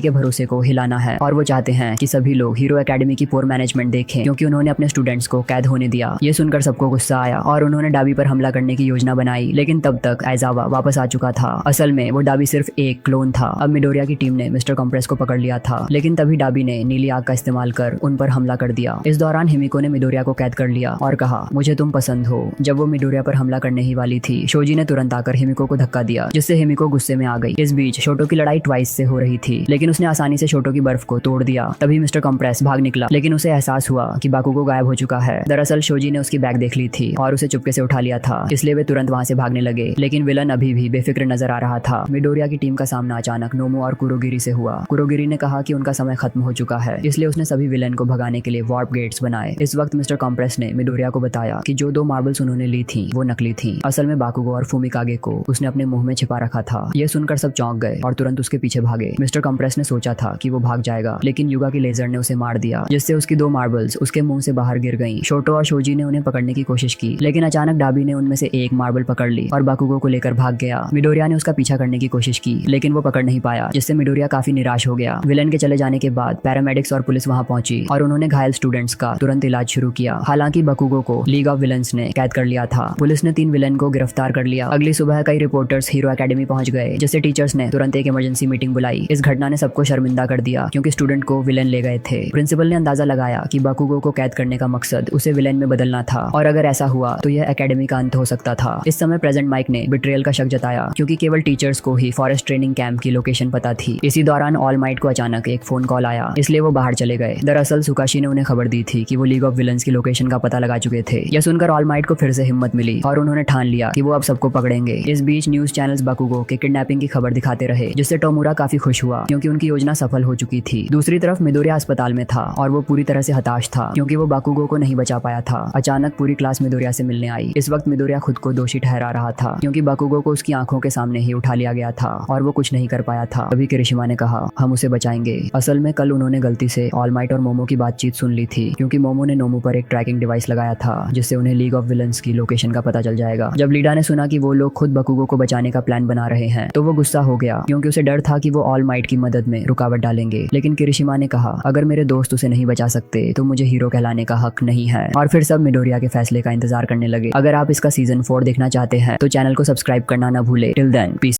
के भरोसे को हिलाना है और वो चाहते हैं कि सभी लोग हीरो एकेडमी की पोर मैनेजमेंट देखें, क्योंकि उन्होंने अपने स्टूडेंट्स को कैद होने दिया। ये सुनकर सबको गुस्सा आया और उन्होंने डाबी पर हमला करने की योजना बनाई, लेकिन तब तक आइजावा वापस आ चुका था। असल में वो डाबी सिर्फ एक क्लोन था। अब मिडोरिया की टीम ने मिस्टर कॉम्प्रेस को पकड़ लिया था, लेकिन तभी डाबी ने नीली आग का इस्तेमाल कर उन पर हमला कर दिया। इस दौरान हिमिको ने मिडोरिया को कैद कर लिया और कहा, मुझे तुम पसंद हो। जब वो मिडोरिया पर हमला करने ही वाली थी, शोजी ने तुरंत आकर हिमिको को धक्का दिया, जिससे हिमिको गुस्से में आ गई। इस बीच शोटो की लड़ाई ट्वाइस से हो रही थी, लेकिन उसने आसानी से शोटो की बर्फ को तोड़ दिया। तभी मिस्टर कॉम्प्रेस भाग निकला, लेकिन उसे एहसास हुआ कि बाकुगो गायब हो चुका है। दरअसल शोजी ने उसकी बैग देख ली थी और उसे चुपके से उठा लिया था, इसलिए वे तुरंत वहां से भागने लगे, लेकिन विलन अभी भी बेफिक्र नजर आ रहा था। मिडोरिया की टीम का सामना अचानक नोमो और कुरोगिरी से हुआ। कुरोगिरी ने कहा कि उनका समय खत्म हो चुका है, इसलिए उसने सभी विलन को भगाने के लिए वार्प गेट्स बनाए। इस वक्त मिस्टर कॉम्प्रेस ने मिडोरिया को बताया कि जो 2 मार्बल्स उन्होंने ली थी वो नकली थी। असल में बाकुगो और फुमिकागे को उसने अपने मुंह में छिपा रखा था। यह सुनकर सब चौंक गए और तुरंत उसके पीछे भागे। मिस्टर कॉम्प्रेस ने सोचा था कि वो भाग जाएगा, लेकिन युगा की लेजर ने उसे मार दिया, जिससे उसकी 2 मार्बल्स उसके मुंह से बाहर गिर गईं। शोटो और शोजी ने उन्हें पकड़ने की कोशिश की, लेकिन अचानक डाबी ने उनमें से एक मार्बल पकड़ ली और बाकुगो को लेकर भाग गया। मिडोरिया ने उसका पीछा करने की कोशिश की, लेकिन वो पकड़ नहीं पाया, जिससे मिडोरिया काफी निराश हो गया। विलन के चले जाने के बाद पैरामेडिक्स और पुलिस वहां पहुंची और उन्होंने घायल स्टूडेंट्स का तुरंत इलाज शुरू किया। हालांकि बाकुगो को लीग ऑफ विलन्स ने कैद कर लिया था। पुलिस ने 3 विलन को गिरफ्तार कर लिया। अगली सुबह कई रिपोर्टर्स हीरो एकेडमी पहुंच गए, जिससे टीचर्स ने तुरंत एक इमरजेंसी मीटिंग बुलाई। इस घटना ने सबको शर्मिंदा कर दिया, क्योंकि स्टूडेंट को विलन ले गए थे। प्रिंसिपल ने अंदाजा लगाया कि बाकुगो को कैद करने का मकसद उसे विलन में बदलना था, और अगर ऐसा हुआ तो यह एकेडमी का अंत हो सकता था। इस समय प्रेजेंट माइक ने बिट्रेयल का शक जताया, क्योंकि केवल टीचर्स को ही फॉरेस्ट ट्रेनिंग कैंप की लोकेशन पता थी। इसी दौरान ऑल माइट को अचानक एक फोन कॉल आया, इसलिए वो बाहर चले गए। दरअसल सुकाशी ने उन्हें खबर दी थी कि वो लीग ऑफ विलन्स की लोकेशन का पता लगा चुके थे। यह सुनकर ऑल माइट को फिर से हिम्मत मिली और उन्होंने ठान लिया कि वो अब सबको पकड़ेंगे। इस बीच न्यूज चैनल्स बाकुगो के किडनैपिंग की खबर दिखाते रहे, जिससे टोमुरा काफी खुश हुआ, क्योंकि उनकी योजना सफल हो चुकी थी। दूसरी तरफ मिडोरिया अस्पताल में था और वो पूरी तरह से हताश था, क्योंकि वो बाकुगो को नहीं बचा पाया था। अचानक पूरी क्लास मिडोरिया से मिलने आई। इस वक्त मिडोरिया खुद को दोषी ठहरा रहा था, क्योंकि बाकुगो को उसकी आंखों के सामने ही उठा लिया गया था और वो कुछ नहीं कर पाया था। तभी किरिशिमा ने कहा, हम उसे बचाएंगे। असल में कल उन्होंने गलती से ऑल माइट और मोमो की बातचीत सुन ली थी, क्योंकि मोमो ने नोमो पर एक ट्रैकिंग डिवाइस लगाया था, जिससे उन्हें लीग ऑफ विलन्स की लोकेशन का पता चल जाएगा। जब लीडा ने सुना कि वो लोग खुद बाकुगो को बचाने का प्लान बना रहे हैं, तो वो गुस्सा हो गया, क्योंकि उसे डर था कि वो ऑल माइट की मदद में रुकावट डालेंगे। लेकिन किरिशिमा ने कहा, अगर मेरे दोस्त उसे नहीं बचा सकते तो मुझे हीरो कहलाने का हक नहीं है। और फिर सब मिडोरिया के फैसले का इंतजार करने लगे। अगर आप इसका सीजन 4 देखना चाहते हैं तो चैनल को सब्सक्राइब करना ना भूले। Till then piece.